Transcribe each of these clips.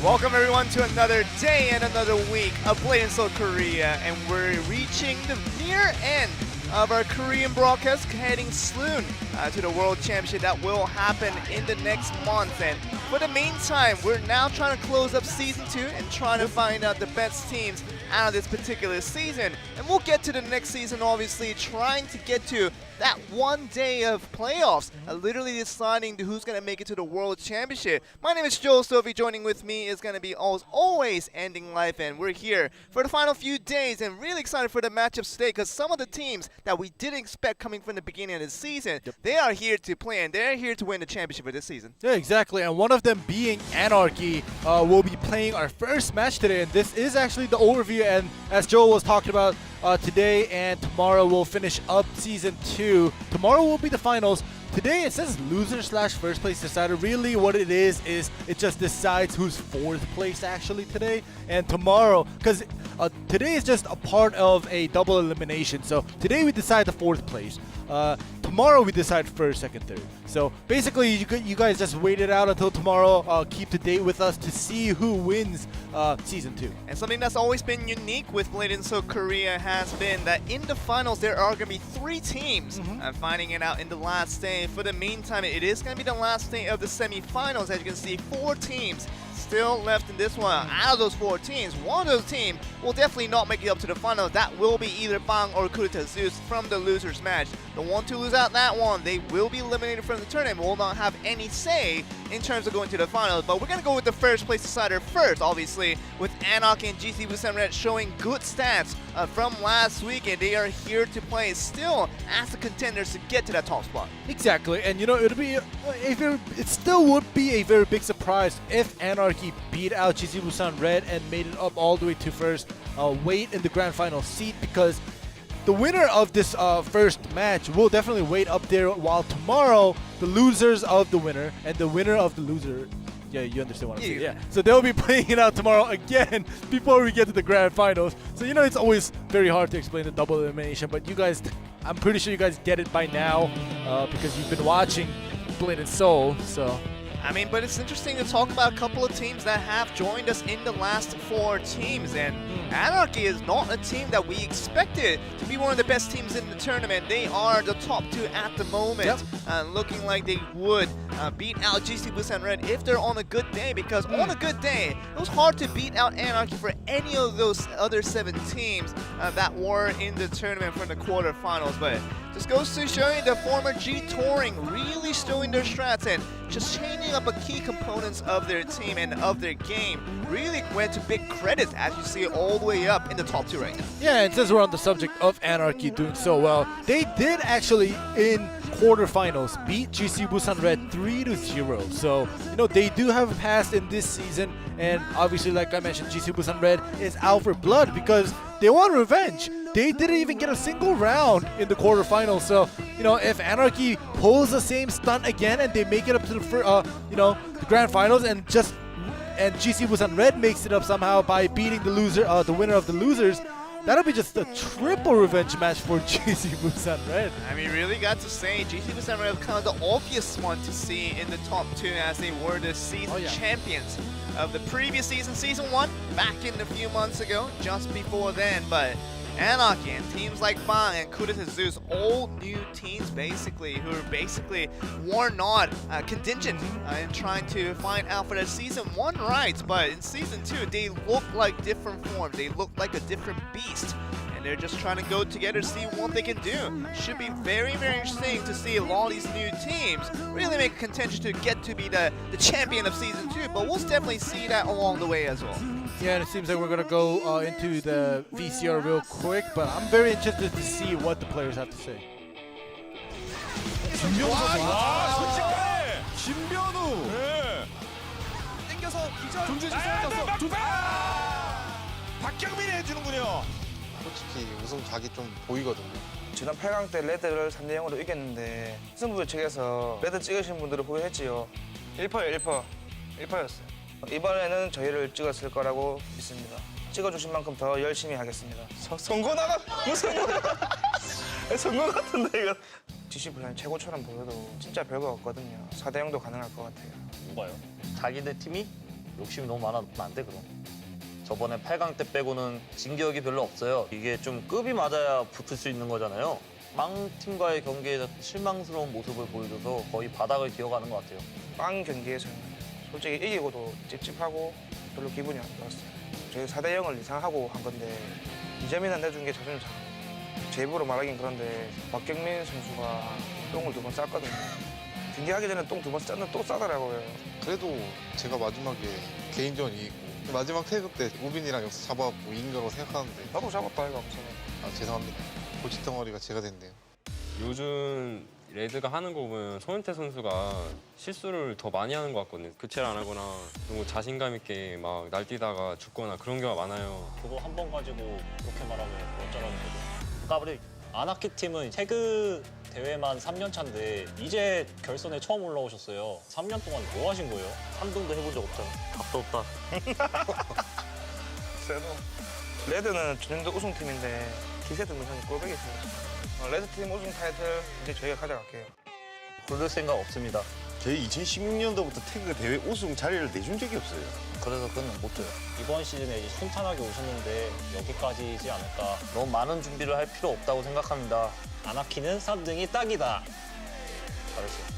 Welcome everyone to another day and another week of blade&soul Korea, and we're reaching the near end of our Korean broadcast, heading soon to the World Championship that will happen in the next month. And for the meantime, we're now trying to close up Season 2 and trying to find out the best teams out of this particular season. And we'll get to the next season, obviously, trying to get to that one day of playoffs, literally deciding who's going to make it to the World Championship. My name is Joel Sophie. Joining with me is going to be always Ending Life, and we're here for the final few days and really excited for the matchups today because some of the teams that we didn't expect coming from the beginning of the season, they are here to play and they're here to win the championship for this season. Yeah, exactly, and one of them being Anarchy will be playing our first match today, and this is actually the overview, and as Joel was talking about, today and tomorrow we'll finish up Season 2. Tomorrow will be the finals. Today it says loser / first place decider. Really what it is it just decides who's fourth place actually today. And tomorrow, because today is just a part of a double elimination. So today we decide the fourth place. Tomorrow we decide first, second, third. So basically you guys just wait it out until tomorrow. Keep to date with us to see who wins Season 2. And something that's always been unique with blade&soul Korea has been that in the finals there are going to be 3 teams. Finding it out in the last day. For the meantime, it is going to be the last day of the semifinals. As you can see, 4 teams still left in this one. Out of those 4 teams, one of those teams will definitely not make it up to the finals. That will be either Bang or Kurita Zeus from the losers match. The one to lose out that one, they will be eliminated from the tournament, will not have any say in terms of going to the finals. But we're going to go with the first place decider first, obviously, with Anarchy and GC Busan Red showing good stats from last week, and they are here to play still as the contenders to get to that top spot. Exactly, and you know, it still would be a very big surprise if Anarchy beat out GC Busan Red and made it up all the way to first wait in the grand final seat, because the winner of this first match will definitely wait up there, while tomorrow the losers of the winner and the winner of the loser, yeah, you understand what I'm saying, yeah. So they'll be playing it out tomorrow again before we get to the grand finals. So you know, it's always very hard to explain the double elimination, but you guys, I'm pretty sure you guys get it by now because you've been watching blade&soul, so. I mean, but it's interesting to talk about a couple of teams that have joined us in the last 4 teams, and Anarchy is not a team that we expected to be one of the best teams in the tournament. They are the top 2 at the moment, looking like they would beat out GC Busan Red if they're on a good day, because on a good day, it was hard to beat out Anarchy for any of those other 7 teams that were in the tournament for the quarterfinals. But just goes to show you the former G Touring really showing their strats and just changing up a key components of their team and of their game. Really went to big credit, as you see all the way up in the top 2 right now. Yeah, and since we're on the subject of Anarchy doing so well, they did actually in quarterfinals beat GC Busan Red 3-0. So, you know, they do have a pass in this season, and obviously, like I mentioned, GC Busan Red is out for blood because they want revenge. They didn't even get a single round in the quarterfinals. So, you know, if Anarchy pulls the same stunt again and they make it up to the the grand finals, and GC Busan Red makes it up somehow by beating the loser, the winner of the losers, that'll be just a triple revenge match for GC Busan Red. I mean, really got to say, GC Busan Red was kind of the obvious one to see in the top 2 as they were the season champions of the previous season, Season 1, back in a few months ago, just before then. But Anarchy and teams like Bang and Kurita Zeus, all new teams basically, who were not contingent in trying to find out for their Season 1 rights, but in Season 2 they look like different forms, they look like a different beast, and they're just trying to go together to see what they can do. Should be very, very interesting to see a lot of these new teams really make a contention to get to be the champion of Season 2, but we'll definitely see that along the way as well. Yeah, and it seems like we're going to go into the VCR real quick, but I'm very interested to see what the players have to say. 솔직히 우승 각이 좀 보이거든요. 지난 8강 때 레드를 3대0으로 이겼는데 승부 측에서 레드 찍으신 분들은 후회했지요. 1퍼였어요. 이번에는 저희를 찍었을 거라고 믿습니다. 찍어주신 만큼 더 열심히 하겠습니다. 선거 나가 무슨 선거 같은데 이거. GC 부산 최고처럼 보여도 진짜 별거 없거든요. 4대0도 가능할 것 같아요. 뭐가요? 자기들 팀이 욕심이 너무 많아면 안 돼, 그럼. 저번에 8강 때 빼고는 진 기억이 별로 없어요. 이게 좀 급이 맞아야 붙을 수 있는 거잖아요. 망팀과의 경기에서 실망스러운 모습을 보여줘서 거의 바닥을 기어가는 것 같아요. 빵 경기에서는 솔직히 이기고도 찝찝하고 별로 기분이 안 좋았어요. 저희 4대 0을 이상하고 한 건데 2점이나 내준 게 자존심 상합니다. 제 입으로 말하긴 그런데 박경민 선수가 똥을 2번 쌌거든요. 경기하기 전에 똥 2번 쌌는데 또 싸더라고요. 그래도 제가 마지막에 개인전 이기고 마지막 태그 때 우빈이랑 역습 잡아갖고 이긴 거라고 생각하는데 나도 잡았다 이거 우선. 아 죄송합니다. 고치덩어리가 제가 됐네요. 요즘 레드가 하는 거 보면 손흥태 선수가 실수를 더 많이 하는 것 같거든요. 교체를 안 하거나 너무 자신감 있게 막 날뛰다가 죽거나 그런 경우가 많아요. 그거 한 번 가지고 그렇게 말하면 어쩌라는 거죠. 까불이 아나키 팀은 태그 대회만 3년 차인데 이제 결선에 처음 올라오셨어요. 3년 동안 뭐 하신 거예요? 3등도 해본 적 없잖아. 답도 없다. 그래도 레드는 전년도 우승팀인데 기세 등등이 꼴보기 있습니다. 레드팀 우승 타이틀 이제 저희가 가져갈게요. 그럴 생각 없습니다. 저희 2016년도부터 태그 대회 우승 자리를 내준 적이 없어요. 그래서 그건 못 줘요. 이번 시즌에 이제 순탄하게 오셨는데 여기까지이지 않을까. 너무 많은 준비를 할 필요 없다고 생각합니다. 아나키는 3등이 딱이다. 잘했어요.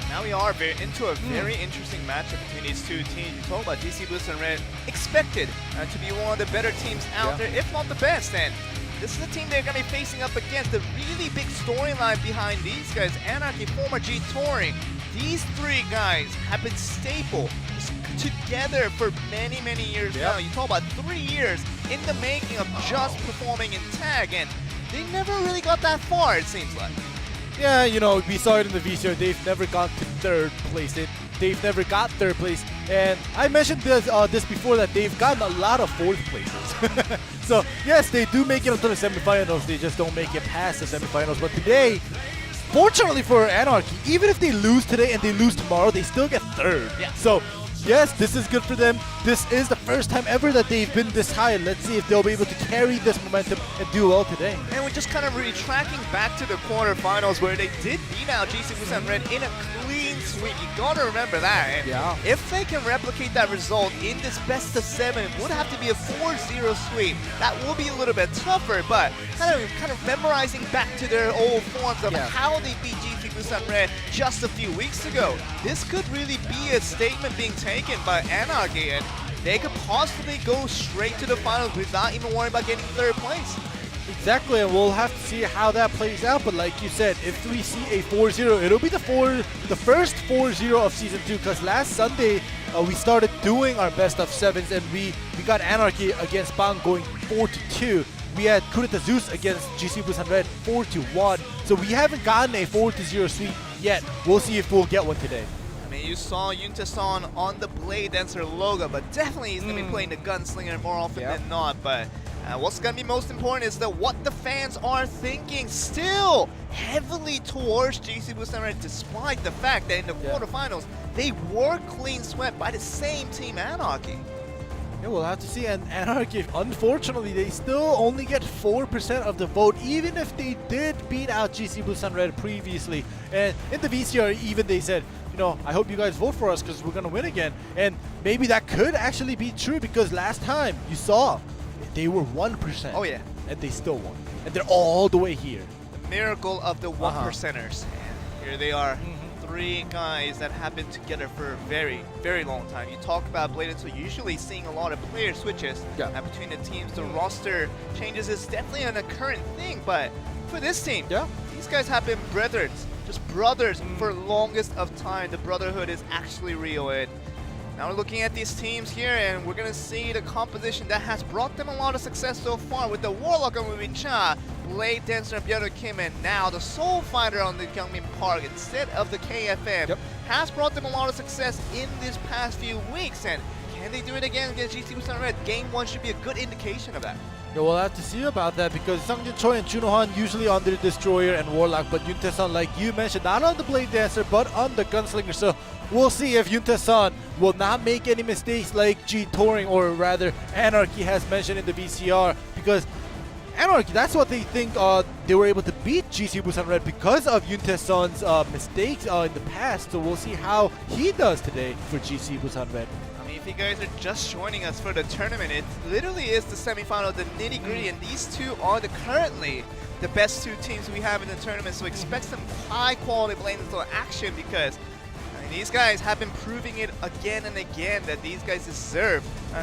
Now we are into a very interesting matchup between these two teams. You talk about GC Boost and Red, expected to be one of the better teams out there, if not the best. And this is the team they're going to be facing up against. The really big storyline behind these guys, Anarchy, former G Touring. These three guys have been staple together for many, many years now. You talk about 3 years in the making of just performing in tag, and they never really got that far, it seems like. Yeah, you know, we saw it in the VCR. They've never gone to third place. They've never got third place. And I mentioned this before that they've gotten a lot of fourth places. So, yes, they do make it up to the semifinals. They just don't make it past the semifinals. But today, fortunately for Anarchy, even if they lose today and they lose tomorrow, they still get third. Yeah. So, yes, this is good for them. This is the first time ever that they've been this high. Let's see if they'll be able to carry this momentum and do well today. And we're just kind of tracking back to the quarterfinals where they did beat out GC Busan Red in a clean sweep. You gotta remember that. And Yeah. if they can replicate that result in this best of 7, it would have to be a 4-0 sweep. That will be a little bit tougher, but kind of memorizing back to their old forms of how they beat GC Busan Red just a few weeks ago. This could really be a statement being taken by Anarchy, and they could possibly go straight to the finals without even worrying about getting third place. Exactly, and we'll have to see how that plays out. But like you said, if we see a 4-0, it'll be the first 4-0 of Season 2. Because last Sunday, we started doing our best of 7s, and we got Anarchy against Bang going 4-2. We had Kurita Zeus against GC Busan Red 4-1. So we haven't gotten a 4-0 sweep yet. We'll see if we'll get one today. I mean, you saw Yuntason on the Blade Dancer logo, but definitely he's going to be playing the Gunslinger more often than not. But what's going to be most important is that what the fans are thinking still heavily towards GC Busan Red, despite the fact that in the quarterfinals, they were clean swept by the same team, Anarchy. Yeah, we'll have to see. And Anarchy, unfortunately, they still only get 4% of the vote, even if they did beat out GC Busan Red previously. And in the VCR, even they said, you know, I hope you guys vote for us because we're going to win again. And maybe that could actually be true because last time you saw they were 1%. Oh, yeah. And they still won. And they're all the way here. The miracle of the 1%ers. And here they are. 3 guys that have been together for a very, very long time. You talk about Blade, so usually seeing a lot of player switches between the teams. The roster changes is definitely an occurrent thing, but for this team, these guys have been just brothers for longest of time. The brotherhood is actually real. And now we're looking at these teams here, and we're gonna see the composition that has brought them a lot of success so far with the Warlock on Win Cha, Blade Dancer and Byeono Kim, and now the Soul Fighter on the Gyeongmin Park instead of the KFM has brought them a lot of success in this past few weeks. And can they do it again against GC Busan Red? Game 1 should be a good indication of that. Yeah, we'll have to see about that because Sungjin Choi and Junohan usually on the Destroyer and Warlock, but Yuntaesan, like you mentioned, not on the Blade Dancer, but on the Gunslinger. So we'll see if Yuntaesan will not make any mistakes like G Touring, or rather Anarchy has mentioned in the VCR, because Anarchy, that's what they think they were able to beat GC Busan Red because of Yuntae-sun's mistakes in the past. So we'll see how he does today for GC Busan Red. I mean, if you guys are just joining us for the tournament, it literally is the semifinal, the nitty-gritty, and these two are currently the best two teams we have in the tournament. So expect some high-quality blade&soul action because these guys have been proving it again and again that these guys deserve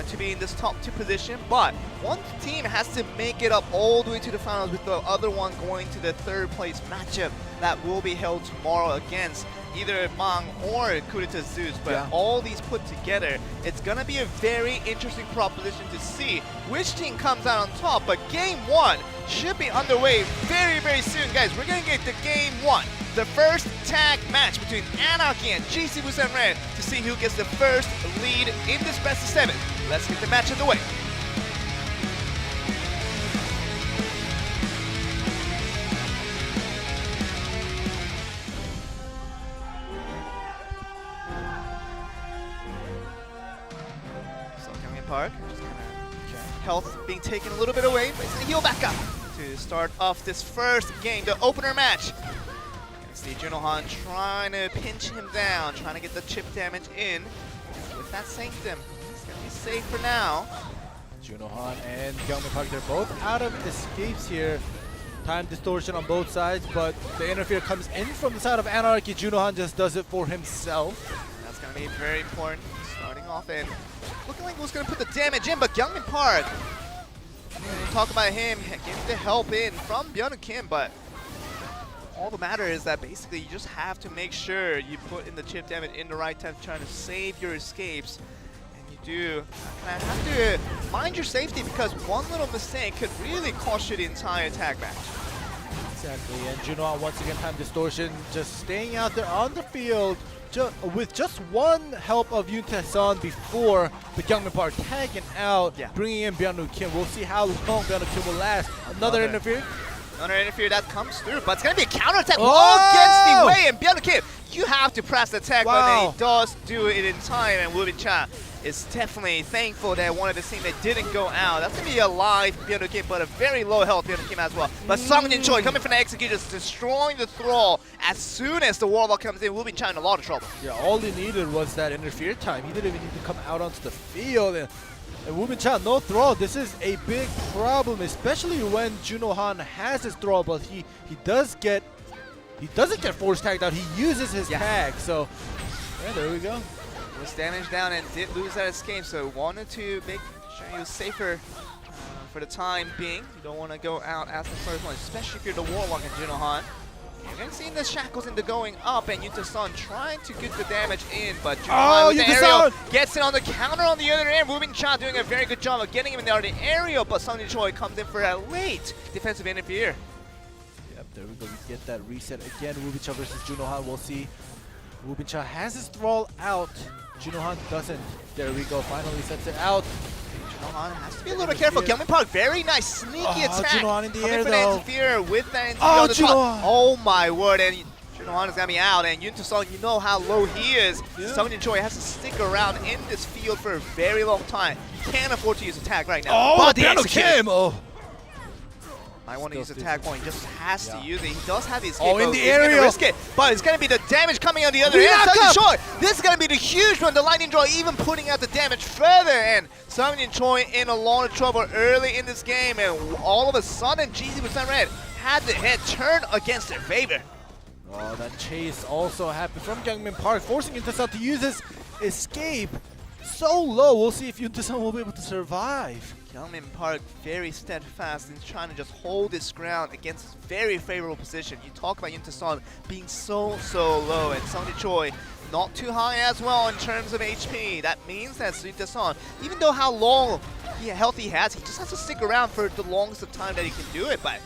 to be in this top 2 position, but one team has to make it up all the way to the finals with the other one going to the 3rd place matchup that will be held tomorrow against either Mang or Kurita Zeus. But all these put together, it's gonna be a very interesting proposition to see which team comes out on top. But game 1 should be underway very, very soon, guys. We're gonna get to game 1. The first tag match between Anarchy and GC Busan Red to see who gets the first lead in this best of 7. Let's get the match underway. So Gyeongin Park, just kind of health being taken a little bit away, but he's gonna heal back up to start off this first game, the opener match. See Junohan trying to pinch him down, trying to get the chip damage in. With that Sanctum, he's going to be safe for now. Junohan and Gyeongmin Park, they're both out of escapes here. Time distortion on both sides, but the interfere comes in from the side of Anarchy. Junohan just does it for himself. That's going to be very important. Starting off and looking like who's going to put the damage in, but Gyeongmin Park, talk about him getting the help in from Byung Kim, but all that matter is that basically you just have to make sure you put in the chip damage in the right time, trying to save your escapes. And you do kind of have to mind your safety because one little mistake could really cost you the entire tag match. Exactly, and Junohan once again, time distortion, just staying out there on the field with just one help of Yuntae-sun before the Gyeongmin Park tagging out, bringing in Byung Kim. We'll see how long Byung Kim will last. Another interfere. Another interfere that comes through, but it's going to be a counter-attack against the way, and Byung Kim, you have to press the tag button, and he does do it in time, and Woo Bin-cha is definitely thankful that one of the team that didn't go out. That's going to be a live Byung Kim, but a very low health Byung Kim as well. But Sung Jin Choi coming from the execute, just destroying the thrall. As soon as the Warlock comes in, Woo Bin-cha in a lot of trouble. Yeah, all he needed was that interfere time. He didn't even need to come out onto the field. And Woo Bin-cha, no throw. This is a big problem, especially when Junohan has his throw, but he doesn't get force tagged out. He uses his tag. So yeah, there we go. Was damaged down and did lose that escape, so wanted to make sure he was safer for the time being. You don't want to go out as the first one, especially if you're the Warlock and Junohan. You're going to see the shackles into going up, and Yuntae-sun trying to get the damage in, but Junohan with the aerial gets it on the counter on the other end. Woo Bin-cha doing a very good job of getting him in there on the aerial, but Sung Jin Choi comes in for a late defensive interfere. Yep, there we go. We get that reset again. Woo Bin-cha versus Junohan. We'll see. Woo Bin-cha has his thrall out. Junohan doesn't. There we go. Finally sets it out. Junohan has to be a little bit careful. Gyeongmin Park, very nice sneaky attack. Junohan in the Coming air for though. the interfere with that interfere on the top. Oh my word, and Junohan is going to be out, and Yuntae-sun, you know how low he is. Sung Jin Choi has to stick around in this field for a very long time. Can't afford to use a tag right now. Oh, Byung Kim! I want to use a tag point, just has to use it. He does have the escape. Oh, in the area. He's gonna risk it, but it's going to be the damage coming on the other end. Sung Jin Choi, this is going to be the huge one. The lightning draw even putting out the damage further, and Sung Jin Choi in a lot of trouble early in this game, and all of a sudden, GC Busan Red had the head turn against their favor. Oh, that chase also happened from Gyeongmin Park, forcing Yuntae-sun to use his escape so low. We'll see if Yuntae-sun will be able to survive. Gyeongmin Park very steadfast and trying to just hold his ground against his very favorable position. You talk about Yuntae-sun being so low, and Sung Jin Choi not too high as well in terms of HP. That means that Yuntae-sun, even though how long health he has, he just has to stick around for the longest of time that he can do it. But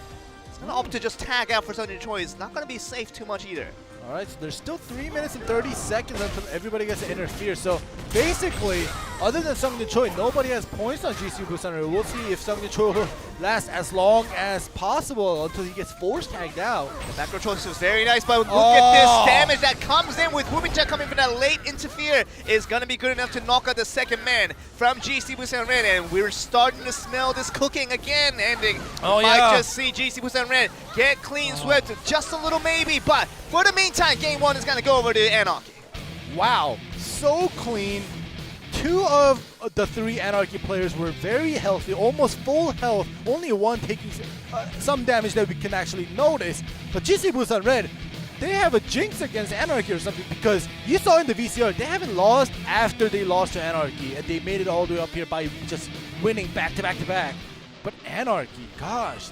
it's going to opt to just tag out for Sung Jin Choi. It's not going to be safe too much either. All right, so there's still 3 minutes and 30 seconds until everybody gets to interfere. So basically, other than Seungmin Choi, nobody has points on GC Busan Red. We'll see if Seungmin Choi will last as long as possible until he gets force tagged out. The macro choice was very nice, but look at this damage that comes in with Wubin-chan coming for that late interfere is going to be good enough to knock out the second man from GC Busan Red, and we're starting to smell this cooking again ending. Might just see GC Busan Red get clean swept, just a little maybe, but for the meantime, game one is going to go over to Anarchy. Wow, so clean. 2 of the 3 Anarchy players were very healthy, almost full health. Only one taking some damage that we can actually notice. But GC Busan Red, they have a jinx against Anarchy or something, because you saw in the VCR, they haven't lost after they lost to Anarchy, and they made it all the way up here by just winning back to back to back. But Anarchy, gosh,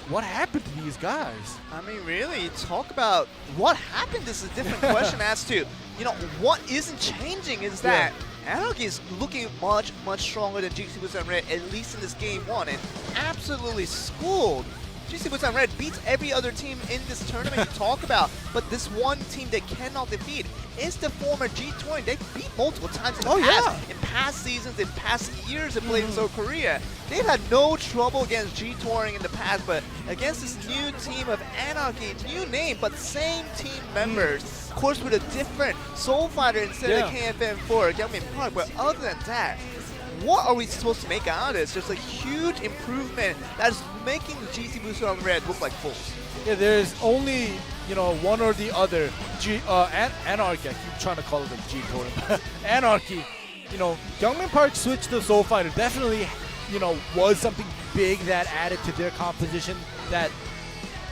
what happened to these guys? I mean, really, talk about what happened. This is a different question as to, you know, what isn't changing is that Anarchy is looking much, much stronger than GC Busan Red, at least in this game one, and absolutely schooled. GC Busan Red beats every other team in this tournament you talk about, but this one team they cannot defeat is the former G20. They beat multiple times in the past. In past seasons, in past years of Blade and Soul Korea, they've had no trouble against G-Touring in the past, but against this new team of Anarchy, new name, but same team members, of course with a different Soul Fighter instead of the KFM4, Gyeongmin Park, but other than that, what are we supposed to make out of this? There's a huge improvement that is making the GC Busan Red look like fools. Yeah, there's only, you know, one or the other. Anarchy, I keep trying to call it a G-Tournament. Anarchy, you know, Gyeongmin Park switch to Soul Fighter definitely, you know, was something big that added to their composition that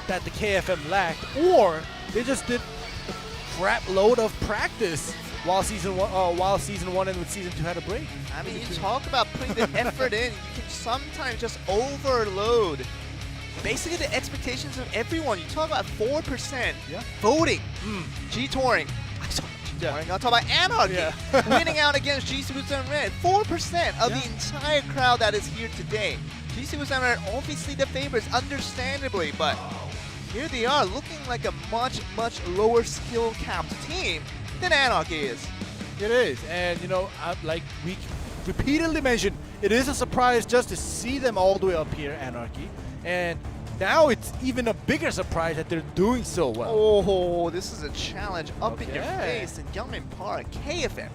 the KFM lacked, or they just did a crap load of practice while season one and with season 2 had a break. I mean, you talk about putting the effort in, you can sometimes just overload basically the expectations of everyone. You talk about 4% voting, G-Touring. I'm talking about Anarchy winning out against GC Busan Red. 4% of the entire crowd that is here today. GC Busan Red obviously the favorites, understandably, but here they are looking like a much, much lower skill capped team than Anarchy is. It is, and you know, like we repeatedly mentioned, it is a surprise just to see them all the way up here, Anarchy, and now it's even a bigger surprise that they're doing so well. Oh, this is a challenge up in your face in Gyeongmin Park. KFM,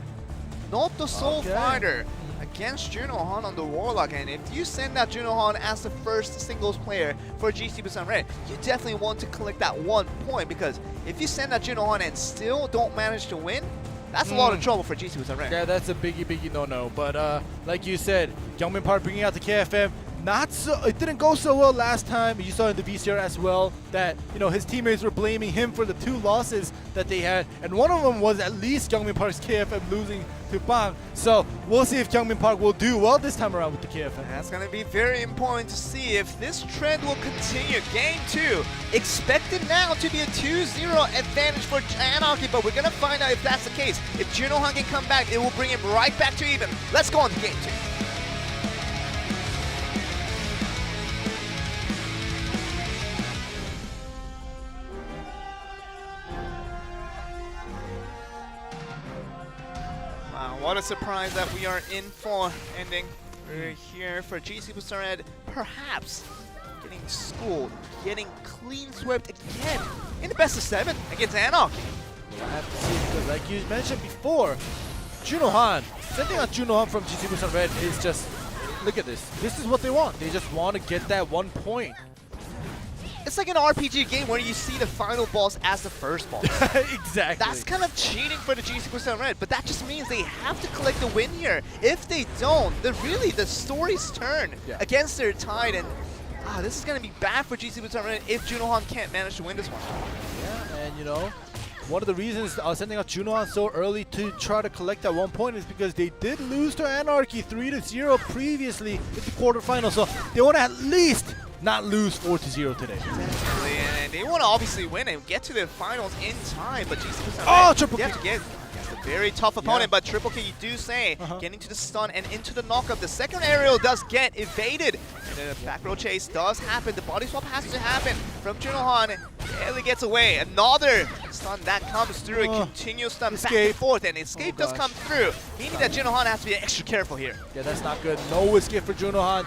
not the Soul Fighter, against Juno Han on the Warlock, and if you send out Juno Han as the first singles player for GC Busan Red, you definitely want to collect that 1 point, because if you send out Juno Han and still don't manage to win, that's a lot of trouble for GC Busan Red. Yeah, that's a biggie no-no. But like you said, Gyeongmin Park bringing out the KFM. It didn't go so well last time. You saw in the VCR as well that, you know, his teammates were blaming him for the 2 losses that they had, and one of them was at least Gyeongmin Park's KFM losing to Bang. So we'll see if Gyeongmin Park will do well this time around with the KFM. That's going to be very important to see if this trend will continue. Game 2 expected now to be a 2-0 advantage for Anarchy, but we're going to find out if that's the case. If Juno Han can come back, it will bring him right back to even. Let's go on to game 2. What a surprise that we are in for ending. We're here for GC Busan Red, perhaps getting schooled, getting clean swept again in the best of 7 against Anarchy. We'll have to see, because like you mentioned before, Juno Han, sending out Juno Han from GC Busan Red is just, look at this. This is what they want. They just want to get that 1 point. It's like an RPG game where you see the final boss as the first boss. Exactly. That's kind of cheating for the GC Busan Red, but that just means they have to collect the win here. If they don't, then really the stories turn against their tide, and this is going to be bad for GC Busan Red if Juno Han can't manage to win this one. Yeah, and you know, one of the reasons sending out Juno Han so early to try to collect that 1 point is because they did lose to Anarchy 3-0 previously in the quarterfinals, so they want to at least not lose 4-0 today. Exactly, and they want to obviously win and get to the finals in time, but GC Busan Red, triple they have to get a very tough opponent, but Triple K, you do say, getting to the stun and into the knockup. The second aerial does get evaded. The back row chase does happen. The body swap has to happen from Juno Han. barely gets away. Another stun that comes through. A continuous stun back and Escape. forth, and escape does gosh. come through, meaning that Junohan has to be extra careful here. Yeah, that's not good. No escape for Junohan.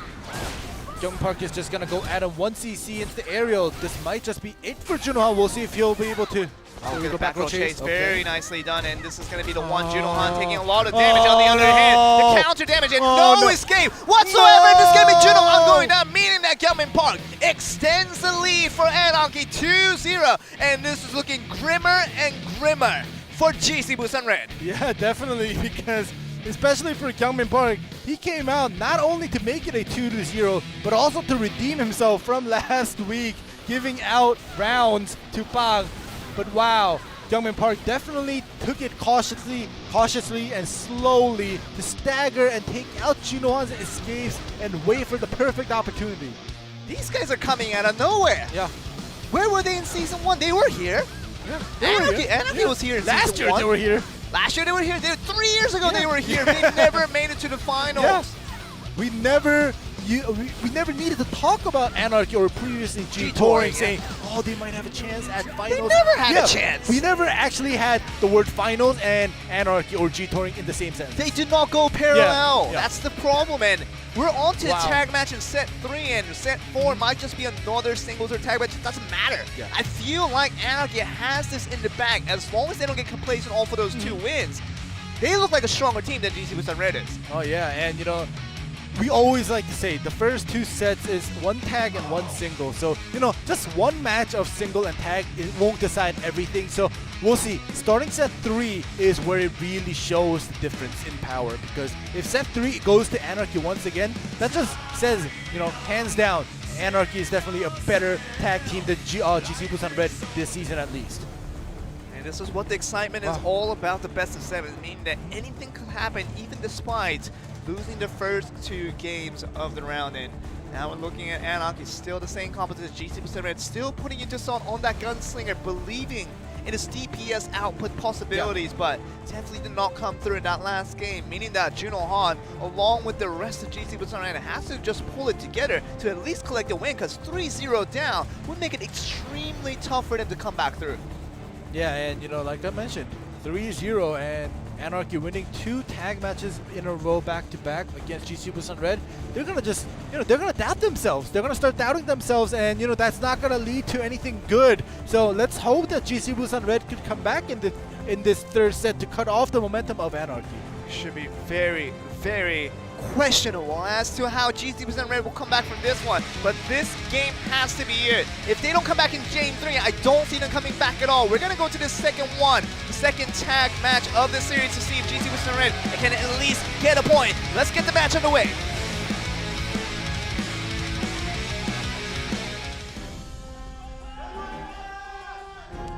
Young Park is just gonna go at him 1 CC into the aerial. This might just be it for Junohan. We'll see if he'll be able to. Look at the back row chase, Okay. very nicely done, and this is going to be the one Junohan taking a lot of damage on the other hand. The counter damage and no escape whatsoever. This is going to be Junohan going down, meaning that Gyeongmin Park extends the lead for Anarchy 2-0, and this is looking grimmer and grimmer for GC Busan Red. Yeah, definitely, because especially for Gyeongmin Park, he came out not only to make it a 2-0, but also to redeem himself from last week, giving out rounds to Bang. But wow, Gyeongmin Park definitely took it cautiously and slowly to stagger and take out Junohan's escapes and wait for the perfect opportunity. These guys are coming out of nowhere. Yeah. Where were they in Season 1? They were here. They were here. Anarchy was here in Last Season year 1. they were here. Last year they were here. 3 years ago they were here. They never made it to the finals. Yeah. We never needed to talk about Anarchy or previously G-Touring saying, oh, they might have a chance at finals. They never had a chance. We never actually had the word finals and Anarchy or G-Touring in the same sentence. They did not go parallel. Yeah. That's the problem. And we're on to Wow. a tag match in set 3, and set 4 might just be another singles or tag match. It doesn't matter. Yeah. I feel like Anarchy has this in the bag. As long as they don't get complacent all for those 2 wins, they look like a stronger team than GC Busan Red is. Oh yeah, and you know, we always like to say the first 2 sets is 1 tag and 1 single. So, you know, just 1 match of single and tag, it won't decide everything. So we'll see. Starting set 3 is where it really shows the difference in power, because if set 3 goes to Anarchy once again, that just says, you know, hands down, Anarchy is definitely a better tag team than GC Busan Red this season at least. And this is what the excitement is all about, the best of 7, meaning that anything could happen even despite losing the first 2 games of the round. And now we're looking at Anarchy, still the same competition. GC Busan Red still putting Yuta-san on that gunslinger, believing in his DPS output possibilities, but definitely did not come through in that last game, meaning that Junohan, along with the rest of GC Busan Red, has to just pull it together to at least collect a win, because 3-0 down would make it extremely tough for them to come back through. Yeah, and you know, like I mentioned, 3-0 and Anarchy winning 2 tag matches in a row back-to-back against GC Busan Red. They're gonna just, you know, they're gonna doubt themselves. They're gonna start doubting themselves, and you know, that's not gonna lead to anything good. So let's hope that GC Busan Red could come back in this 3rd set to cut off the momentum of Anarchy. Should be very, very questionable as to how GC Busan Red will come back from this one, but this game has to be it. If they don't come back in game 3, I don't see them coming back at all. We're gonna go to the second one, the second tag match of the series, to see if GC Busan Red can at least get a point. Let's get the match underway.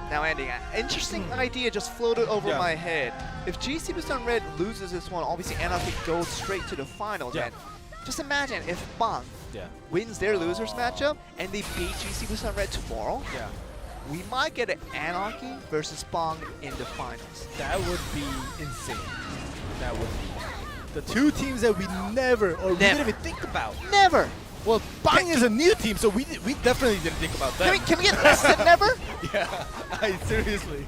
Now, Andy, an interesting idea just floated over my head. If GC Busan Red loses this one, obviously Anarchy goes straight to the finals. And just imagine if Bang wins their losers matchup and they beat GC Busan Red tomorrow. We might get an Anarchy versus Bang in the finals. That would be insane. That would be. The 2 teams that we never didn't even think about. Never. Well, Bang is a new team, so we definitely didn't think about that. Can we get less than never? Yeah, seriously.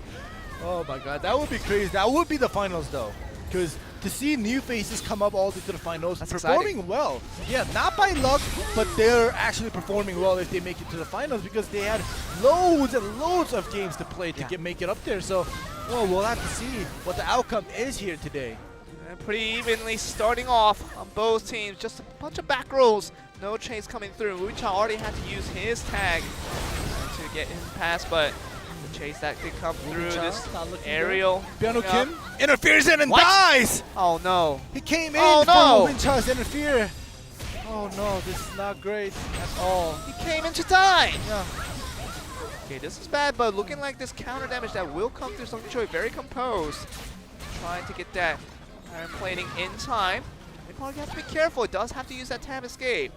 Oh my god, that would be crazy. That would be the finals though. Because to see new faces come up all the way to the finals, That's performing exciting. well. Yeah, not by luck, but they're actually performing well if they make it to the finals, because they had loads and loads of games to play to make it up there. So, well, we'll have to see what the outcome is here today. And pretty evenly starting off on both teams. Just a bunch of back rolls. No chase coming through. Wucha already had to use his tag to get him past, but the chase that did come through, this aerial. Piano coming Kim up. interferes in and What? dies! Oh no. He came in Oh, no. for Winchas interfere. Oh no, this is not great at all. He came in to die. Yeah. Okay, this is bad, but looking like this counter damage that will come through. Song Choi very composed, trying to get that iron plating in time. They probably have to be careful. It does have to use that tab escape.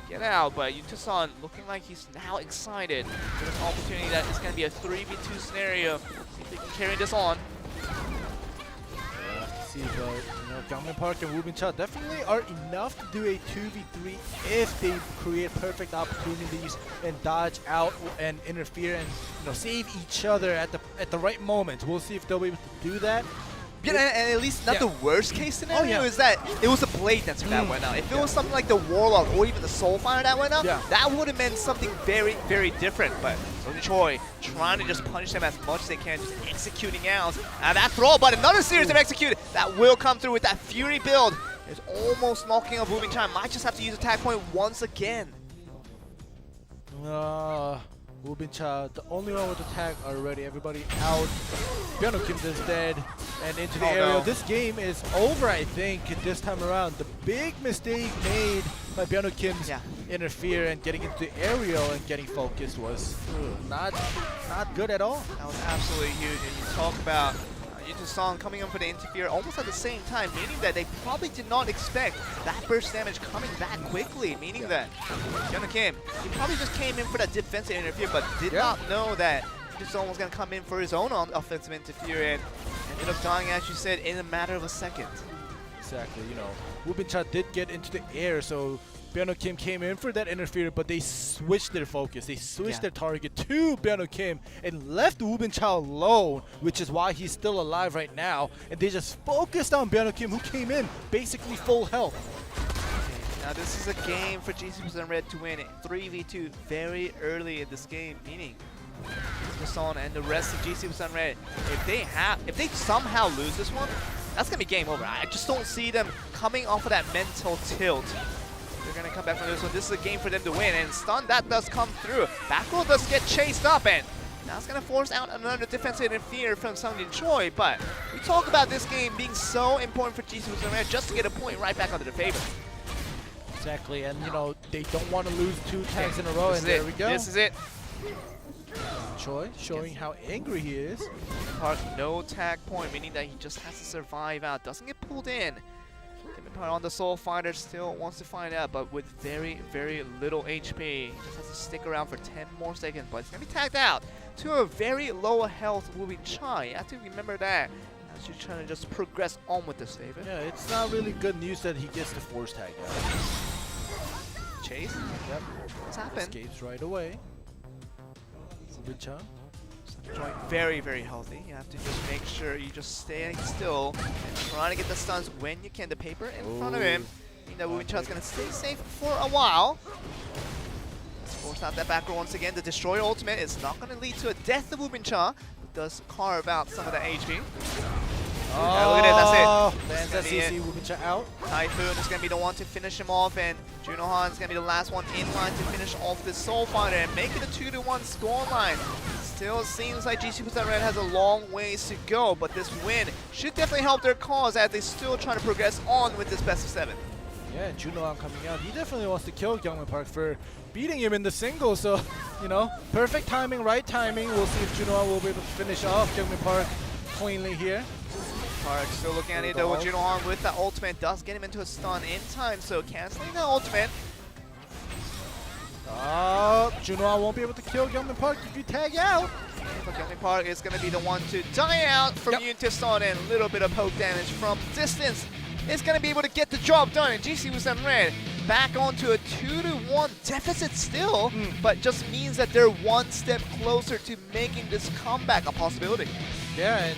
Get out, but Yuta-san looking like he's now excited for this opportunity that is going to be a 3v2 scenario. See if they can carry this on. see if Gangmin Park and Woo Bin-cha definitely are enough to do a 2v3 if they create perfect opportunities and dodge out and interfere and save each other at the right moment. We'll see if they'll be able to do that. Yeah, and at least not the worst case scenario is that it was a Blade Dancer that went out. If it was something like the Warlock or even the Soul Fire that went out, that would have meant something very, very different. But Sony Choi trying to just punish them as much as they can, just executing out. And that throw, but another series of execute that will come through with that Fury build. It's almost knocking off Woo Bin-cha. Might just have to use attack point once again. Woo Bin-cha, the only one with the tag already. Everybody out. Byung-Ho Kim is dead and into the area. No. This game is over, I think, this time around. The big mistake made by Byung-Ho Kim's interfere and getting into the aerial and getting focused was not good at all. That was absolutely huge. And you talk about Yuta Song coming in for the interfere almost at the same time, meaning that they probably did not expect that burst damage coming that quickly, meaning that Byung-Ho Kim, he probably just came in for that defensive interfere, but did not know that Yuta Song was going to come in for his own offensive interfere and ended up dying, as you said, in a matter of a second. Exactly, Woo Bin-cha did get into the air, so Byung-Ho Kim came in for that interfere, but they switched their focus. They switched their target to Byung-Ho Kim and left Woo Bin-cha alone, which is why he's still alive right now. And they just focused on Byung-Ho Kim, who came in basically full health. Okay, now this is a game for GC% Red to win 3v2 very early in this game, meaning Son and the rest of GC% Red, if they somehow lose this one, that's gonna be game over. I just don't see them coming off of that mental tilt. They're going to come back from this one. This is a game for them to win, and stun that does come through. Back row does get chased up, and that's going to force out another defensive interfere from Sung-Jin Choi. But we talk about this game being so important for GC% Red just to get a point right back onto the favor. Exactly, and they don't want to lose 2 tags in a row, and there we go. This is it. Choi showing how angry he is. Park, no tag point, meaning that he just has to survive out. Doesn't get pulled in. On the Soul Fighter still wants to find out, but with very, very little HP. Just has to stick around for 10 more seconds, but it's going to be tagged out to a very low health Woo Bin-cha. You have to remember that as you're trying to just progress on with this favor. Yeah, it's not really good news that he gets the force tag out. Chase? Yep. What's happened? Escapes right away. Woo Bin-cha. Joint very, very healthy. You have to just make sure you just stay still and trying to get the stuns when you can. The paper in front of him. You know, Woo Bin-cha's going to stay safe for a while. Let's force out that back row once again. The Destroyer ultimate is not going to lead to a death of Woo Bin-cha, but does carve out some of the HP. Look at it, that's it. Lands that CC, Woo Bin-cha out. Typhoon is going to be the one to finish him off, and Juno Han is going to be the last one in line to finish off this Soul Fighter and make it a 2-1 scoreline. Still seems like GC% Red has a long ways to go, but this win should definitely help their cause as they still trying to progress on with this best of 7. Yeah, and Juno Han coming out. He definitely wants to kill Gyeongmin Park for beating him in the singles. So, perfect timing, right timing. We'll see if Juno Han will be able to finish off Gyeongmin Park cleanly here. Park still looking at it though with Juno Han with that ultimate. Does get him into a stun in time, so canceling the ultimate. Juno Han won't be able to kill Gyeongmin Park if you tag out. But Gyeongmin Park is going to be the one to die out from immune to stun, and a little bit of poke damage from distance is going to be able to get the job done. And GC% Red back onto a 2-1 deficit still, but just means that they're one step closer to making this comeback a possibility. Yeah, and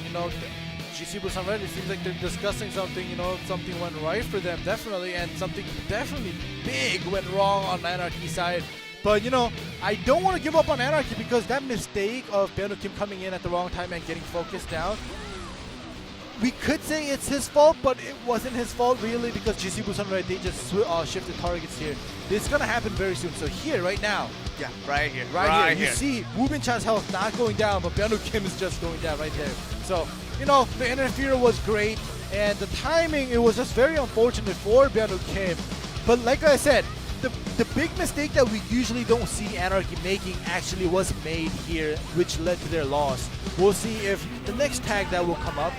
GC% Red, it seems like they're discussing something, something went right for them, definitely, and something definitely big went wrong on Anarchy side. But, I don't want to give up on Anarchy because that mistake of Byung-Ho Kim coming in at the wrong time and getting focused down, we could say it's his fault, but it wasn't his fault really because GC% Red, they just shifted targets here. This is going to happen very soon. So here, right now. Yeah, right here. Right here. You see Woo Bin-cha's health not going down, but Byung-Ho Kim is just going down right there. So, the interference was great, and the timing, it was just very unfortunate for Byung-Ho Kim. But like I said, the big mistake that we usually don't see Anarchy making actually was made here, which led to their loss. We'll see if the next tag that will come up,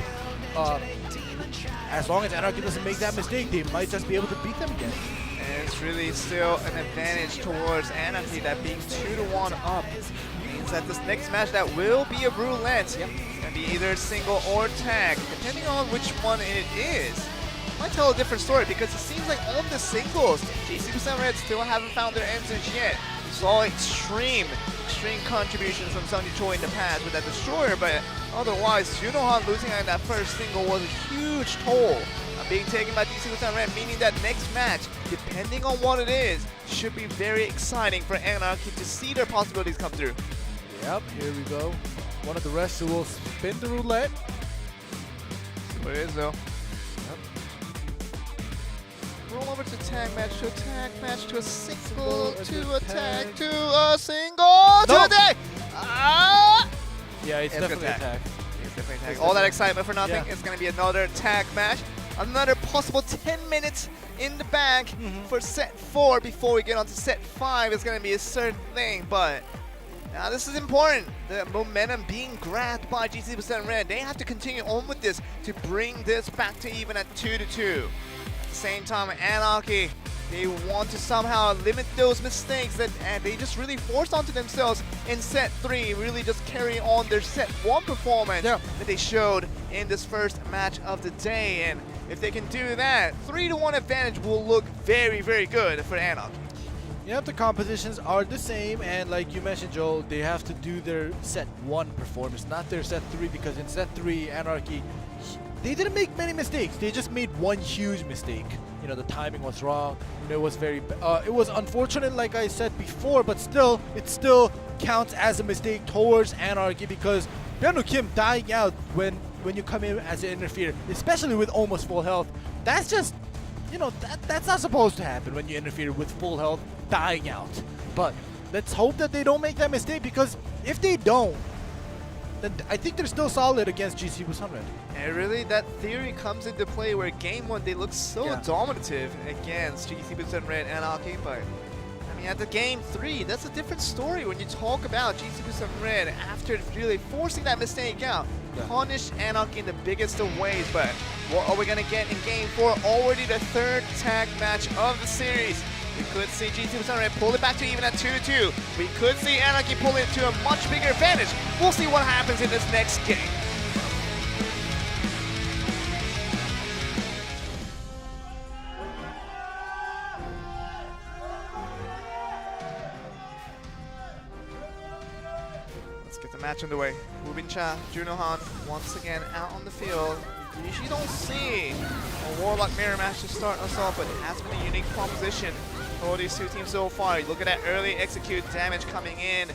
as long as Anarchy doesn't make that mistake, they might just be able to beat them again. And it's really still an advantage towards Anarchy, that being 2-1 up means that this next match that will be a roulette. Yep. It's going to be either single or tag, depending on which one it is. Might tell a different story because it seems like on the singles, GC% Red still haven't found their answers yet. We saw extreme contributions from Sunny Choi in the past with that destroyer, but otherwise, Junohan losing on that first single was a huge toll being taken by GC% Red, meaning that next match, depending on what it is, should be very exciting for Anarchy to see their possibilities come through. Yep, here we go. One of the rest who will spin the roulette. What it is though. Roll over to tag match to a tag match to a single to a tag to a single today. Yeah, it's definitely a tag. It's definitely a tag. All that excitement for nothing. Yeah. It's going to be another tag match. Another possible 10 minutes in the bag for set 4 before we get on to set 5. It's going to be a certain thing, but now this is important. The momentum being grabbed by GC% Red. They have to continue on with this to bring this back to even at 2-2. At the same time, Anarchy, they want to somehow limit those mistakes that they just really forced onto themselves in set 3, really just carry on their set 1 performance that they showed in this first match of the day. And if they can do that, 3-1 advantage will look very, very good for Anarchy. Yep, the compositions are the same, and like you mentioned, Joel, they have to do their set 1 performance, not their set 3, because in set 3, Anarchy, they didn't make many mistakes. They just made one huge mistake. You know, the timing was wrong. You know, it was very, it was unfortunate, like I said before, but still, it still counts as a mistake towards Anarchy because Byung-Woo Kim dying out when you come in as an interfere, especially with almost full health, that's just, you know, that's not supposed to happen when you interfere with full health dying out. But let's hope that they don't make that mistake, because if they don't, then I think they're still solid against GC% Red. And really, that theory comes into play where game 1 they look so dominative against GC% Red and Anarchy, but I mean at the game 3, that's a different story when you talk about GC% Red after really forcing that mistake out. Punish Anarchy in the biggest of ways, but what are we going to get in game 4? Already the 3rd tag match of the series. We could see GC% Red pull it back to even at 2-2. We could see Anarchy pull it to a much bigger advantage. We'll see what happens in this next game. Let's get the match underway. Woobin Cha, Junohan once again out on the field. You usually don't see a Warlock mirror match to start us off, but it has been a unique proposition for these two teams so far. Look at that early execute damage coming in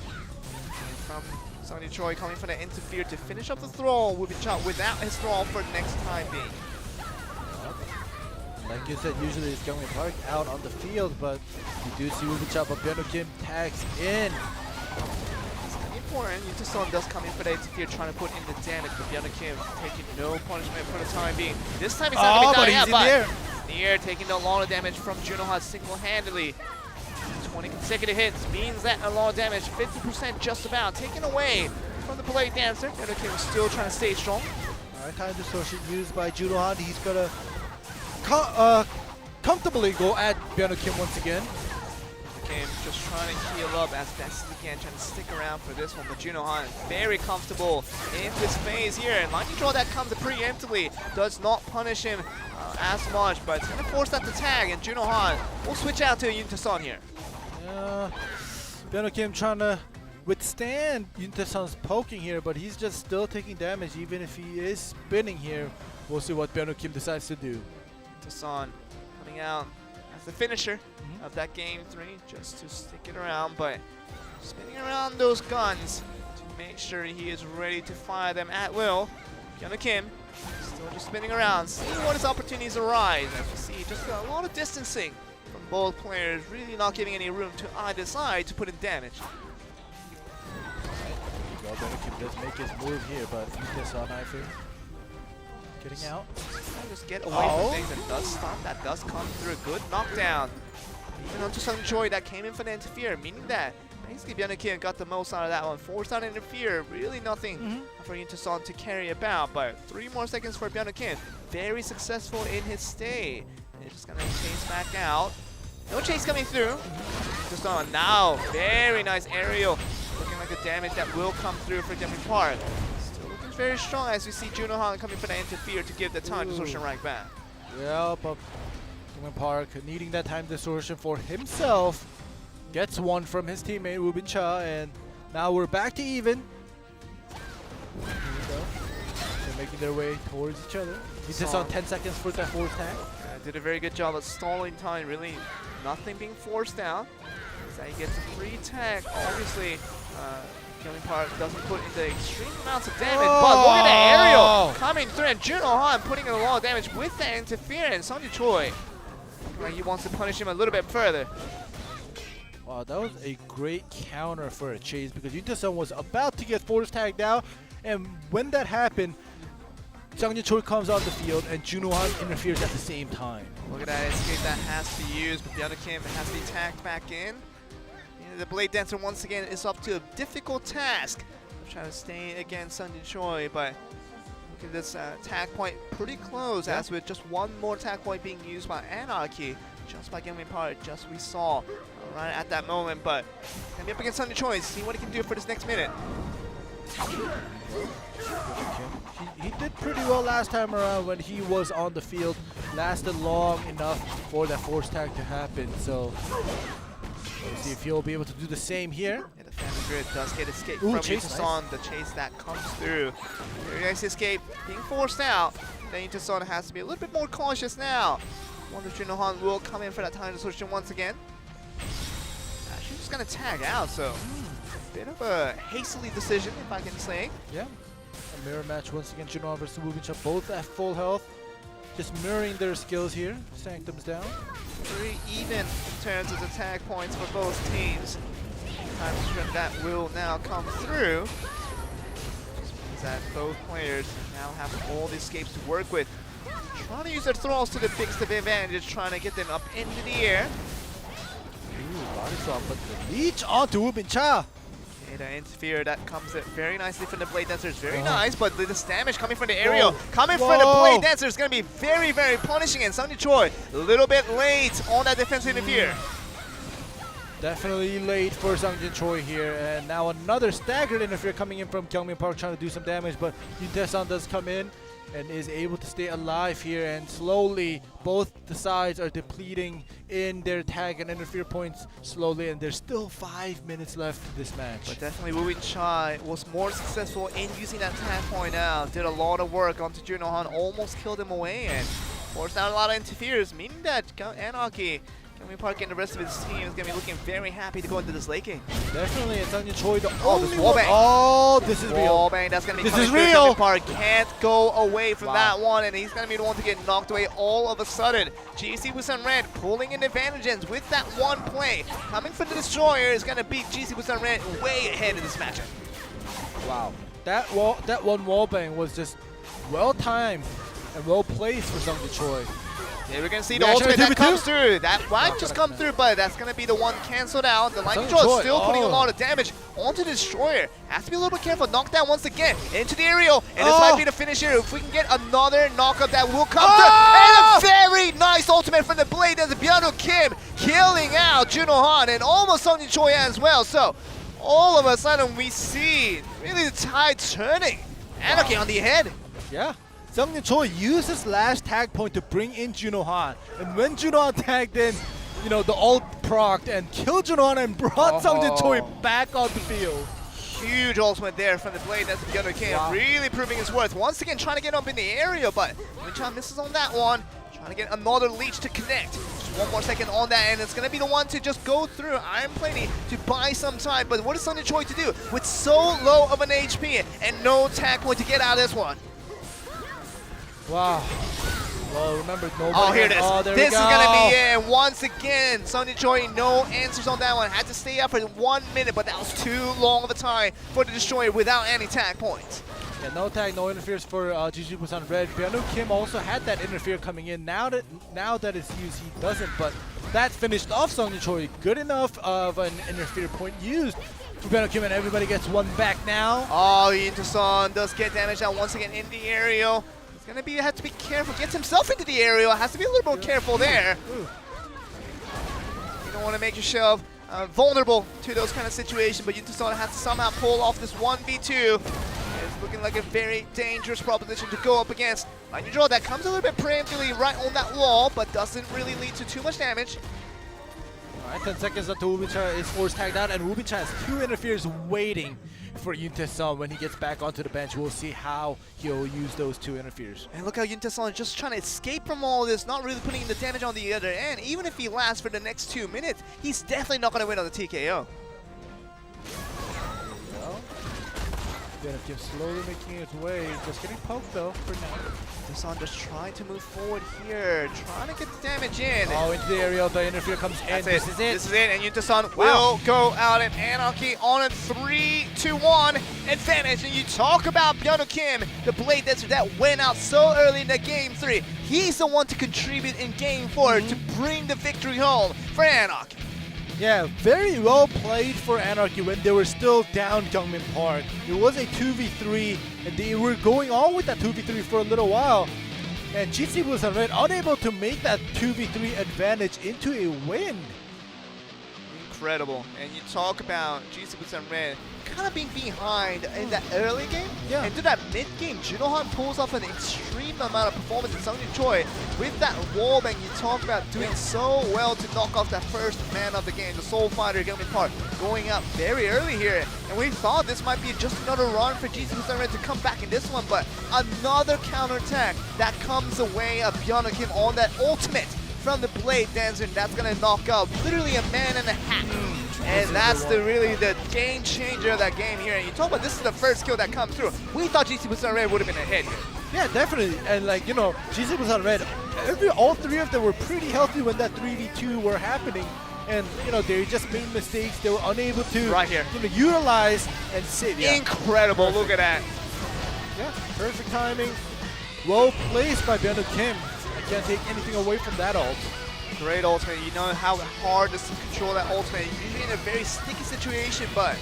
from Sunny Choi, coming for the interfere to finish up the thrall. Woobin Cha without his thrall for the next time being. Like you said, usually it's going Park out on the field, but you do see Woobin Cha, but Byung-Woo Kim tags in. Important. Yuntason does come in for the interfere, trying to put in the damage, but Byung-Woo Kim taking no punishment for the time being. This time he's not going to be dying out, but in the air, taking the lot of damage from Junohan single-handedly. 20 consecutive hits means that a lot of damage, 50% just about, taken away from the Blade Dancer. Byung-Woo Kim is still trying to stay strong. Alright, time distortion used by Junohan. He's gonna comfortably go at Byung-Woo Kim once again. Kim just trying to heal up as best as he can, trying to stick around for this one. But Junohan very comfortable in this phase here. And lightning draw that comes preemptively does not punish him as much, but it's going to force that to tag. And Junohan will switch out to Yuntason here. Byung-Woo Kim trying to withstand Yuntason's poking here, but he's just still taking damage even if he is spinning here. We'll see what Byung-Woo Kim decides to do. Yuntason coming out as the finisher of that game 3, just to stick it around, but spinning around those guns to make sure he is ready to fire them at will. Byung-Woo Kim still just spinning around, seeing what his opportunities arise. As you see, just a lot of distancing from both players, really not giving any room to either side to put in damage. Well, Byung-Woo Kim does make his move here, but Yuntason, I think, getting out. Just get away from things, and does stop. That does come through. A good knockdown. Even onto Sunny Choi that came in for the interfere, meaning that basically Byung-Woo Kim got the most out of that one. Forced out an interfere, really nothing for Yuntason to carry about, but 3 more seconds for Byung-Woo Kim. Very successful in his stay. They're just gonna chase back out. No chase coming through. Yuntason now, very nice aerial. Looking like the damage that will come through for Jeffrey Park. Still looking very strong as we see Junohan coming for the interfere to give the time distortion right back. Yeah, but Kyungmin Park needing that time distortion for himself. Gets one from his teammate Woo Cha, and now we're back to even. Here we go. They're making their way towards each other. He's just on 10 seconds for that force tag. Did a very good job of stalling time, really nothing being forced down. So he gets a free tag. Obviously, Kyungmin Park doesn't put in the extreme amounts of damage, but look at the aerial coming through, and Junohan putting in a lot of damage with that interference. Sonny Choi, like he wants to punish him a little bit further. Wow, that was a great counter for a chase because Yuntasun was about to get force tagged out, and when that happened, Sang Choi comes on the field and Junohan interferes at the same time. Look at that escape that has to be used, but the other Kim has to be tagged back in. The Blade Dancer once again is up to a difficult task. Trying to stay against Sunjin Choi, but look at this tag point pretty close, as with just one more tag point being used by Anarchy, just by Kyungmin Park, just we saw right at that moment. But gonna be up against Sunjin Choi, see what he can do for this next minute. He did pretty well last time around when he was on the field. Lasted long enough for that force tag to happen. So let's see if he'll be able to do the same here. Yeah, the Phantom Grid does get escape Ooh, from chase, Yuntasun. The chase that comes through. Very nice escape, being forced out. Then Yuntasun has to be a little bit more cautious now. Wonder if Junohan will come in for that time distortion once again. Actually just gonna tag out, so bit of a hastily decision, if I can say. Yeah, a mirror match once again. Junohan versus Woo Cha, both at full health. Just mirroring their skills here. Sanctum's down. Very even in terms of the tag points for both teams. Time distortion that will now come through. Just means that both players now have all the escapes to work with. Trying to use their throws to the biggest advantage, trying to get them up into the air. Ooh, body swap, but the leech onto Woo Cha. Okay, the interfere that comes in very nicely from the Blade Dancers. Very nice, but this damage coming from the aerial, coming from the Blade Dancer is going to be very, very punishing. And Sunny Choi, a little bit late on that defensive interfere. Definitely late for Sungjin Choi here, and now another staggered interfere coming in from Kyungmin Park trying to do some damage, but Yuntasun does come in and is able to stay alive here, and slowly both the sides are depleting in their tag and interfere points slowly, and there's still 5 minutes left in this match. But definitely Woo Cha was more successful in using that tag point out. Did a lot of work onto Junohan, almost killed him away, and forced out a lot of interferes, meaning that Anarchy, Kyungmin Park and the rest of his team is going to be looking very happy to go into this late game. Definitely, and Sungjin Choi the Oh, only this one. wallbang. Oh, this is real. Wallbang, that's going to be This coming is through. real. Kyungmin Park can't go away from that one, and he's going to be the one to get knocked away all of a sudden. GC Busan Red pulling in advantages with that one play. Coming for the Destroyer is going to beat GC Busan Red way ahead in this matchup. Wow. That one wallbang was just well timed and well placed for Sungjin Choi. Yeah, we're going to see the ultimate that comes through. That might just come through, but that's going to be the one canceled out. The lightning control is still putting a lot of damage onto the Destroyer. Has to be a little bit careful. Knocked down once again into the aerial, and this might be the finisher. If we can get another knockup that will come through. And a very nice ultimate from the Blade as Byung Kim killing out Junohan and almost Sungjin Choi as well. So all of a sudden we see really the tide turning. Anarchy on the head. Yeah. Sungjin Choi used his last tag point to bring in Junohan, and when Junohan tagged in, you know, the ult procced and killed Junohan and brought Sungjin Choi back on the field. Huge ultimate there from the Blade. That's Byung Kim really proving his worth. Once again trying to get up in the area, but Winchan misses on that one. Trying to get another leech to connect. Just 1 more second on that, and it's going to be the one to just go through Iron Plating to buy some time. But what is Sungjin Choi to do with so low of an HP and no tag point to get out of this one? Wow. Well, remember, nobody. Oh, here it is. Oh, there This we is go. going to be it. Once again, Sungjin Choi, no answers on that one. Had to stay up for 1 minute, but that was too long of a time for the Destroyer without any tag points. Yeah, no tag, no interferes for GG Busan Red. Byung Kim also had that interfere coming in. Now that it's used, he doesn't. But that finished off Sungjin Choi. Good enough of an interfere point used for Byung Kim, and everybody gets one back now. Oh, Yuntasun does get damaged out once again in the aerial. He's going to have to be careful. Gets himself into the aerial. Has to be a little more careful there. You don't want to make yourself vulnerable to those kind of situations, but Yuntasun has to somehow pull off this 1v2. There's looking like a very dangerous proposition to go up against. Lightning Draw that comes a little bit preemptively right on that wall, but doesn't really lead to too much damage. Alright, 10 seconds until Wubincha is force tagged out, and Wubincha has 2 interferes waiting for Yuntaesan when he gets back onto the bench. We'll see how he'll use those 2 interferes. And look how Yuntaesan is just trying to escape from all this, not really putting the damage on the other end. Even if he lasts for the next 2 minutes, he's definitely not going to win on the TKO. Kim slowly making its way, just getting poked though for now. Yuntaesan just trying to move forward here, trying to get the damage in. Oh, into the area, the interfere comes in. That's This is it. This is it, and Yuntaesan will go out, and Anarchy on a 3-1 advantage. And you talk about Byung Kim, the Blade Dancer that went out so early in the game 3. He's the one to contribute in game 4 to bring the victory home for Anarchy. Yeah, very well played for Anarchy when they were still down Gyeongmin Park. It was a 2v3, and they were going on with that 2v3 for a little while. And GC was unable to make that 2v3 advantage into a win. Incredible. And you talk about GC Busan Red kind of being behind in that early game. Yeah. Into that mid game, Junohan pulls off an extreme amount of performance in Seongjin Choi with that wallbang. You talk about doing so well to knock off that first man of the game, the Soul Fighter Gyeongmin Park, going out very early here. And we thought this might be just another run for GC Busan Red to come back in this one, but another counterattack that comes away of Byung Kim on that ultimate from the Blade Dancer, and that's gonna knock out literally a man and a half. And that's really the game changer of that game here. And you talk about this is the first kill that comes through. We thought GC Busan Red would have been ahead here. Yeah, definitely. And like, you know, GC Busan Red, all 3 of them were pretty healthy when that 3v2 were happening. And, you know, they just made mistakes. They were unable to Right here. You know, utilize and save. Yeah. Incredible, Perfect. look at that. Yeah, perfect timing. Well placed by Byung Kim. I can't take anything away from that ult. Great ultimate. You know how hard it is to control that ultimate. Usually in a very sticky situation, but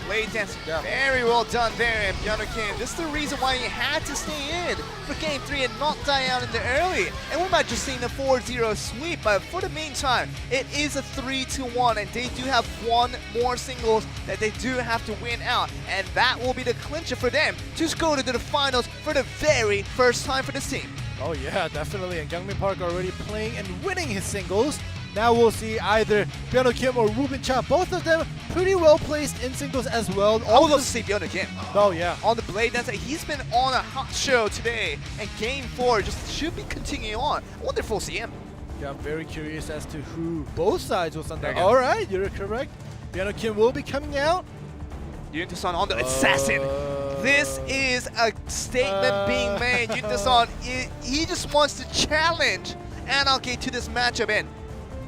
Blade Dance, very well done there. And Byung Kim, this is the reason why he had to stay in for game 3 and not die out in the early. And we might just see a 4-0 sweep, but for the meantime, it is a 3-1, and they do have 1 more singles that they do have to win out. And that will be the clincher for them to go to the finals for the very first time for this team. Oh yeah, definitely. And Gyeongmin Park already playing and winning his singles. Now we'll see either Byung Kim or Wubincha. Both of them pretty well placed in singles as well. I would love to see Byung Kim. Oh yeah. On the Blade Dancer, he's been on a hot show today, and game 4 just should be continuing on. I wonder if we'll see him. Yeah, I'm very curious as to who both sides will send There out. you go. All right, you're correct. Byung Kim will be coming out. Yuntaesan on the assassin. This is a statement being made. Yuntaesan, he just wants to challenge Anarchy to this matchup. And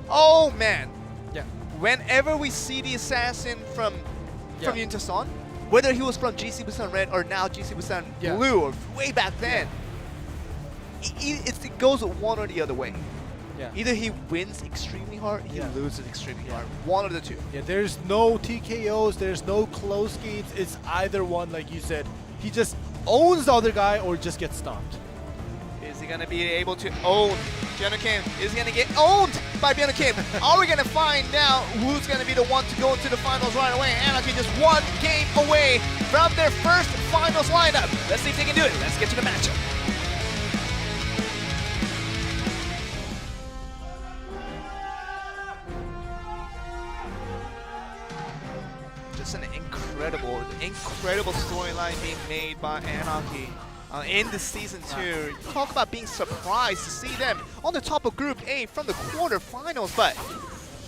oh man, Yeah. whenever we see the assassin from Yuntaesan, whether he was from GC Busan Red or now GC Busan Blue or way back then, it goes one or the other way. Yeah. Either he wins extremely hard, he loses extremely hard. One of the two. Yeah, there's no TKOs, there's no close games. It's either one, like you said. He just owns the other guy or just gets stomped. Is he gonna be able to own Byung Kim? Is he gonna get owned by Byung Kim? Are we gonna find out who's gonna be the one to go into the finals right away? Anarchy just 1 game away from their first finals lineup. Let's see if they can do it. Let's get to the matchup. Just an incredible storyline being made by Anarchy. In the season 2. Talk about being surprised to see them on the top of Group A from the quarterfinals, but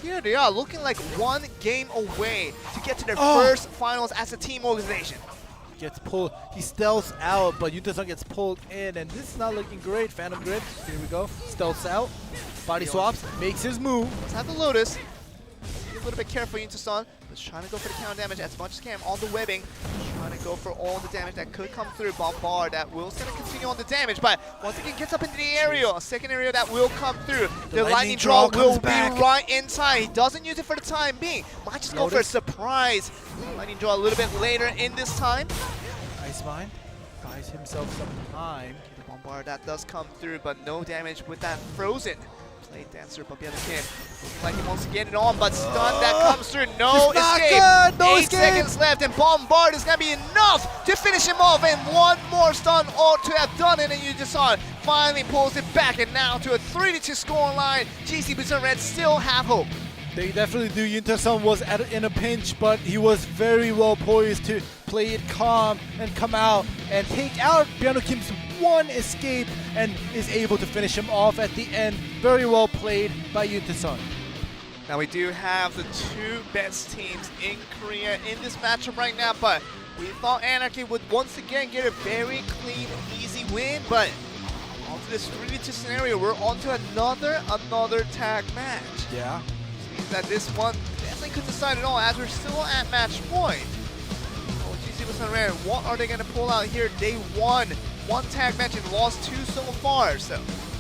here they are looking like 1 game away to get to their first finals as a team organization. Gets pulled, he stealths out, but Yuntaesan gets pulled in, and this is not looking great. Phantom Grid, here we go. Stealths out, body swaps, makes his move. Let's have the Lotus. Be a little bit careful, Yuntaesan. Let's try to go for the counter damage as much as can on the webbing. Trying to go for all the damage that could come through. Bombard that will going to continue on the damage, but once again gets up into the area. A second area that will come through. The lightning draw will be right inside. He doesn't use it for the time being. Might just go for a surprise. Lightning draw a little bit later in this time. Ice Mine buys himself some time. The bombard that does come through, but no damage with that frozen. Blade dancer, but Bianca Kim looking like he wants to get it on, but stun that comes through. No It's not escape. good, no 8 escape. seconds left, and Bombard is gonna be enough to finish him off, and one more stun ought to have done it, and you just saw it. Finally pulls it back, and now to a 3-2 score line. GC Boots and Red still have hope. They definitely do. Yunta-san was in a pinch, but he was very well poised to play it calm and come out and take out Byung Kim's one escape and is able to finish him off at the end. Very well played by Yunta-san. Now we do have the 2 best teams in Korea in this matchup right now, but we thought Anarchy would once again get a very clean, easy win, but onto this 3-2 scenario, we're onto another tag match. Yeah. Means that this one definitely could decide it all as we're still at match point. Oh, GC was on rare. What are they going to pull out here? They won 1 tag match and lost 2 so far. So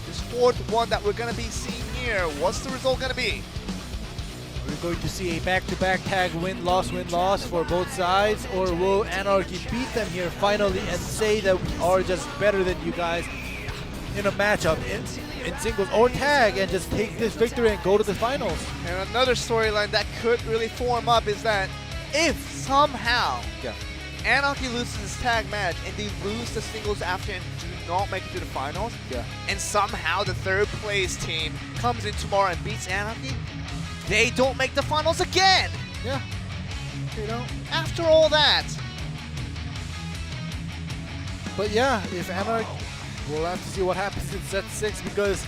this 4th one that we're going to be seeing here, what's the result going to be? We're going to see a back-to-back tag win-loss for both sides, or will Anarchy beat them here finally and say that we are just better than you guys in a matchup in singles or tag and just take this victory and go to the finals? And another storyline that could really form up is that if somehow Anarchy loses this tag match and they lose the singles after and do not make it to the finals, and somehow the 3rd place team comes in tomorrow and beats Anarchy, they don't make the finals again. Yeah. You know. After all that. But yeah, if Anarchy, we'll have to see what happens in set 6 because,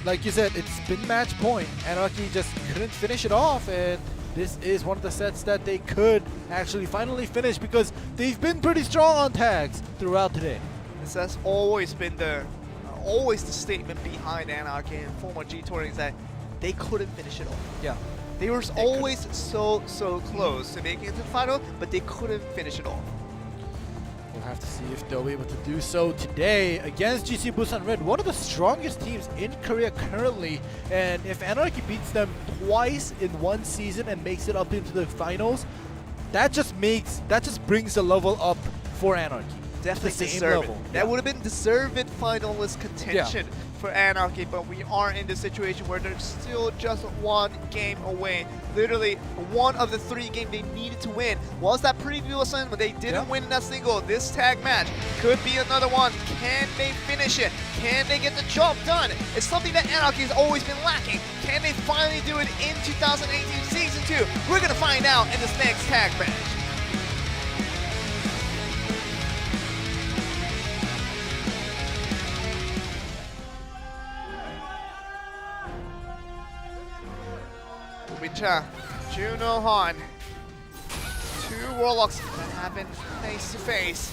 like you said, it's been match point. Anarchy just couldn't finish it off, and this is one of the sets that they could actually finally finish because they've been pretty strong on tags throughout today. This has always been the statement behind Anarchy and former G-Touring is that they couldn't finish it off. Yeah. They were always so close to making it to the final, but they couldn't finish it off. We'll have to see if they'll be able to do so today against GC Busan Red, one of the strongest teams in Korea currently. And if Anarchy beats them twice in one season and makes it up into the finals, that just brings the level up for Anarchy. Definitely the same deserve level. it. That would have been deserved finalist contention for Anarchy, but we are in the situation where they're still just 1 game away. Literally, one of the 3 games they needed to win was that previous one when they didn't win in that single. This tag match could be another one. Can they finish it? Can they get the job done? It's something that Anarchy has always been lacking. Can they finally do it in 2018 Season 2? We're going to find out in this next tag match. Juno Han. 2 Warlocks that have been face to face.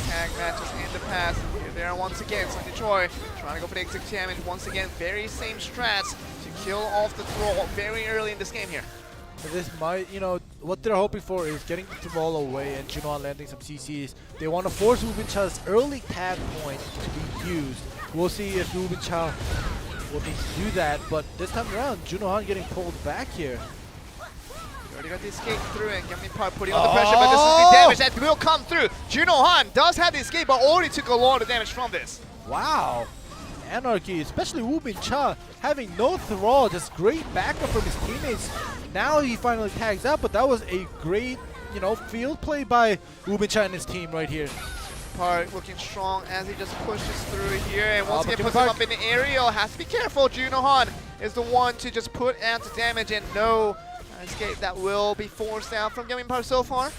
Tag matches in the past. Here they are once again. Sunny Choi trying to go for the exit damage. Once again, very same strats to kill off the Thrall very early in this game here. This might, what they're hoping for is getting the Thrall away and Juno Han landing some CCs. They want to force Woo Bin Cha's early tag point to be used. We'll see if Woo Bin Cha will need to do that, but this time around, Juno Han getting pulled back here. Already got the escape through and Gyeongmin Park putting on the pressure, but this is the damage that will come through. Juno Han does have the escape, but already took a lot of damage from this. Wow. Anarchy, especially Woo Bin Cha, having no Thrall, just great backup from his teammates. Now he finally tags out, but that was a great, field play by Woo Bin Cha and his team right here. Park looking strong as he just pushes through here, and once again puts him up in the aerial. Has to be careful. Juno Han is the one to just put out the damage, and no escape that will be forced out from Gyeongmin Park so far.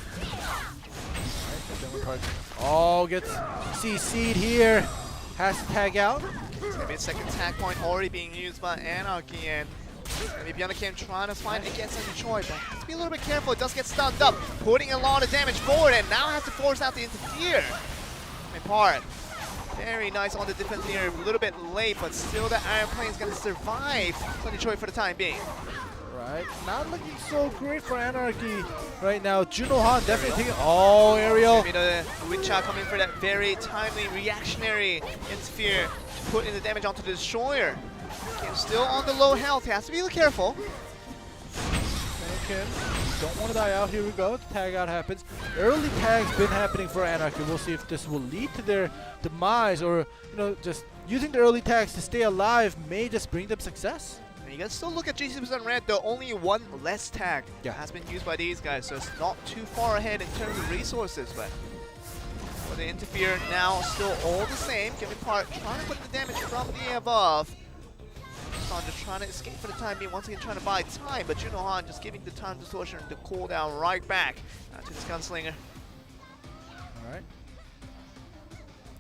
Oh, gets CC'd here. Has to tag out. It's gonna be a second tag point already being used by Anarchy, and maybe Byung Kim trying to find it against Detroit, but has to be a little bit careful. It does get stunned up, putting a lot of damage forward, and now has to force out the interfere. Part. Very nice on the defense here, a little bit late, but still the Iron Plane is going to survive Sunny Choi for the time being. Right, not looking so great for Anarchy right now. Juno Han definitely taking, aerial. Win Cha coming for that very timely reactionary interfere to put in the damage onto the destroyer. Kim still on the low health, he has to be careful. Kim. Don't want to die out. Here we go. The tag out happens. Early tags been happening for Anarchy. We'll see if this will lead to their demise, or just using the early tags to stay alive may just bring them success. And you guys still look at GC Red, though. Only one less tag has been used by these guys, so it's not too far ahead in terms of resources. But for the interfere now, still all the same. Giving part trying to put the damage from the above. Son just trying to escape for the time being, once again trying to buy time, but Junohan just giving the time distortion the cooldown right back to this gunslinger. Alright.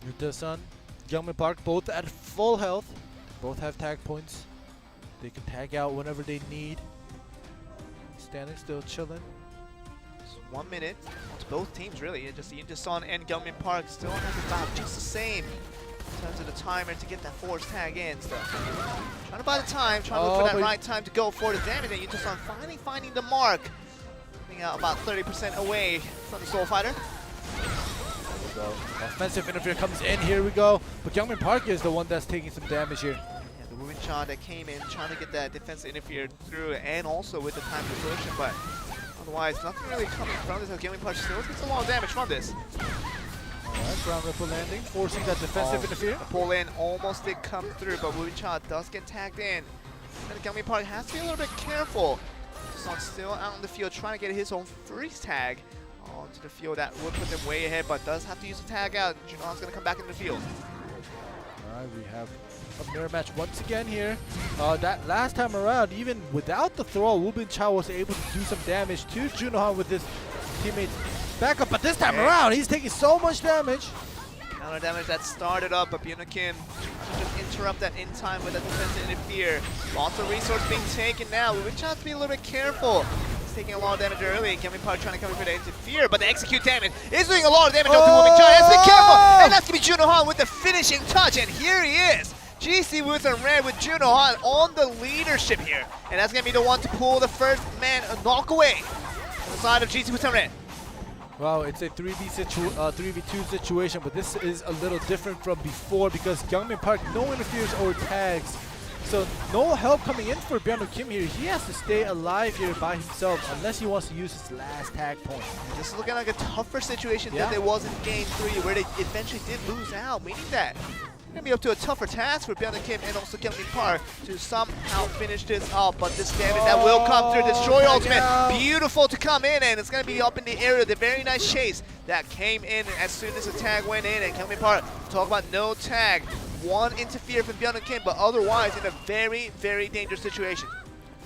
Yuta-san, Youngman Park both at full health. Both have tag points. They can tag out whenever they need. Standing still, chilling. It's 1 minute. It's both teams really. It's just Yuta-san and Youngman Park still have about just the same in terms of the timer to get that force tag in. So trying to buy the time, trying to look for that right time to go for the damage, and Yuta-san finally finding the mark. Coming out about 30% away from the Soul Fighter. Offensive interfere comes in, here we go. But Youngman Park is the one that's taking some damage here. Yeah, the moving shot that came in, trying to get that defense interfere through, and also with the time distortion, but otherwise nothing really coming from this. Youngman Park still takes a lot of damage from this. Alright, ground ripple landing, forcing that defensive interfere. The pull in almost did come through, but moving shot does get tagged in. And Youngman Park has to be a little bit careful. Son still out in the field trying to get his own freeze tag onto the field. That would put them way ahead, but does have to use the tag out. Junohan's going to come back in the field. Alright, we have a mirror match once again here. That last time around, even without the throw, Woo Bin Cha was able to do some damage to Junohan with his teammates backup, but this time around, he's taking so much damage. Counter damage that started up, but Byung Kim just interrupt that in time with that defense interfere. Lots of resource being taken now. We just have to be a little bit careful. He's taking a lot of damage early. Youngman Park trying to come in for the interfere, but the execute damage is doing a lot of damage to Moving Cha. Let's be careful, and that's going to be Junohan with the finishing touch, and here he is. GC Busan Red with Junohan on the leadership here, and that's going to be the one to pull the first man knock away on the side of GC Busan Red. Wow, it's a 3v2 situation, but this is a little different from before because Youngman Park, no interferes or tags. So no help coming in for Byung Kim here. He has to stay alive here by himself unless he wants to use his last tag point. This is looking like a tougher situation than it was in Game 3, where they eventually did lose out, meaning that it's going to be up to a tougher task for Byung Kim and also Youngman Park to somehow finish this up. But this damage that will come through, Destroy Ultimate, beautiful to come in, and it's going to be up in the area. The very nice chase that came in as soon as the tag went in, and Youngman Park, talk about no tag. One interfere from Byung Kim, but otherwise in a very, very dangerous situation.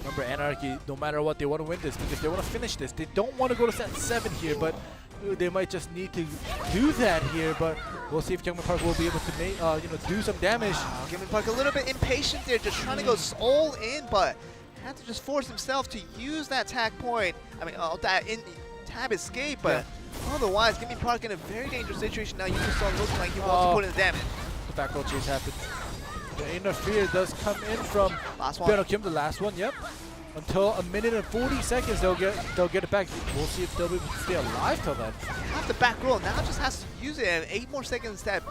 Remember, Anarchy, no matter what, they want to win this because they want to finish this. They don't want to go to set 7 here, but they might just need to do that here. But we'll see if Youngman Park will be able to make, do some damage. Youngman Park a little bit impatient there, just trying to go all in, but had to just force himself to use that tag point. I mean, that tab escape, but otherwise, Youngman Park in a very dangerous situation now. You just saw looking like he wants to put in the damage. The back roll chase happens. The interfere does come in from Byung Kim, the last one, yep. Until a minute and 40 seconds, they'll get it back. We'll see if they'll be able to stay alive till then. Half the back roll now just has to use it, and 8 more seconds that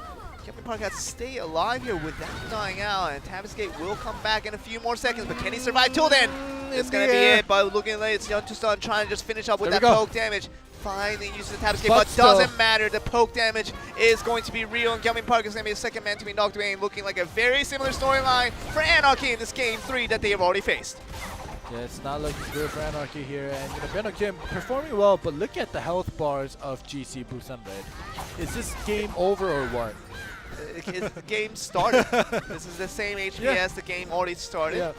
Youngman Park has to stay alive here without dying out, and Tab Escape will come back in a few more seconds, but can he survive till then? It's gonna be it, but looking like it's Yuta-san trying to just finish up with that poke damage. Finally uses the Tab Escape, but doesn't matter. The poke damage is going to be real, and Youngman Park is going to be the second man to be knocked away, and looking like a very similar storyline for Anarchy in this Game 3 that they have already faced. Yeah, it's not looking good for Anarchy here, and Byung Kim performing well, but look at the health bars of GC Busan Red. Is this game over or what? The game started. This is the same HP as the game already started. Yeah.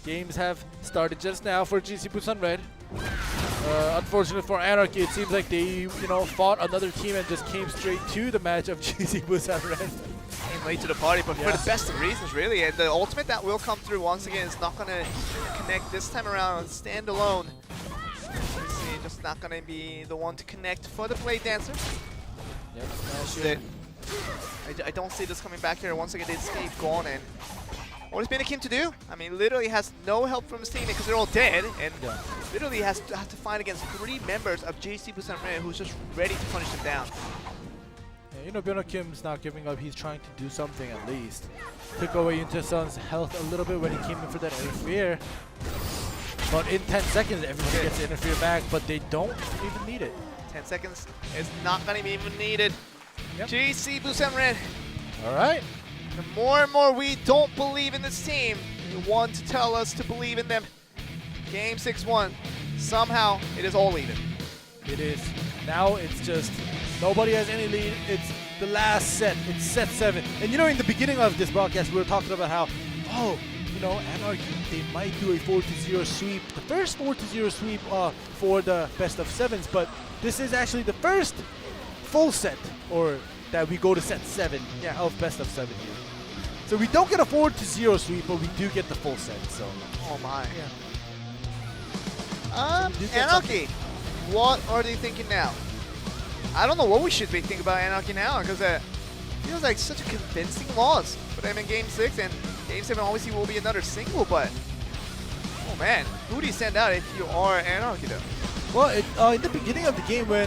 Games have started just now for GC Busan Red. Unfortunately for Anarchy, it seems like they, fought another team and just came straight to the match of GC Busan Red. Came late to the party, but for the best of reasons, really. And the ultimate that will come through once again is not going to connect this time around. Stand alone. Just not going to be the one to connect for the Blade Dancer. Yep, smash it. I don't see this coming back here. Once again, the escape gone, and what is Byung Kim to do? I mean, literally has no help from his team because they're all dead, and literally has to fight against 3 members of JC Busan Red who's just ready to punish him down. Yeah, Byung Kim's not giving up. He's trying to do something at least. Took away Yuta-san's health a little bit when he came in for that interfere. But in 10 seconds, everybody gets to interfere back, but they don't even need it. 10 seconds is not going to be even needed. Yep. GC Busan Red. All right. The more and more we don't believe in this team, they want to tell us to believe in them. Game 6-1. Somehow, it is all even. It is. Now it's just nobody has any lead. It's the last set. It's set 7. And you know, in the beginning of this broadcast, we were talking about how, oh, you know, Anarchy, they might do a 4-0 sweep. The first 4-0 sweep for the best of 7s, but this is actually the first full set, or that we go to set 7 of best of 7 here. So we don't get a 4-0 sweep, but we do get the full set. So. Oh my. Yeah. So we do get Anarchy. What are they thinking now? I don't know what we should be thinking about Anarchy now, because it feels like such a convincing loss for them in Game 6, and Game 7 obviously will be another single, but oh man, who do you send out if you are Anarchy though? Well, in the beginning of the game when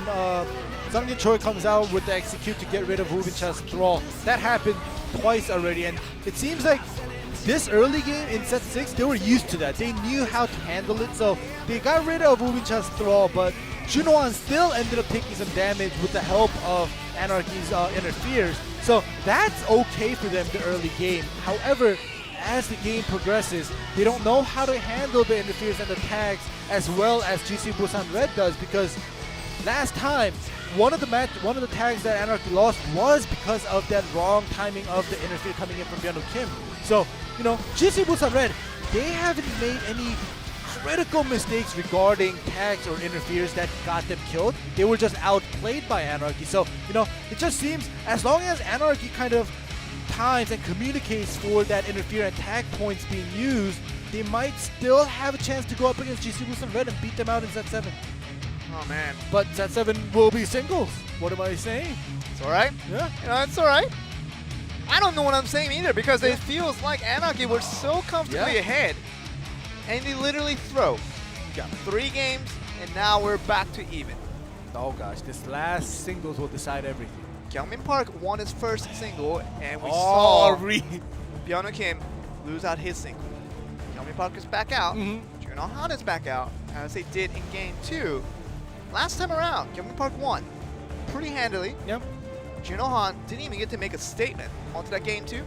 Sungin Choi comes out with the execute to get rid of Woo Bin Cha's thrall, that happened twice already, and it seems like this early game in set 6, they were used to that. They knew how to handle it, so they got rid of Woo Bin Cha's thrall, but Junohan still ended up taking some damage with the help of Anarchy's interferes. So that's okay for them the early game. However, as the game progresses, they don't know how to handle the interferes and the tags as well as GC Busan Red does, because last time one of the tags that Anarchy lost was because of that wrong timing of the interfere coming in from Byung-Woo Kim. So, you know, GC Busan Red, they haven't made any critical mistakes regarding tags or interferes that got them killed. They were just outplayed by Anarchy. So, you know, it just seems as long as Anarchy kind of times and communicates for that interfere and tag points being used, they might still have a chance to go up against GC Busan Red and beat them out in set 7. Oh man. But set 7 will be singles. What am I saying? It's alright. Yeah. You know, it's alright. I don't know what I'm saying either, because it feels like Anarchy were so comfortably ahead, and they literally throw 3 games, and now we're back to even. Oh gosh, this last singles will decide everything. Kyungmin Park won his first single, and we saw Byung-Woo Kim lose out his single. Kyungmin Park is back out. Junohan is back out, as they did in Game 2. Last time around, Kyungmin Park won pretty handily. Yep. Junohan didn't even get to make a statement onto that Game 2.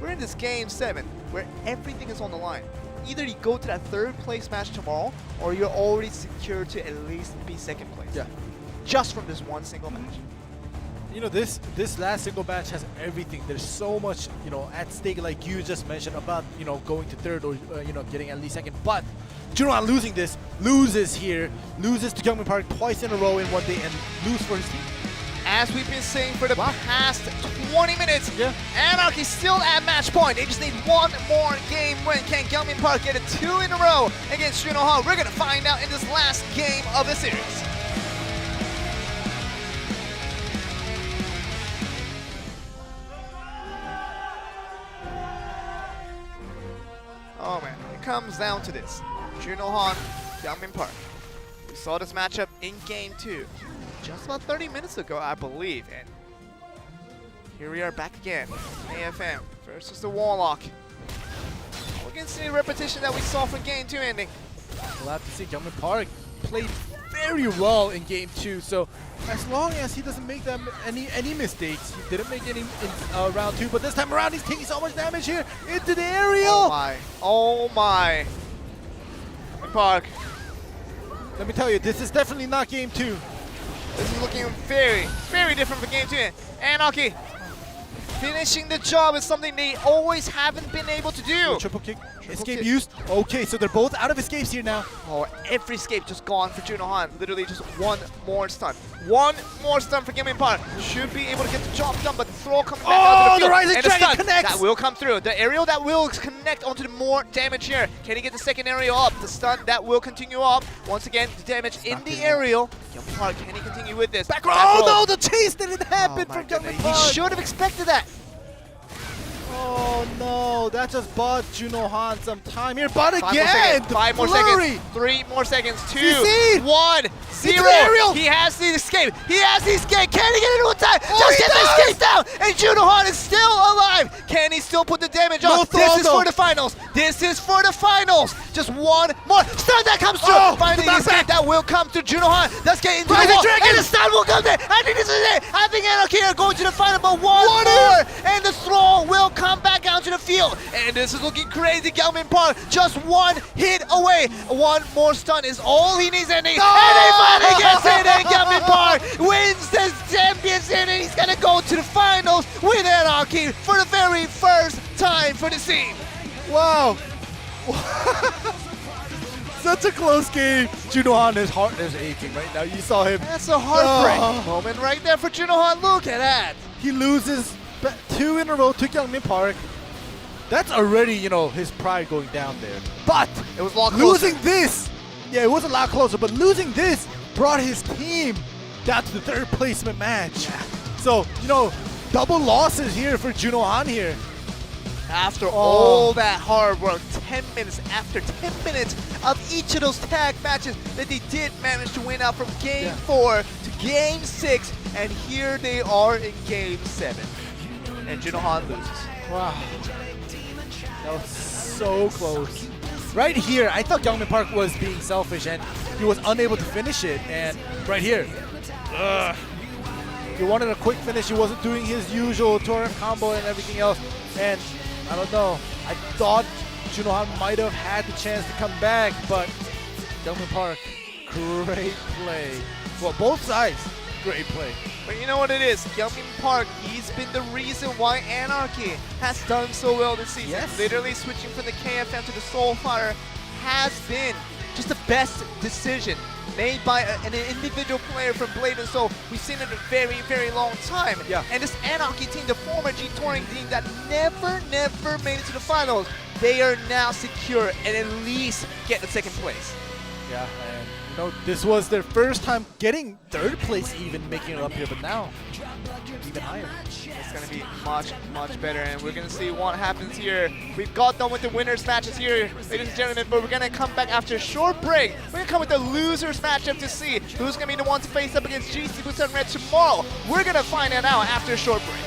We're in this Game 7, where everything is on the line. Either you go to that 3rd place match tomorrow, or you're already secured to at least be 2nd place. Yeah. Just from this one single match. You know, this last single match has everything. There's so much, you know, at stake, like you just mentioned about, you know, going to 3rd or, you know, getting at least 2nd. But Junohan losing this, loses here, loses to Kyungmin Park twice in a row in one day, and lose for his team. As we've been saying for the past 20 minutes, Anarchy still at match point. They just need one more game win. Can Kyungmin Park get it 2 in a row against Junohan? We're going to find out in this last game of the series. Oh man, it comes down to this. Junohan, Kyungmin Park. We saw this matchup in Game 2 just about 30 minutes ago, I believe. And here we are back again. AFM versus the Warlock. We're going to see a repetition that we saw from Game 2 ending. We'll have to see. Kyungmin Park played very well in Game 2, so as long as he doesn't make them any mistakes, he didn't make any in round 2, but this time around he's taking so much damage here into the aerial. Oh my! Oh my! Kyungmin Park. Let me tell you, this is definitely not Game 2. This is looking very, very different for Game 2. Anarchy finishing the job is something they always haven't been able to do. Triple kick. Escape used. Okay, so they're both out of escapes here now. Oh, every escape just gone for Junohan. Literally just one more stun. One more stun for Kyungmin Park. Should be able to get the job done, but the throw comes back out to the field. Rising and Dragon the stun, connects! that will come through. The aerial that will connect onto the more damage here. Can he get the second aerial up? The stun that will continue up. Once again, the damage in the aerial. Kyungmin Park, can he continue with this? Back row! Oh no, the chase didn't happen from goodness. Kyungmin Park. He should have expected that. Oh no, that just bought Junohan some time here, but again! 5 more seconds, 3 more seconds, 2, 1, 0. He has the escape. He has the escape. Can he get it in time? Just get the skate down! And Junohan is still alive! Can he still put the damage on? This is for the finals! This is for the finals! Just one more stun that comes through! Finally, the escape that will come to Junohan. Let's get into the wall, and the stun will come there! I think this is it! I think Anarchy are going to the final, but one more! And the throw will come back out to the field. And this is looking crazy. Galvin Park just one hit away. One more stun is all he needs, and he finally gets it, and Galvin Park wins the championship, and he's gonna go to the finals with Anarchy for the very first time for the team. Wow. Such a close game. Junohan, his heart is aching right now. You saw him. That's a heartbreak moment right there for Junohan. Look at that. He loses 2 in a row to Youngmin Park. That's already, you know, his pride going down there. But It was a lot closer. losing this, yeah, it was a lot closer, but losing this brought his team down to the 3rd placement match. So, you know, double losses here for Junohan here. After all that hard work, 10 minutes after 10 minutes of each of those tag matches that they did manage to win out from Game 4 to Game 6, and here they are in Game 7. And Junohan loses. Wow. That was so close. Right here, I thought Youngmin Park was being selfish and he was unable to finish it. And right here, he wanted a quick finish. He wasn't doing his usual torrent combo and everything else. And I don't know, I thought Junohan might have had the chance to come back, but Youngmin Park, great play. Well, both sides, great play. But you know what it is? Youngmin Park, he's been the reason why Anarchy has done so well this season. Yes. Literally switching from the KFM to the Soul Fighter has been just the best decision made by an individual player from Blade and Soul. We've seen it in a very, very long time. Yeah. And this Anarchy team, the former G Touring team that never made it to the finals, they are now secure and at least get the 2nd place. Yeah, and you know, this was their first time getting 3rd place even, making it up here, but now even higher. It's going to be much better, and we're going to see what happens here. We've got done with the winners matches here, ladies and gentlemen, but we're going to come back after a short break. We're going to come with the losers matchup to see who's going to be the one to face up against GC Busan Red tomorrow. We're going to find it out after a short break.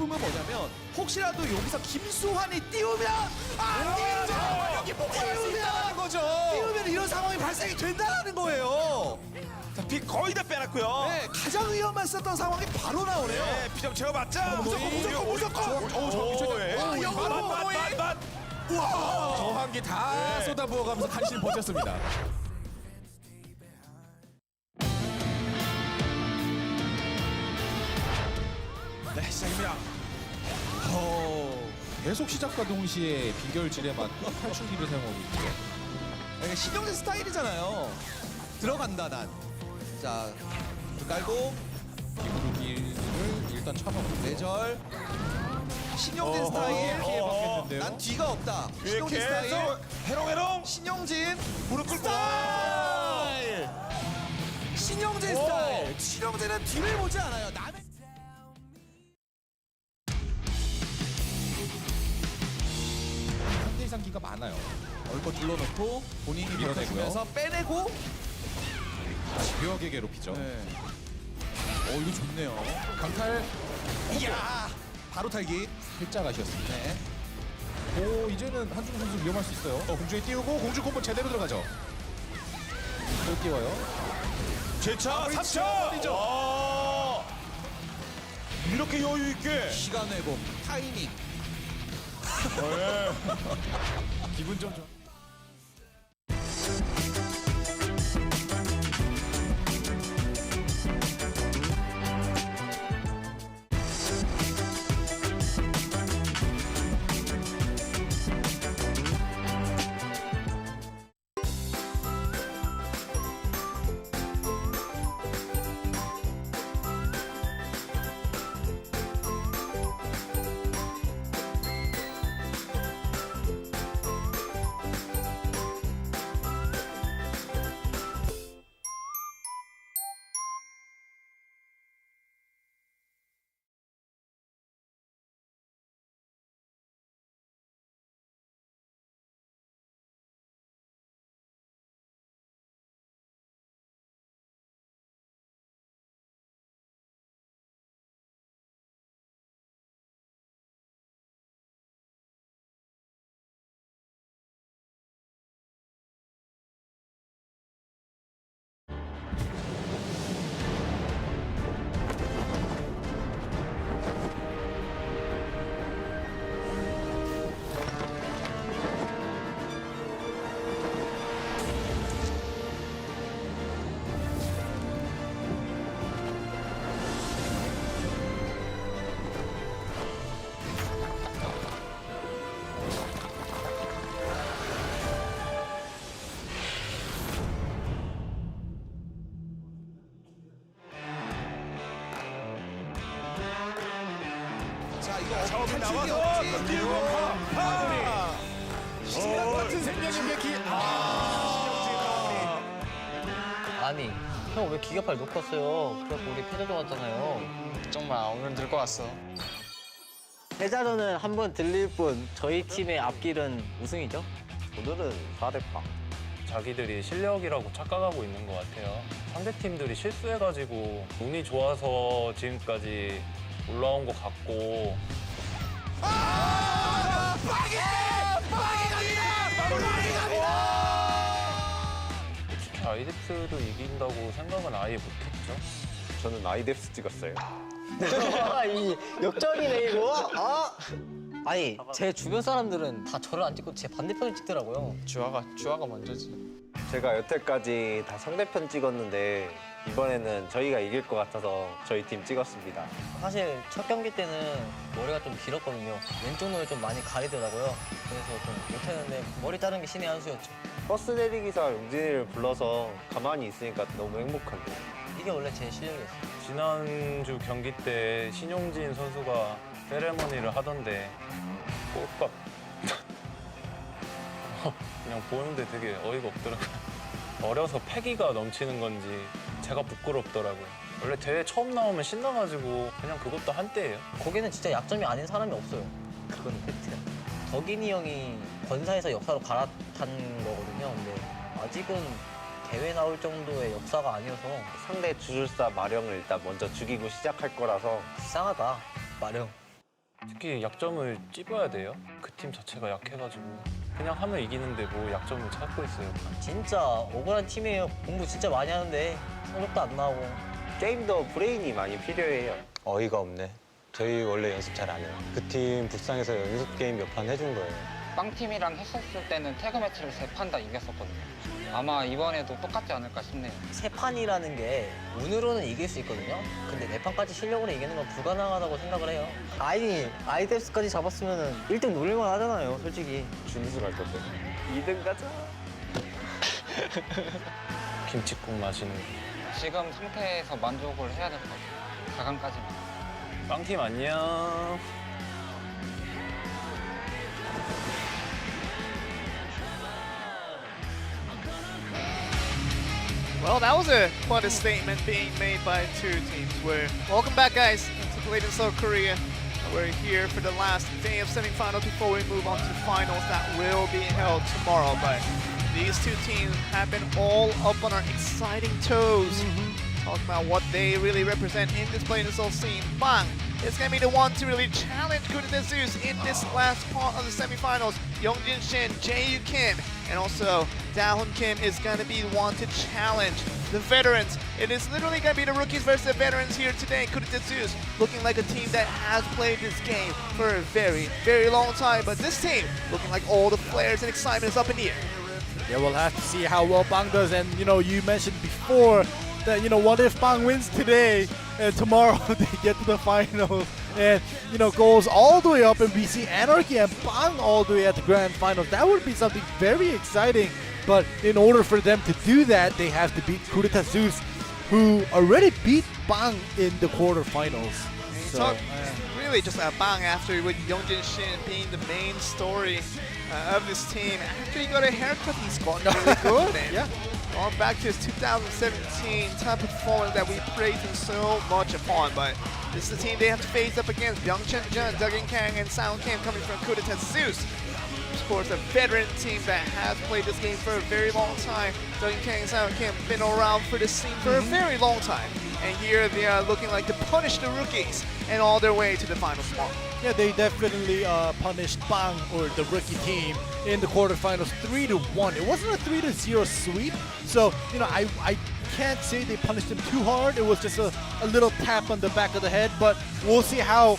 슬픔은 뭐냐면 혹시라도 여기서 김수환이 띄우면 안 띄우죠. 여기 폭발할 수 있다는 거죠. 띄우면 이런 상황이 발생이 된다는 거예요. 자, 비 거의 다 빼놨고요. 네, 가장 위험했었던 상황이 바로 나오네요. 네, 비점 채워봤자 무조건. 맛. 우와, 저한기 다 쏟아부어가면서 간신히 버텼습니다. 네, 시작입니다. 계속 시작과 동시에 비결질에 맞고 탈출기를 사용하고 있죠. 신영재 스타일이잖아요. 들어간다 난. 자, 깔고 기부르기를 일단 참아보고 내절. 신영진 스타일 피해 받겠는데요? 난 뒤가 없다. 신영진 이렇게 스타일. 해서 해롱해롱 신영진 무릎 꿇고 스타일. 신영진 스타일. 신영진은 뒤를 보지 않아요. 남의 상대 이상기가 많아요. 얼굴 둘러놓고 본인이 밀어내고요. 빼내고 집요하게 괴롭히죠. 네. 이거 좋네요. 강탈. 이야. 바로 탈기. 살짝 아쉬웠습니다. 네. 이제는 한중 선수 위험할 수 있어요. 공중에 띄우고 공중 콤보 제대로 들어가죠. 또 띄워요. 제차 3차. 이렇게 여유 있게 시간 회복, 타이밍. 기분 좀 좋아. 처음에 나와서 뛰고 파. 시간 같은 생명의 기. 아니 형 왜 기계팔 놓고 왔어요? 그래갖고 우리 패자조 왔잖아요. 정말 오늘 들고 왔어. 패자조는 한 번 들릴 뿐 저희 팀의 앞길은 우승이죠? 오늘은 4대8. 자기들이 실력이라고 착각하고 있는 것 같아요. 상대팀들이 실수해가지고 운이 좋아서 지금까지 올라온 것 같고 솔직히 아이덱스도 이긴다고 생각은 아예 못했죠. 저는 아이뎁스 찍었어요. 이 역전이네 이거. 아니 제 주변 사람들은 다 저를 안 찍고 제 반대편을 찍더라고요. 주아가 먼저지. 제가 여태까지 다 상대편 찍었는데 이번에는 저희가 이길 것 같아서 저희 팀 찍었습니다. 사실 첫 경기 때는 머리가 좀 길었거든요. 왼쪽 눈을 좀 많이 가리더라고요. 그래서 좀 못했는데 머리 자른 게 신의 한 수였죠. 버스 내리기사 용진이를 불러서 가만히 있으니까 너무 행복한데. 이게 원래 제 실력이었어요. 지난주 경기 때 신용진 선수가 세레머니를 하던데 꼴값 그냥 보는데 되게 어이가 없더라고요. 어려서 패기가 넘치는 건지 제가 부끄럽더라고요. 원래 대회 처음 나오면 신나가지고 그냥 그것도 한때예요. 거기는 진짜 약점이 아닌 사람이 없어요. 그건 팩트야. 덕인이 형이 권사에서 역사로 갈아탄 거거든요. 근데 아직은 대회 나올 정도의 역사가 아니어서 상대 주술사 마령을 일단 먼저 죽이고 시작할 거라서 이상하다, 마령. 특히 약점을 찝어야 돼요. 그 팀 자체가 약해가지고 그냥 하면 이기는데 뭐 약점을 찾고 있어요. 진짜 억울한 팀이에요. 공부 진짜 많이 하는데 성적도 안 나오고. 게임도 브레인이 많이 필요해요. 어이가 없네. 저희 원래 연습 잘 안 해요. 그 팀 북상에서 연습 게임 몇 판 해준 거예요. 빵팀이랑 했었을 때는 태그 매치를 3판 다 이겼었거든요. 아마 이번에도 똑같지 않을까 싶네요. 세 판이라는 게 운으로는 이길 수 있거든요. 근데 네 판까지 실력으로 이기는 건 불가능하다고 생각을 해요. 아이뎁스까지 잡았으면 1등 노릴만 하잖아요, 솔직히. 준수할 건데. 2등 가자. 김치국 마시는 거. 지금 상태에서 만족을 해야 될 것 같아요. 4강까지만. 빵팀 안녕. Well, that was quite a statement being made by two teams. Welcome back, guys, to blade&soul Korea. We're here for the last day of semifinals before we move on to finals that will be held tomorrow. But these two teams have been all up on our exciting toes. Talking about what they really represent in this blade&soul scene. Bang is going to be the one to really challenge Good Zeus in this last part of the semifinals. Youngjin Shin, Jae-yu Kim, and also Da-hoon Kim is going to be the one to challenge the veterans. It is literally going to be the rookies versus the veterans here today. Good Zeus looking like a team that has played this game for a very, very long time. But this team looking like all the flares and excitement is up in the air. Yeah, we'll have to see how well Bang does. And, you mentioned before that, what if Bang wins today and tomorrow they get to the finals and, goes all the way up and we see Anarchy and Bang all the way at the grand finals. That would be something very exciting. But in order for them to do that, they have to beat Kurita Zeus, who already beat Bang in the quarterfinals. So, really just a Bang after with Youngjin Shin being the main story of this team. After he got a haircut, he's gotten really good. And yeah. Going back to his 2017 type of performance that we praised him so much upon, but this is the team they have to face up against. Byung-Chun Jun, Duggan Kang, and Sound Kim coming from Kurita Zeus. Of course, a veteran team that has played this game for a very long time. Duggan Kang and Sound Kim been around for this scene for a very long time. And here they are looking like to punish the rookies and all their way to the final spot. Yeah, they definitely punished Bang, or the rookie team, in the quarterfinals 3-1. It wasn't a 3-0 sweep, so I can't say they punished them too hard. It was just a little tap on the back of the head, but we'll see how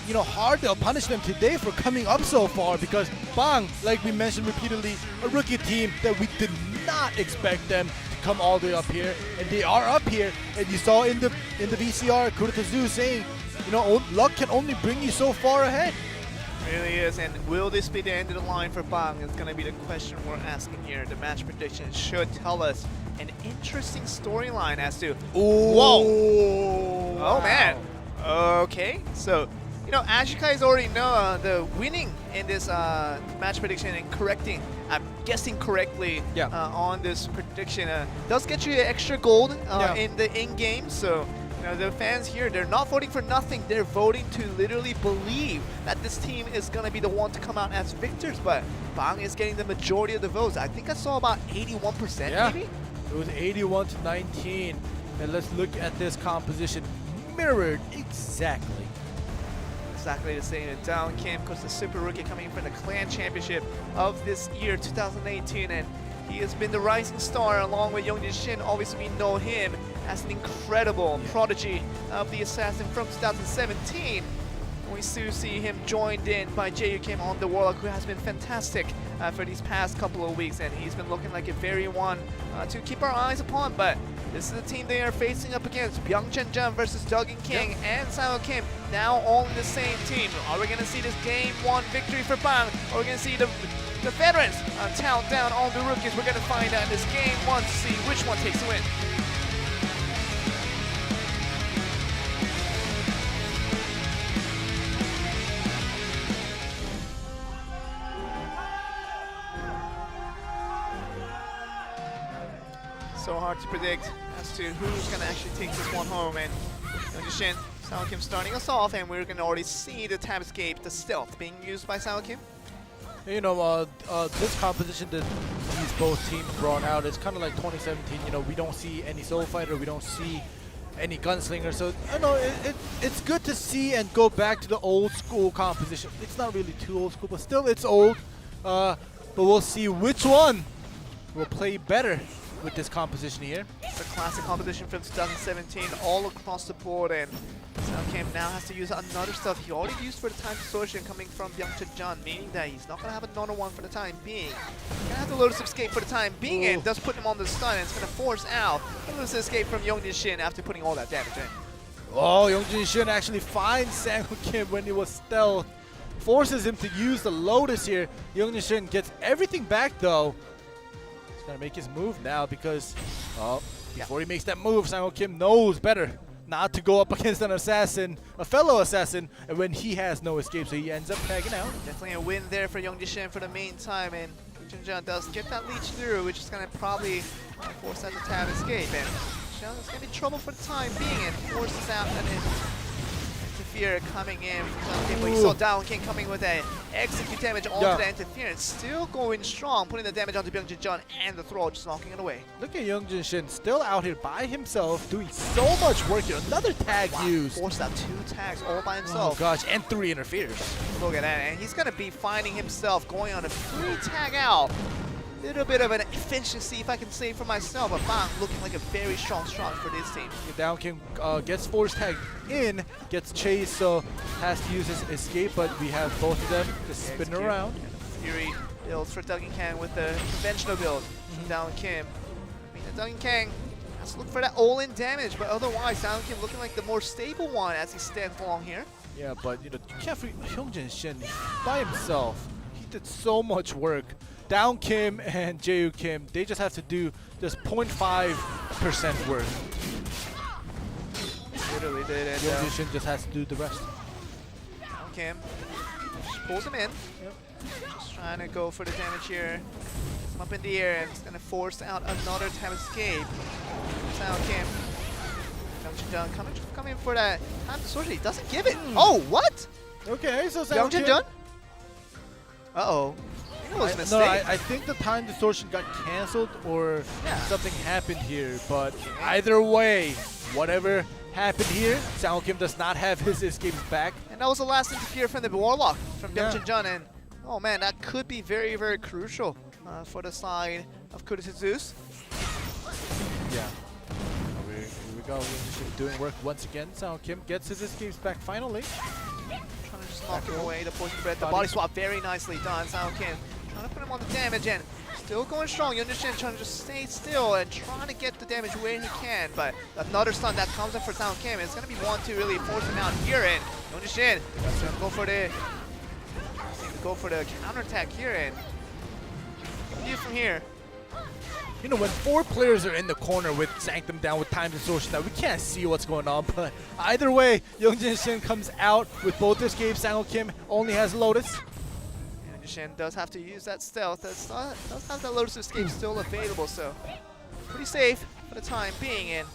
hard they'll punish them today for coming up so far, because Bang, like we mentioned repeatedly, a rookie team that we did not expect them to come all the way up here, and they are up here. And you saw in the VCR, Kurita Zeus saying, luck can only bring you so far ahead. Really is, and will this be the end of the line for Bang? It's going to be the question we're asking here. The match prediction should tell us an interesting storyline as to... Whoa! Oh, man. Okay, so, as you guys already know, the winning in this match prediction and guessing correctly on this prediction does get you extra gold in the in-game, so... the fans here, they're not voting for nothing. They're voting to literally believe that this team is going to be the one to come out as victors, but Bang is getting the majority of the votes. I think I saw about 81% maybe? It was 81-19. And let's look at this composition. Mirrored exactly. Exactly the same. And Down Kim, because the super rookie coming from the Clan Championship of this year, 2018, and he has been the rising star along with Youngjin Shin. Obviously, we know him as an incredible prodigy of the Assassin from 2017. And we still see him joined in by Jae-yu Kim on the Warlock, who has been fantastic for these past couple of weeks, and he's been looking like a very one to keep our eyes upon. But this is the team they are facing up against. Byung-Chun Jun versus Duggan King and Sao Kim, now all in the same team. Are we going to see this game one victory for Bang? Or are we going to see the veterans count down on the rookies? We're going to find out in this game one to see which one takes the win. So hard to predict as to who's going to actually take this one home. And Youngjin Shin, Sao Kim starting us off, and we're going to already see the Tabscape, the stealth, being used by Sao Kim. This composition that these both teams brought out is kind of like 2017. We don't see any Soul Fighter, we don't see any gunslinger. So it's good to see and go back to the old school composition. It's not really too old school, but still it's old. But we'll see which one will play better with this composition here. It's a classic composition from 2017 all across the board, and Kim now has to use another stuff he already used for the time distortion coming from Byung-Chun, meaning that he's not going to have another one for the time being. He's going to have the Lotus Escape for the time being, and does put him on the stun, and it's going to force out the Lotus Escape from Young-Jin Shin after putting all that damage in. Oh, Young-Jin Shin actually finds Sang-Woo Kim when he was stealth. Forces him to use the Lotus here. Young-Jin Shin gets everything back though. He's going to make his move now because before he makes that move, Sang-Woo Kim knows better not to go up against an assassin, a fellow assassin, and when he has no escape, so he ends up tagging out. Definitely a win there for Young-Jin Shin for the meantime, and Jun does get that leech through, which is going to probably force out the tab escape, and it's going to be trouble for the time being, and forces out an interfere coming in from Kim, but you saw Down King coming with a execute damage onto the interference, still going strong, putting the damage onto Byung-Jun and the throw, just knocking it away. Look at Young-Jin Shin still out here by himself, doing so much work here. Another tag used. Forced out 2 tags all by himself. Oh gosh, and 3 interferes. Look at that, and he's going to be finding himself going on a free tag out. Little bit of an efficiency, if I can say for myself, but Bang looking like a very strong for this team. Down King gets force tagged in, gets chased, so has to use his escape, but we have both of them just spinning around. Fury builds for Duggan Kang with the conventional build from Down Kim. I mean, Duggan Kang has to look for that all-in damage, but otherwise Down Kim looking like the more stable one as he stands along here. Yeah, but you can't forget Young-Jin Shin by himself. He did so much work. Down Kim and Jae-Woo Kim, they just have to do just 0.5% work. Literally did it. Young-Jin Shin just has to do the rest. Down Kim just pulls him in. Yep. Just trying to go for the damage here. Gets him up in the air and it's going to force out another tab escape. Down Kim. Young-Jin coming for that time distortion. He doesn't give it. Oh, what? Okay, so Young-Jin Jun? Uh-oh. I think the time distortion got cancelled or something happened here, but either way, whatever happened here, Sang-Woo Kim does not have his escapes back. And that was the last interfere from the Warlock from Byung-Chun Jun, and oh man, that could be very, very crucial for the side of Kurita Zeus. Yeah. Here we go. We're doing work once again. Sang-Woo Kim gets his escapes back finally. Trying to just knock him away, the poison breath, the body swap very nicely done. Sang-Woo Kim trying to put him on the damage and still going strong. Young-Jin Shin trying to just stay still and trying to get the damage where he can, but another stun that comes in for Sang-Woo Kim. It's going to be one to really force him out here, and Young-Jin Shin is going to go for the counterattack here, and what do you do from here? You know, when 4 players are in the corner with Sanctum down with time distortion, that we can't see what's going on, but either way, Young-Jin Shin comes out with both escapes. Sang-Woo Kim only has Lotus. Shin does have to use that stealth. Does have that Lotus escape still available, so pretty safe for the time being. And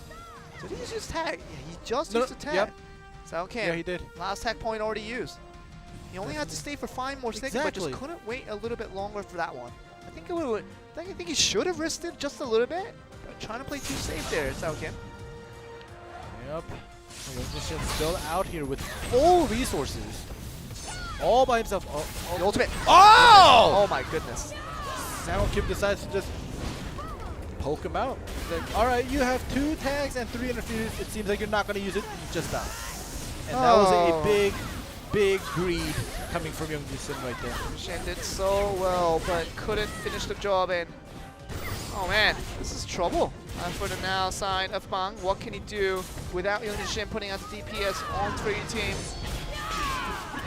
did he just tag? Yeah, he just used a tag. Yep. So okay. Yeah, he did. Last tag point already used. He only had to stay for 5 more seconds, but just couldn't wait a little bit longer for that one. I think he should have risked it just a little bit, but trying to play too safe there. It's okay. Yep. Young-Jin Shin still out here with full resources. All by himself. Oh, the ultimate. Oh! Oh my goodness. Sang-Woo Kim decides to just poke him out. He's like, all right, you have 2 tags and 3 interferes. It seems like you're not going to use it. You just die. And that was a big greed coming from Young-Jin Shin right there. Shin did so well, but couldn't finish the job. And oh man, this is trouble for the now side of Bang. What can he do without Young-Jin Shin putting out the DPS on 3 teams?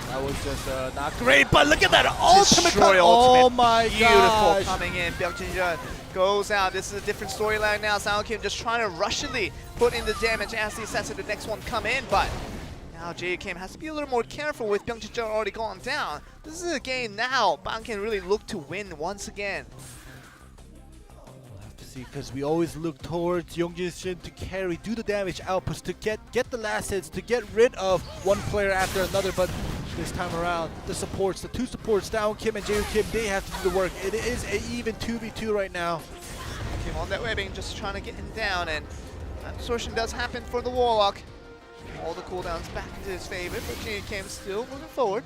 That was just not great, but look at that ultimate cut. Oh my god. Beautiful coming in. Byung-Chun Jun goes out. This is a different storyline now. Sang-Woo Kim just trying to rushingly put in the damage as the assassin, the next one come in, but now Jae-Woo Kim has to be a little more careful with Byung-Chun Jun already gone down. This is a game now Bang can really look to win once again. Because we always look towards Young-Jin Shin to carry, do the damage outputs, to get the last hits, to get rid of one player after another, but this time around, the 2 supports, Down Kim and Jae-Woo Kim, they have to do the work. It is an even 2v2 right now. Kim on that webbing, just trying to get him down, and Absorption does happen for the Warlock. All the cooldowns back into his favor, but JUKIM still moving forward.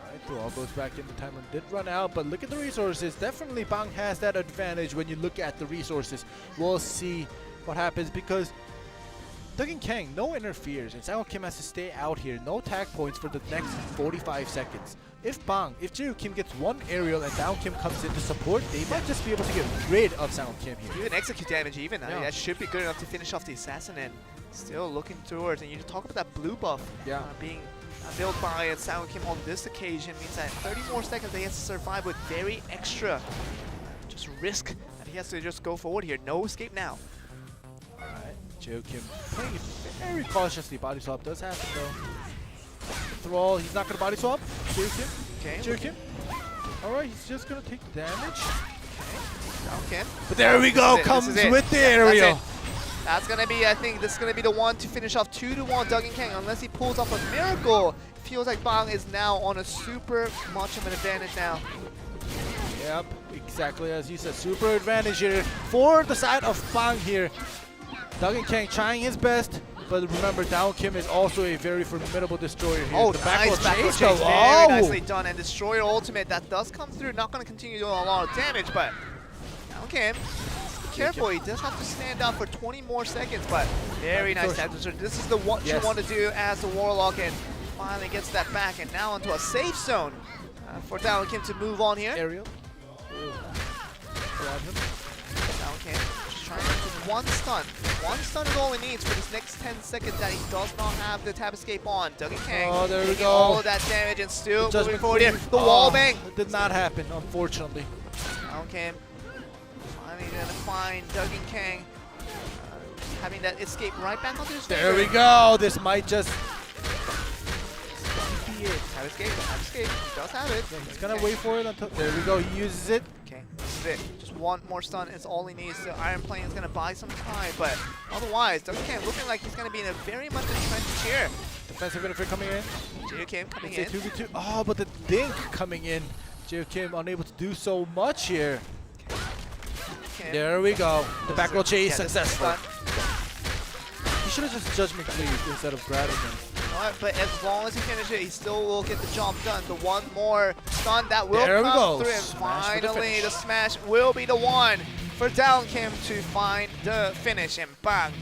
Alright, all goes back in. The timer did run out, but look at the resources. Definitely Bang has that advantage when you look at the resources. We'll see what happens because Duggan Kang, no interferes, and SangHo has to stay out here. No tag points for the next 45 seconds. If JUKIM gets one aerial and SangHo comes in to support, they might just be able to get rid of SangHo here. Even execute damage even. I mean, that should be good enough to finish off the assassin, and still looking towards, and you talk about that blue buff being built by SangHo on this occasion means that 30 more seconds they have to survive with very extra just risk that he has to just go forward here. No escape now. JUKIM playing very cautiously. Body swap does happen though. Thrall, he's not going to body swap. JUKIM. Okay. JUKIM. Alright, he's just going to take the damage. Okay. But there we go, comes with the aerial. That's going to be, I think, this is going to be the one to finish off 2-1 Duggan Kang. Unless he pulls off a miracle, feels like Bang is now on a super much of an advantage now. Yep, exactly as you said. Super advantage here for the side of Bang here. Duggan Kang trying his best, but remember, SangHo is also a very formidable destroyer here. Oh, the nice back row chase. Very nicely done. And Destroyer ultimate, that does come through. Not going to continue doing a lot of damage, but SangHo, be careful. He does have to stand up for 20 more seconds, but very nice damage. This is what you want to do as the Warlock, and finally gets that back, and now into a safe zone for SangHo to move on here. Aerial. Grab him. SangHo. Trying to get one stun. One stun is all he needs for this next 10 seconds that he does not have the tab escape on. Duggan Kang. Oh, there we go. All of that damage and still moving forward here. The wall bang. It did not happen, unfortunately. Okay. Finally gonna find Duggan Kang having that escape right back onto his favor. There we go. This might just be it. Tab escape. Tab escape. He does have it. He's gonna wait for it until. There we go. He uses it. Okay, this is it. Just one more stun is all he needs. The Iron Plane is going to buy some time, but otherwise, Duggan Kang looking like he's going to be in a very much entrenched here. Defensive interference coming in. JUKIM coming it's in. A 2v2. Oh, but the dink coming in. JUKIM unable to do so much here. Okay. There we go. The back row chase successful. He should have just judgment cleaved instead of grabbing him. But as long as he finishes it, he still will get the job done. The one more stun that will come through, and finally the smash will be the one for SangHo to find the finish, and bang.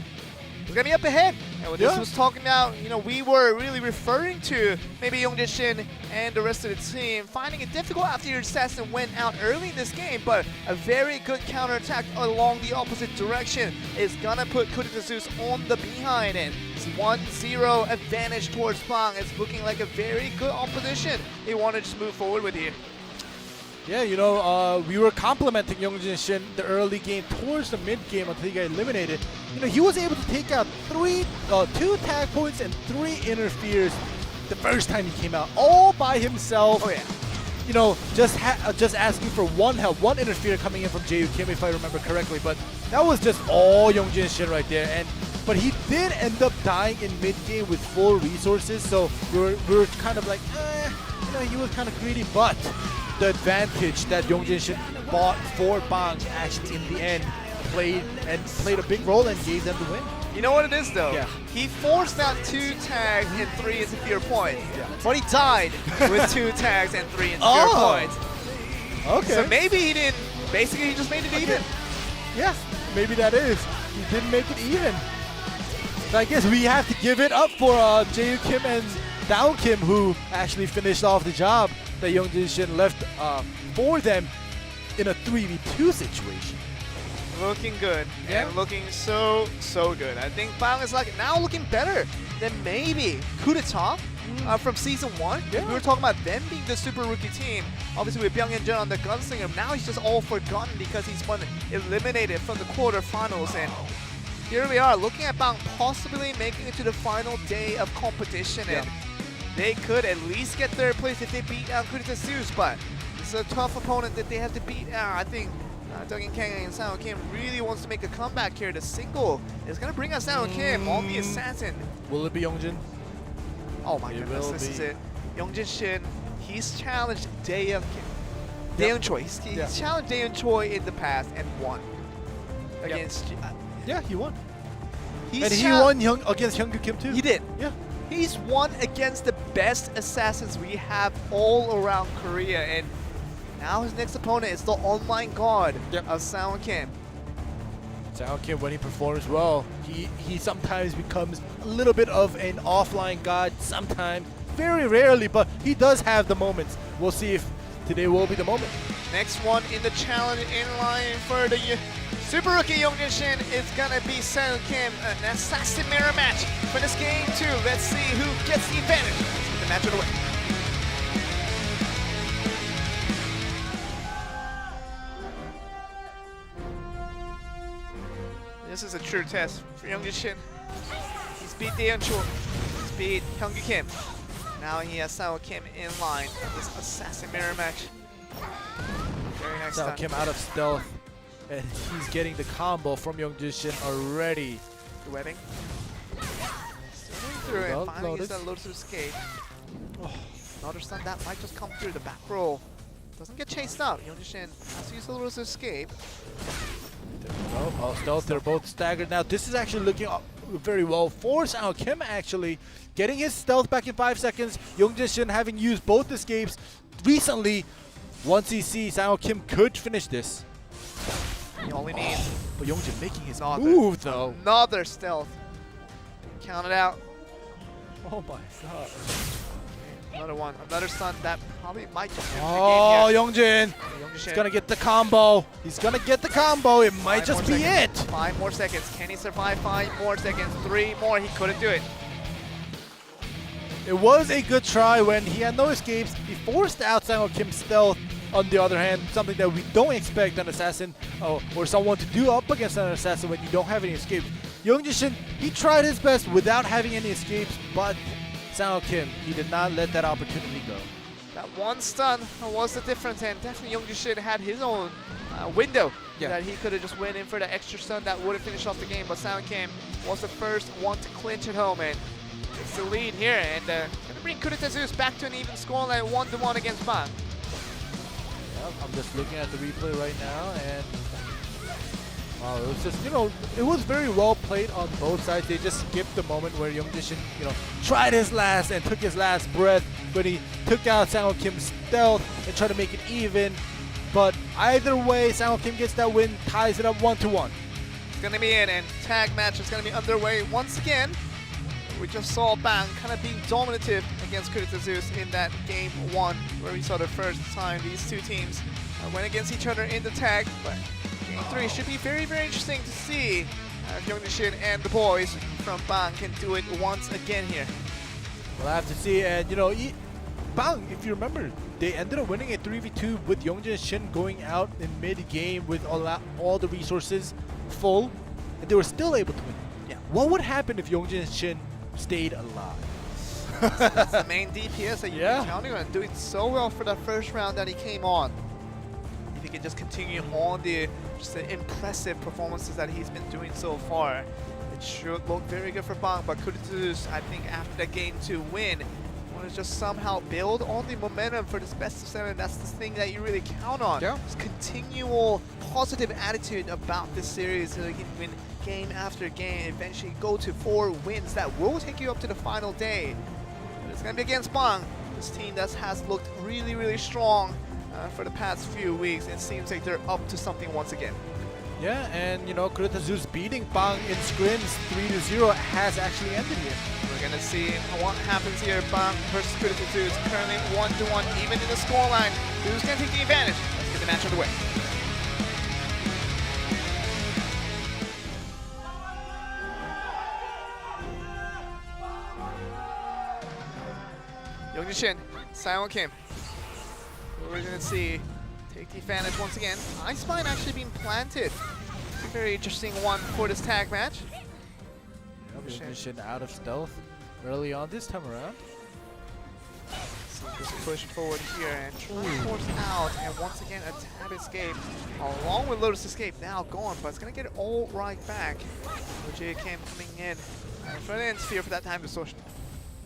We're gonna be up ahead. And what this was talking about, you know, we were really referring to maybe Yongjin Shin and the rest of the team finding it difficult after your assassin went out early in this game, but a very good counterattack along the opposite direction is gonna put Kurita Zeus on the behind, and it's 1-0 advantage towards Bang. It's looking like a very good opposition they want to just move forward with here. Yeah, you know, we were complimenting Yongjin Shin the early game towards the mid game until he got eliminated. You know, he was able to take out 2 tag points and 3 interferes the first time he came out, all by himself. Oh yeah. You know, just asking for one help, one interfere coming in from JUKIM, if I remember correctly. But that was just all Yongjin Shin right there. But he did end up dying in mid game with full resources, so we were kind of like, you know, he was kind of greedy, but the advantage that Yongjin Shin bought for Bang actually in the end played a big role and gave them the win. You know what it is though? Yeah. He forced out 2 tags and 3 interfere points, but he died with 2 tags and 3 interfere points. Okay. So maybe he didn't, basically he just made it even. Yeah, maybe that is. He didn't make it even. So I guess we have to give it up for JUKIM and SangHo, who actually finished off the job that Yongjin Shin left for them in a 3v2 situation. Looking good, and looking so good. I think Bang is like now looking better than maybe Kudeta from season 1. We were talking about them being the super rookie team. Obviously with Byung Hyun-jun on the gunslinger, now he's just all forgotten because he's been eliminated from the quarterfinals. And here we are looking at Bang possibly making it to the final day of competition, and they could at least get third place if they beat out Kurita Zeus, but it's a tough opponent that they have to beat out. I think Duggan Kang and SangHo really wants to make a comeback here. The single is going to bring us SangHo on the assassin. Will it be Yongjin? Oh my goodness, this is it. Yongjin Shin, he's challenged Daeun Choi. He's challenged Daeun Choi in the past and won against. Yeah, he won. And he won against Hyungju Kim too. He did. Yeah. He's won against the best assassins we have all around Korea, and now his next opponent is the online god of Sangwon Kim. Sangwon Kim, when he performs well, he sometimes becomes a little bit of an offline god, sometimes, very rarely, but he does have the moments. We'll see if today will be the moment. Next one in the challenge in line for the Super Rookie Yongjin Shin is gonna be Sangwon Kim, an assassin mirror match for this game too. Let's see who gets the advantage. Let's get the match underway. This is a true test for Yongjin Shin. He's beat Daeyeon Chul, he's beat Hyungju Kim. Now he has Sangwon Kim in line for this assassin mirror match. Very nice Sangwon stun. Kim out of stealth, and he's getting the combo from Yongjin Shin already. The webbing. Swimming through and finally gets that Lotus escape. Oh, another stun that might just come through the back roll. Doesn't get chased out. Yongjin Shin has to use the Lotus escape. There we go. Oh, stealth, they're both staggered now. This is actually looking very well for Sangwon Kim, actually. Getting his stealth back in 5 seconds. Yongjin Shin having used both escapes recently. Once he sees Sangwon Kim could finish this. He only needs. But Yongjin making his move though. Another stealth. Count it out. Oh my god. Another one. Another stun that probably might just finish Oh, the game Yongjin. here. He's gonna get the combo. He's gonna get the combo. It might just be it. 5 more seconds. Can he survive 5 more seconds? 3 more. He couldn't do it. It was a good try when he had no escapes. He forced out Sangwon Kim's stealth. On the other hand, something that we don't expect an assassin or someone to do up against an assassin when you don't have any escapes. Yongjin Shin, he tried his best without having any escapes, but Sangwon Kim, he did not let that opportunity go. That one stun was the difference, and definitely Yongjin Shin had his own window that he could have just went in for the extra stun that would have finished off the game, but Sangwon Kim was the first one to clinch at home and takes the lead here, and going to bring Kurita Zeus back to an even scoreline 1-1 against Bang. I'm just looking at the replay right now, and wow, it was just, you know, it was very well played on both sides. They just skipped the moment where Yongjin Shin, you know, tried his last and took his last breath when he took out Sangwon Kim's stealth and tried to make it even. But either way, Sangwon Kim gets that win, ties it up 1-1. It's going to be it, and tag match is going to be underway once again. We just saw Bang kind of being dominative against Kurita Zeus in that game 1, where we saw the first time these two teams went against each other in the tag. But game 3 should be very, very interesting to see if Yongjin Shin and the boys from Bang can do it once again here. We'll have to see, and you know, Bang, if you remember, they ended up winning a 3v2 with Yongjin Shin going out in mid-game with all the resources full, and they were still able to win. Yeah. What would happen if Yongjin Shin stayed alive? That's the main DPS that you've been counting on, doing so well for that first round that he came on. If he can just continue on the impressive performances that he's been doing so far, it should look very good for Bang. But Kurita Zeus, I think after that game 2 win, want to just somehow build on the momentum for this best of 7. That's the thing that you really count on. Yeah. This continual positive attitude about this series, so you can win game after game, eventually go to 4 wins that will take you up to the final day. But it's going to be against Bang, this team that has looked really, really strong for the past few weeks. It seems like they're up to something once again. Yeah, and you know, Kurita Zeus beating Bang in scrims 3-0 has actually ended here. We're going to see what happens here. Bang versus Kurita Zeus, currently 1-1, even in the scoreline. Who's going to take the advantage? Let's get the match underway. Yongjin Shin, Sangwon Kim. We're going to see take the advantage once again. Ice Spine actually being planted. A very interesting one for this tag match. Yongjin Shin out of stealth early on this time around. So just push forward here and try to force out, and once again a tab escape along with Lotus escape now gone, but it's going to get it all right back. J Kim coming in trying to interfere for that time distortion.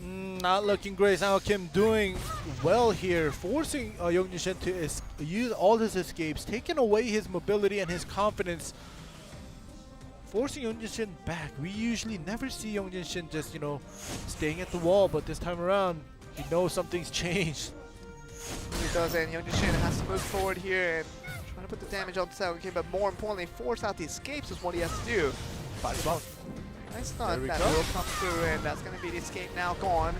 Not looking great. Sangwon Kim doing well here, forcing Yongjin Shin to use all his escapes, taking away his mobility and his confidence. forcing Young Shin back. We usually never see Young Shin just, staying at the wall, but this time around, he knows something's changed. He does, and Young Shin has to move forward here and trying to put the damage on the Saokin, but more importantly, force out the escapes is what he has to do. Body bump. Nice stun, we that go. will come through, and that's going to be the escape now gone.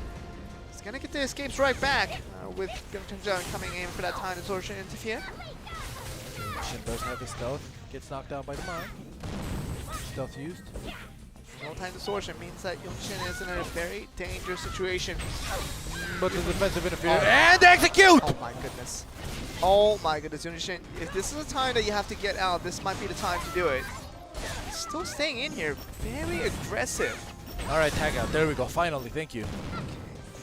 He's going to get the escapes right back with Byung-Chun coming in for that time distortion interfere. Shin does have his stealth. Gets knocked down by the mine. Stealth used. No time distortion means that Young-Shin is in a very dangerous situation. But the defensive interference and execute! Oh my goodness. Oh my goodness, Young-Shin. If this is a time that you have to get out, this might be the time to do it. He's still staying in here. Very aggressive. Alright, tag out. There we go. Finally, thank you.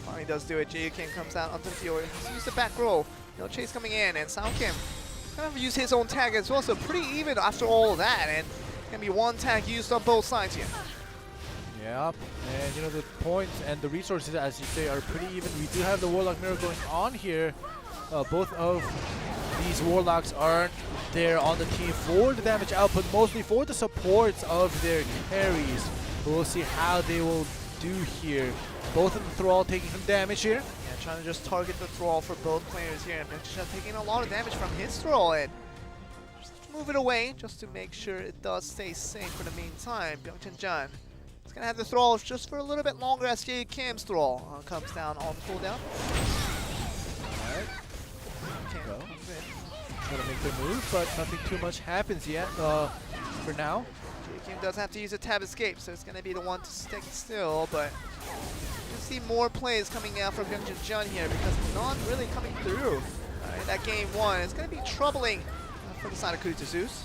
Finally does do it. Jae Kim comes out onto the field. He's used the back roll. No chase coming in, and Sao Kim kind of used his own tag as well, so pretty even after all of that, and gonna be one tag used on both sides here. Yep, and the points and the resources, as you say, are pretty even. We do have the Warlock Mirror going on here. Both of these Warlocks aren't there on the team for the damage output, mostly for the supports of their carries. We'll see how they will do here. Both of the Thrall taking some damage here. Yeah, trying to just target the Thrall for both players here, and Byung-Chun taking a lot of damage from his Thrall, and just move it away just to make sure it does stay safe for the meantime. Byung-Chun is going to have the Thrall just for a little bit longer as Jae Kim's Thrall comes down on the cooldown. Alright, Kim go. comes in. Gonna make the move, but nothing too much happens yet for now. Jae Kim does have to use a tab escape, so it's going to be the one to stick still, but you'll see more plays coming out from Byung-Chun here because it's not really coming through. That game one is going to be troubling for the side of Kurita Zeus.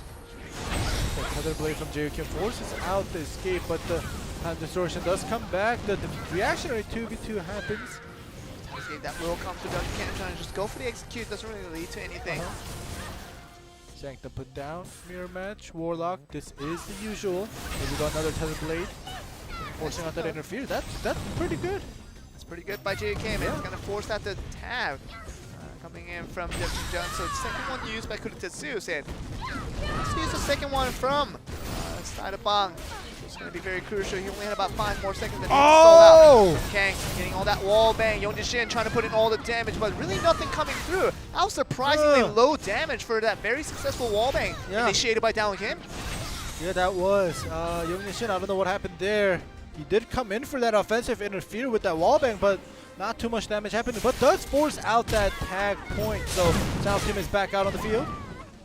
The Tether Blade from Jae Kim forces out the escape, but the time distortion does come back. The reactionary 2v2 happens. Escape that will come to Byung-Chun, trying to just go for the execute, doesn't really lead to anything. Sanctum put down, mirror match, Warlock, this is the usual. Here we got another Tether Blade. Forcing out that interfere, that's pretty good. It's pretty good by Jae Kim, and it's going to force out the tab. Coming in from Byung-Chun, so the second one used by Kurita Zeus, and let's use the second one from Bang. It's going to be very crucial. He only had about 5 more seconds. Oh! Okay, getting all that wall bang. Young Shin trying to put in all the damage, but really nothing coming through. That was surprisingly low damage for that very successful wall bang initiated by Down Kim. Yeah, that was. Young Shin, I don't know what happened there. He did come in for that offensive interfere with that wallbang, but not too much damage happening. But does force out that tag point. So Sao Kim is back out on the field.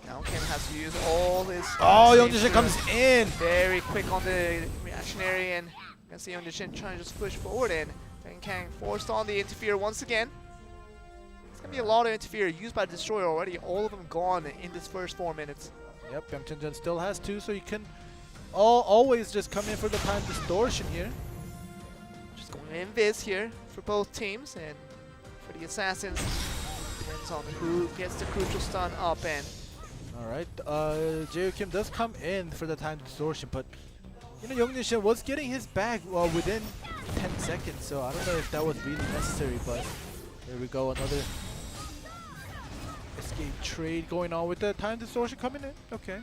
Now Kim has to use all his. Oh, Young Shin comes in. Very quick on the reactionary, and you can see Young Shin trying to just push forward, and Deng Kang forced on the interfere once again. It's gonna be a lot of interfere used by the Destroyer already. All of them gone in this first 4 minutes. Yep, Byung-Chun still has 2, so you can always just come in for the time distortion here. Just going in Viz here for both teams, and for the Assassins, depends on who gets the crucial stun up. And alright, Jae Kim does come in for the time distortion, but Young Shin was getting his bag within 10 seconds, so I don't know if that was really necessary, but here we go, another escape trade going on with the time distortion coming in. Okay.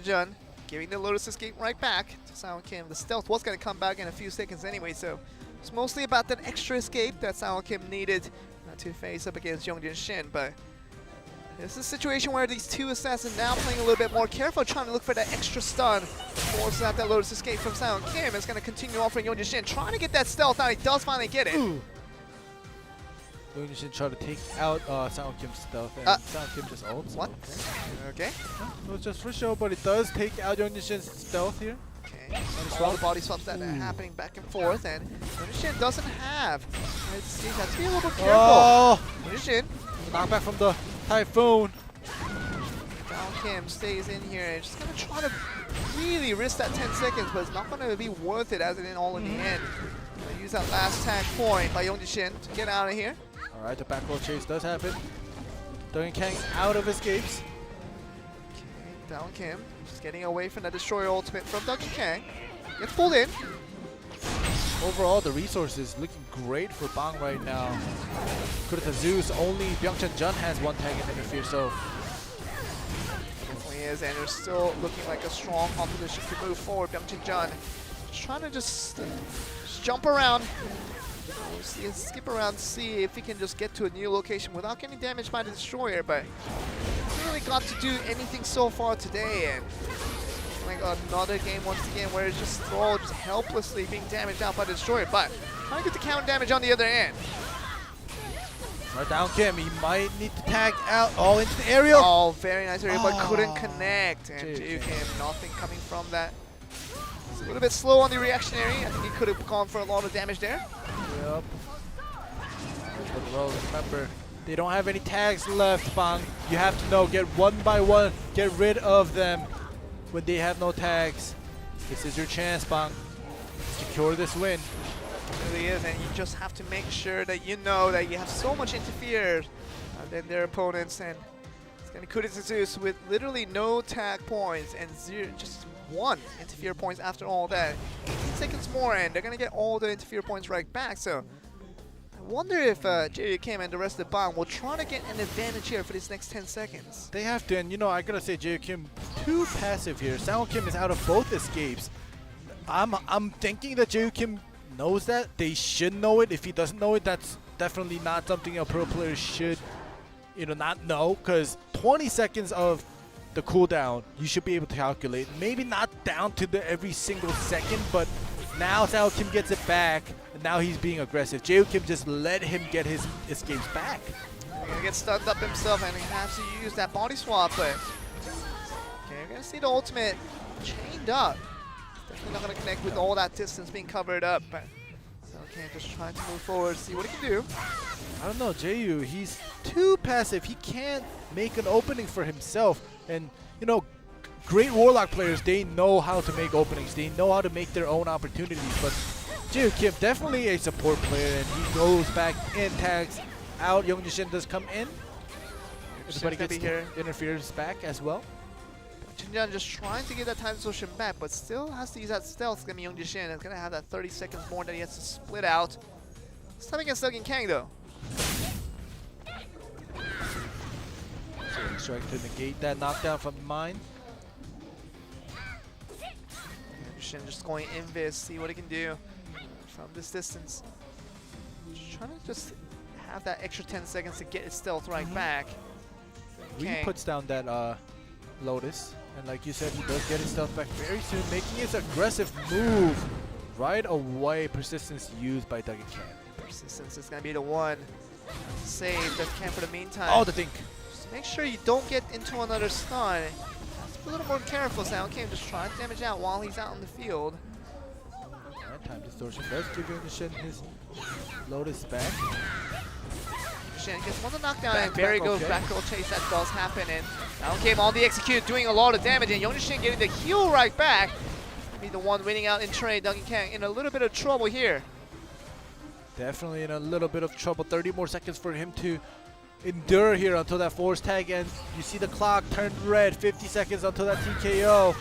Jun giving the Lotus escape right back to Sao Kim. The stealth was going to come back in a few seconds anyway, so it's mostly about that extra escape that Sao Kim needed to face up against Young Shin. But this is a situation where these two assassins now playing a little bit more careful, trying to look for that extra stun. Forces out that Lotus escape from Sao Kim. It's going to continue offering Young Shin, trying to get that stealth out. He does finally get it. Young Shin try to take out Sao Kim's stealth, and Sao Kim just ults. What? Okay. It was just for show, but it does take out Young Shin's stealth here. Okay. All the body swaps that are happening back and forth, and Young Shin doesn't have. He has to be a little bit careful. Oh! Young Shin. Knockback from the Typhoon. Down Kim stays in here and just gonna try to really risk that 10 seconds, but it's not gonna be worth it as it in all in the end. Gonna use that last tag point by Young Shin to get out of here. Alright, the back roll chase does happen. Deng Kang out of escapes. Okay, Down Kim just getting away from the Destroyer ultimate from Deng Kang. Gets pulled in. Overall, the resources looking great for Bang right now. Kurita Zeus, only Byung-Chun has one tag and interfere, so Definitely he is, and they're still looking like a strong opposition to move forward. Byung-Chin Jun trying to just jump around, skip around, see if he can just get to a new location without getting damaged by the destroyer, but he really got to do anything so far today, and like another game once again where it's just Thrall just helplessly being damaged out by the destroyer, but trying to get the counter damage on the other end. Right down Kim, he might need to tag out all into the aerial. Oh, very nice area, but couldn't connect, and JUK, nothing coming from that. It's a little bit slow on the reactionary. I think he could have gone for a lot of damage there. Yep. But well, remember, they don't have any tags left, Bang. You have to know, get one by one, get rid of them when they have no tags. This is your chance, Bang. Secure this win. It really is, and you just have to make sure that you know that you have so much interfere than their opponents, and it's going to be Kudis Zeus with literally no tag points and just one interfere points after all that. 18 seconds more, and they're going to get all the interfere points right back, so I wonder if JUK and the rest of the Bang will try to get an advantage here for these next 10 seconds. They have to, and you know, I gotta say JUK too passive here. Sao Kim is out of both escapes. I'm thinking that JUK knows that. They should know it. If he doesn't know it, that's definitely not something a pro player should, you know, not know, because 20 seconds of the cooldown you should be able to calculate. Maybe not down to the every single second, but now Sao Kim gets it back, and now he's being aggressive. JUK just let him get his escapes back. He's gonna get stunned up himself, and he has to use that body swap, but okay, we're gonna see the ultimate chained up. Definitely not gonna connect with all that distance being covered up, but okay, just trying to move forward, see what he can do. I don't know, JU, he's too passive. He can't make an opening for himself, and you know, great Warlock players, they know how to make openings. They know how to make their own opportunities, but JUK, definitely a support player, and he goes back in, tags out. Young-Jishin does come in. Everybody gets here, interferes back as well. Chinjan just trying to get that time distortion back, but still has to use that stealth. It's gonna be Young-Jishin. It's gonna have that 30 seconds more that he has to split out. This time against Duggan Kang though. So he's trying to negate that knockdown from mine. Shin just going invis, see what he can do from this distance. Just trying to just have that extra 10 seconds to get his stealth right back. He puts down that Lotus, and like you said, he does get his stealth back very soon, making his aggressive move right away. Persistence used by Duggan Kang. Persistence is going to be the one to save Duggan Kang for the meantime. Oh, the dink. Just make sure you don't get into another stun. A little more careful, Sao Kim, just trying to damage out while he's out in the field. That time distortion does give Young-Jishin his Lotus back. Shin gets one to knockdown, and very good back roll chase that does happen, and Sao Kim on the execute doing a lot of damage, and Young-Jishin getting the heal right back. Be the one winning out in trade. Duggan Kang in a little bit of trouble here. Definitely in a little bit of trouble. 30 more seconds for him to endure here until that force tag ends. You see the clock turn red. 50 seconds until that TKO.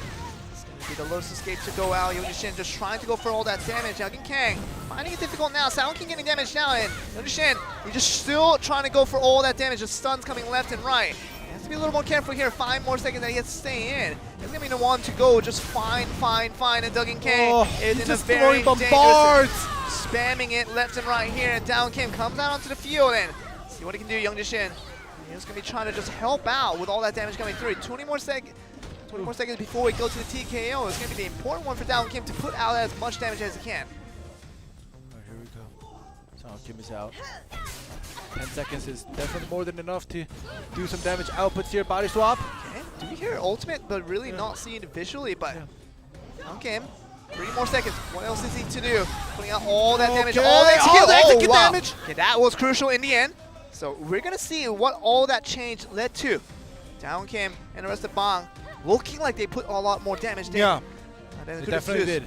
It's going to be the Lotus escape to go out. Young-Jishin just trying to go for all that damage. Duggan Kang finding it difficult now. Sao Kim getting damaged now, and Young-Jishin, he's just still trying to go for all that damage. The stuns coming left and right. He has to be a little more careful here. 5 more seconds that he has to stay in. He's going to be the one to go. Just fine, and Duggan Kang is in a very dangerous, spamming it left and right here. And Duggan Kang comes out onto the field, and see what he can do. Young-Jishin, he's going to be trying to just help out with all that damage coming through. 20 more seconds before we go to the TKO. It's going to be the important one for Duggan Kang to put out as much damage as he can. Alright, here we go. Sao Kim is out. 10 seconds is definitely more than enough to do some damage. Outputs here, body swap. Okay, do we hear ultimate, but really not seeing it visually, but okay. 3 more seconds. What else does he need to do? Putting out all that damage, all the execute damage. Okay, that was crucial in the end. So we're gonna see what all that change led to. Duggan Kang and the rest of Bang looking like they put a lot more damage down. Yeah, they definitely did.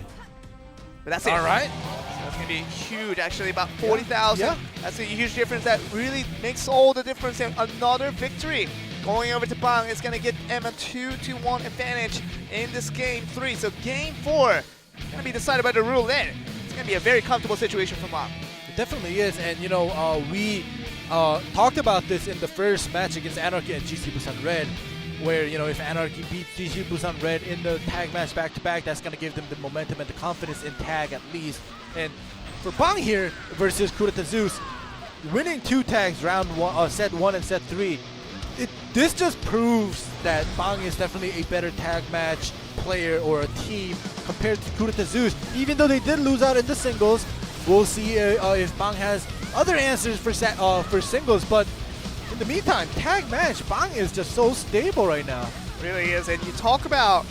But that's it. All right. So that's gonna be huge, actually, about 40,000. Yeah. That's a huge difference that really makes all the difference. And another victory going over to Bang is gonna get Emma 2-1 advantage in this game 3. So game 4 gonna be decided by the roulette. It's gonna be a very comfortable situation for Bang. It definitely is, and you know, we talked about this in the first match against Anarchy and GC Busan Red. where, you know, if Anarchy beats GG Busan Red in the tag match back-to-back, that's going to give them the momentum and the confidence in tag at least. And for Bang here versus Kurita Zeus, winning 2 tags, set 1 and set 3, this just proves that Bang is definitely a better tag match player or a team compared to Kurita Zeus. Even though they did lose out in the singles, we'll see if Bang has other answers for singles. But in the meantime, tag match, Bang is just so stable right now. Really is. And you talk about,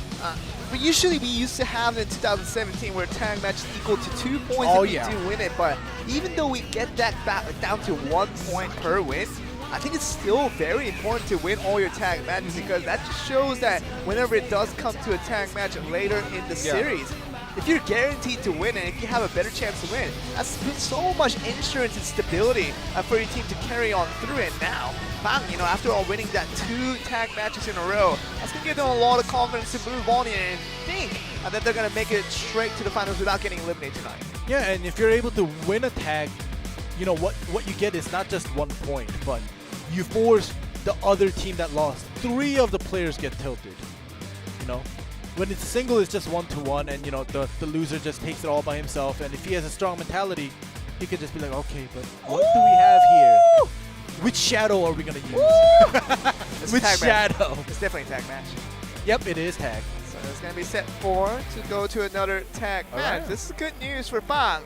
we used to have it in 2017 where tag match is equal to 2 points if you do win it. But even though we get that back down to 1 point per win, I think it's still very important to win all your tag matches, because that just shows that whenever it does come to a tag match later in the series, if you're guaranteed to win and if you have a better chance to win, that's so much insurance and stability for your team to carry on through it. Now, Bang, you know, after all winning that 2 tag matches in a row, that's going to give them a lot of confidence to move on and think that they're going to make it straight to the finals without getting eliminated tonight. Yeah, and if you're able to win a tag, you know, what you get is not just 1 point, but you force the other team that lost. 3 of the players get tilted, you know? When it's a single, it's just 1-to-1, and you know the loser just takes it all by himself. And if he has a strong mentality, he could just be like, okay, but what do we have here? Which shadow are we gonna use? Which shadow? It's definitely a tag match. Yep, it is tag. So it's gonna be set 4 to go to another tag match. Right. This is good news for Bang,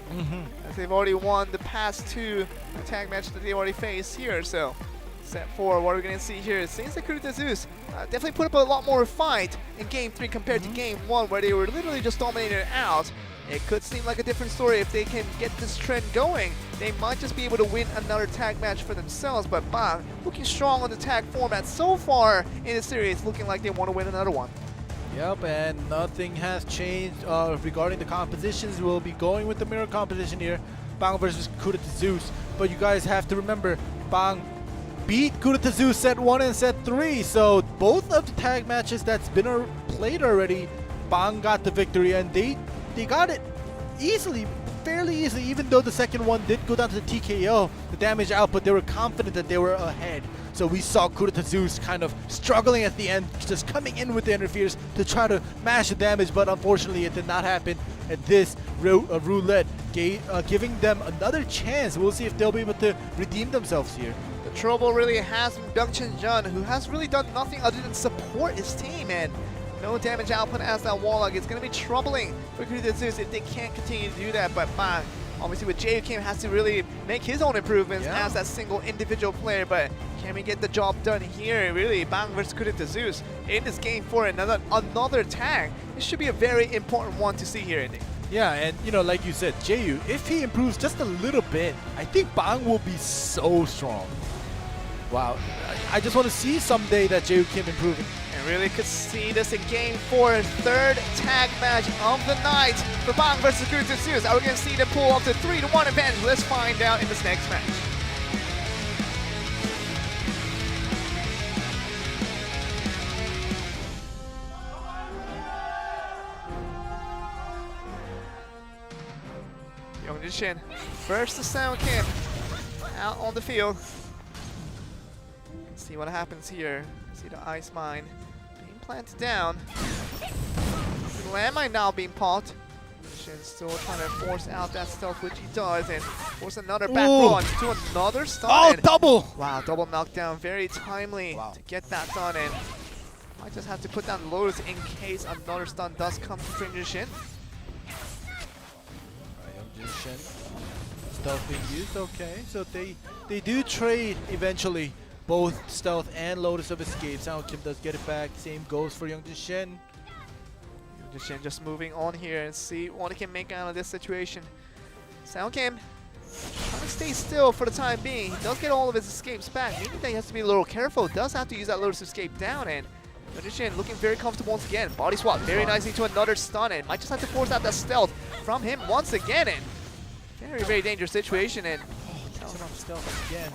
as they've already won the past 2 tag matches that they already faced here. So set 4, what are we going to see here? It seems like Kurita Zeus definitely put up a lot more fight in Game 3 compared to Game 1, where they were literally just dominated out. It could seem like a different story if they can get this trend going. They might just be able to win another tag match for themselves, but Bang looking strong on the tag format so far in the series, looking like they want to win another one. Yep, and nothing has changed regarding the compositions. We'll be going with the mirror composition here, Bang versus Kurita Zeus. But you guys have to remember, Bang beat Kurita Zeus set 1 and set 3, so both of the tag matches that's been played already, Bang got the victory, and they got it easily, fairly easily. Even though the second one did go down to the TKO, the damage output, they were confident that they were ahead. So we saw Kurita Zeus kind of struggling at the end, just coming in with the interferes to try to mash the damage, but unfortunately it did not happen. And this roulette giving them another chance. We'll see if they'll be able to redeem themselves here. The trouble really has been Byung Chin Jun, who has really done nothing other than support his team, and no damage output as that Warlock. It's going to be troubling for Kurita Zeus if they can't continue to do that. But Bang, obviously with Jae Kim, has to really make his own improvements as that single individual player. But can we get the job done here? Really, Bang versus Kurita Zeus in this Game 4, another tag. This should be a very important one to see here, Indy. Yeah, and you know, like you said, Jae, if he improves just a little bit, I think Bang will be so strong. Wow, I just want to see someday that Jae Kim improving. And really could see this in Game 4, 3rd tag match of the night for Bang versus Kurita Zeus. Are we going to see them pull off the 3-1 advantage? Let's find out in this next match. Young Shin versus Sound Kim out on the field. See what happens here. See the ice mine being planted down. The landmine now being popped. Shin still trying to force out that stealth, which he does, and force another back run to another stun. Oh, double! Wow, double knockdown, very timely to get that done, and might just have to put down Lotus in case another stun does come to Young Shin. Shin. Stealth being used, okay. So they do trade eventually, both stealth and Lotus of Escape. Sound Kim does get it back. Same goes for Young Shin. Young Shin just moving on here and see what he can make out of this situation. Sound Kim trying to stay still for the time being. He does get all of his escapes back, meaning that he has to be a little careful. Does have to use that Lotus Escape down, and Young Shin looking very comfortable once again. Body swap very nicely to another stun, and might just have to force out that stealth from him once again. And very, very dangerous situation, and stealth again.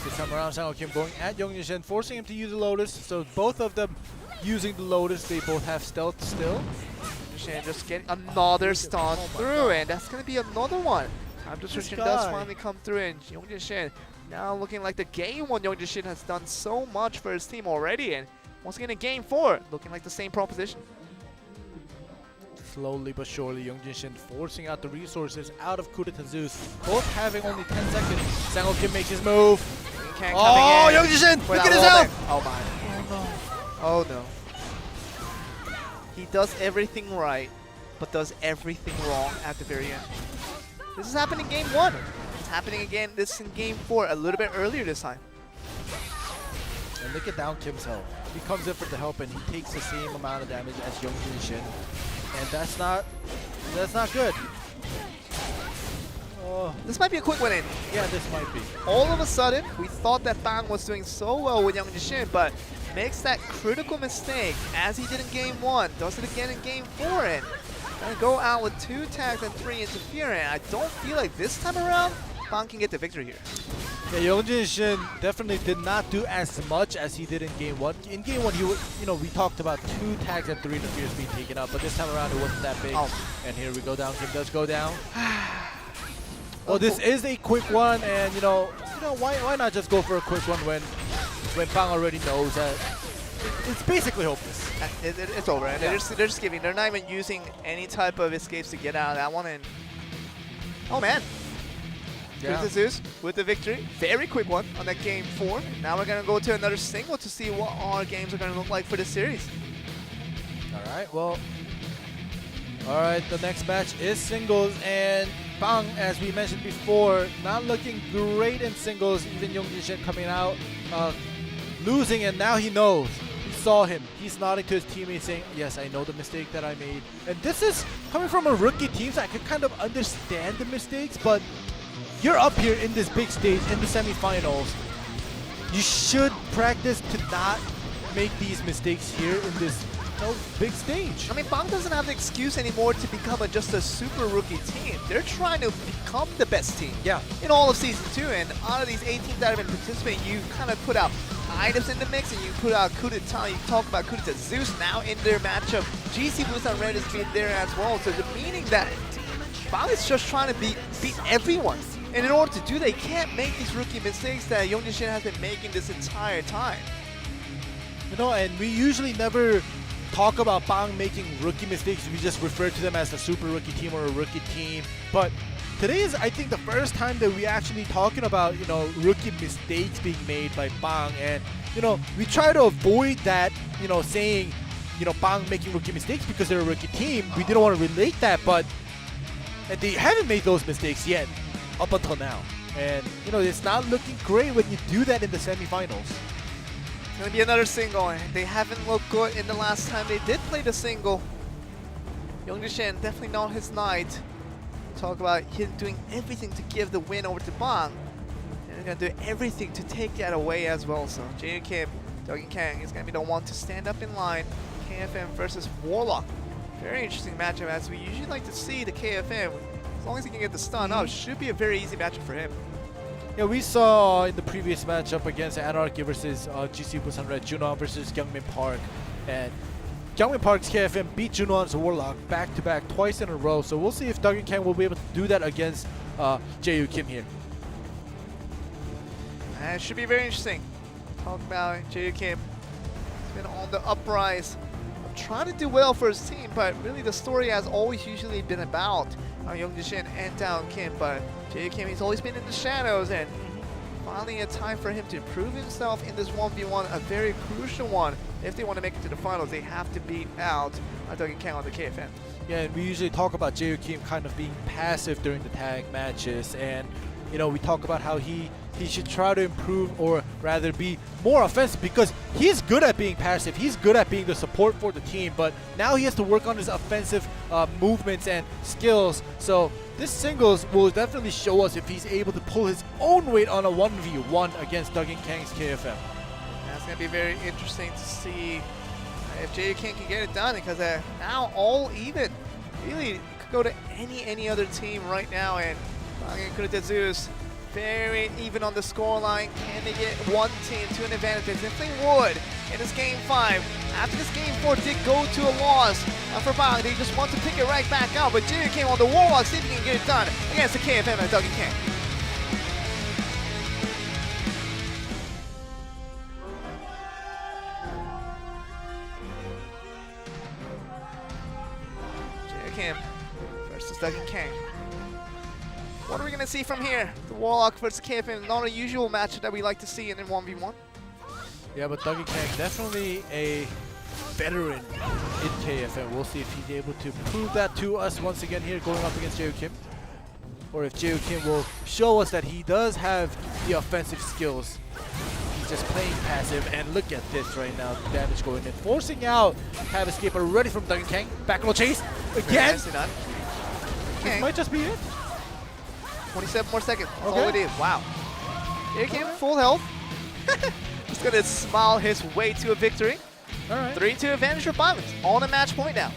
This time around, Sound Kim going at Young Shin, forcing him to use the Lotus. So both of them using the Lotus, they both have stealth still. Young Shin just getting another stun through, and that's going to be another one. Time to switch does finally come through, and Young Shin Now looking like the game one, Young-Jin has done so much for his team already, and once again in game 4, looking like the same proposition. Slowly but surely, Young-Jin forcing out the resources out of Kudeta Zeus, both having only 10 seconds. Sang-ho Kim makes his move. Oh, Young-Jin, look at his health! Oh my. Oh no. He does everything right, but does everything wrong at the very end. This is happening in game 1. It's happening again this in game 4, a little bit earlier this time. And look at down Kim's health. He comes in for the help and he takes the same amount of damage as Young-Jin. And that's not good. Oh. This might be a quick win in. Yeah, this might be. All of a sudden, we thought that Bang was doing so well with Young-Jin, but makes that critical mistake as he did in game 1, does it again in game 4, and gonna go out with 2 tags and 3 interference. I don't feel like this time around, Bang can get the victory here. Yeah, Young-Jin definitely did not do as much as he did in game 1. In game 1, he was, we talked about 2 tags and 3 interference being taken out, but this time around it wasn't that big. Oh. And here we go down. Kim does go down. Well, this is a quick one, and why not just go for a quick one when Bang already knows that it's basically hopeless. It's over, and they're just giving. They're not even using any type of escapes to get out of that one. And oh man, Kudeta Zeus with the victory. Very quick one on that game 4. Now we're gonna go to another single to see what our games are gonna look like for the series. All right, well. All right, the next match is singles, and Bang, as we mentioned before, not looking great in singles. Even Young-Jin coming out, losing, and now he knows. He saw him. He's nodding to his teammates saying, yes, I know the mistake that I made. And this is coming from a rookie team, so I could kind of understand the mistakes, but you're up here in this big stage, in the semifinals. You should practice to not make these mistakes here in this big stage. I mean, Bang doesn't have the excuse anymore to become just a super rookie team. They're trying to become the best team in all of Season 2, and out of these 8 teams that have been participating, you kind of put out items in the mix, and you put out Kudeta, you talk about Kudeta Zeus now in their matchup. GC Busan Red has been there as well, so the meaning that Bang is just trying to beat everyone. And in order to do that, you can't make these rookie mistakes that Young-Jin has been making this entire time. And we usually never talk about Bang making rookie mistakes. We just refer to them as a super rookie team or a rookie team. But today is, I think, the first time that we actually talking about, rookie mistakes being made by Bang. And, we try to avoid that, saying, Bang making rookie mistakes because they're a rookie team. We didn't want to relate that, but they haven't made those mistakes yet up until now. And, it's not looking great when you do that in the semifinals. It's going to be another single, and they haven't looked good in the last time they did play the single. Young-Jin, definitely not his night. Talk about him doing everything to give the win over to Bang. And they're going to do everything to take that away as well. So Jae Kim, Dougie Kang is going to be the one to stand up in line. KFM versus Warlock. Very interesting matchup, as we usually like to see the KFM. As long as he can get the stun up, should be a very easy matchup for him. Yeah, we saw in the previous matchup against Anarchy versus GC Busan Red, Junon versus Gyeongmin Park. And Gyeongmin Park's KFM beat Junon's Warlock back-to-back twice in a row. So we'll see if Dougie Kang will be able to do that against Jae Kim here. And it should be very interesting. Talk about Jae Kim. He's been on the uprise, trying to do well for his team, but really the story has always usually been about Young-Jin and Down Kim, but Jae Kim, he's always been in the shadows, and finally a time for him to prove himself in this 1v1, a very crucial one. If they want to make it to the finals, they have to beat out Dougie Kang on the KFM. Yeah, and we usually talk about Jae Kim kind of being passive during the tag matches, and we talk about how he should try to improve, or rather be more offensive, because he's good at being passive. He's good at being the support for the team, but now he has to work on his offensive movements and skills. So this singles will definitely show us if he's able to pull his own weight on a 1v1 against Dougie Kang's KFM. That's going to be very interesting to see if Jae Kim can get it done, because now all even. Really could go to any other team right now, and Kudeta Zeus very even on the scoreline. Can they get one team to an advantage? They definitely would in this game 5. After this game 4 did go to a loss for Bang, they just want to pick it right back up. But Jae Kim on the Warlock, see if he can get it done against the KFM and Dougie Kang. Kim versus Duggan Kang. What are we gonna see from here? The Warlock versus KFM, not a usual match that we like to see in 1v1. Yeah, but Duggan Kang definitely a veteran in KFM. We'll see if he's able to prove that to us once again here going up against Jae Kim. Or if Jae Kim will show us that he does have the offensive skills. He's just playing passive, and look at this right now. Damage going in, forcing out Have Escape already from Duggan Kang. Back roll chase again. Nicely done. This might just be it. 27 more seconds. That's Okay. all it is. Wow. Here came full health. He's gonna smile his way to a victory. All right. 3-2 advantage for Bang. On a match point now.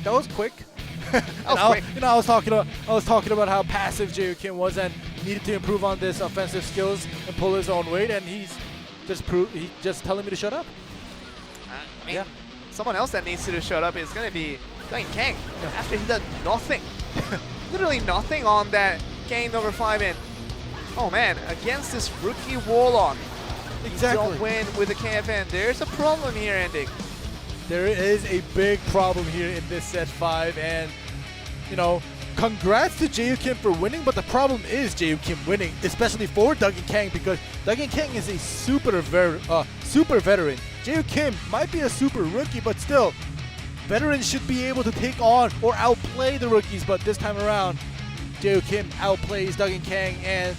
That was quick. That was quick. You know, I was talking about how passive Jae Kim was and needed to improve on this offensive skills and pull his own weight, and he's just telling me to shut up. I mean, someone else that needs to shut up is gonna be Duggan Kang. After he did nothing, literally nothing on that game number 5 in. Oh man, against this rookie Warlock. Exactly. Don't win with the KFN. There's a problem here, ending. There is a big problem here in this set 5, and you know, congrats to Jae Kim for winning, but the problem is Jae Kim winning, especially for Duggan Kang, because Duggan Kang is a super veteran. Jae Kim might be a super rookie, but still, veterans should be able to take on or outplay the rookies, but this time around, Jae Kim outplays Duggan Kang, and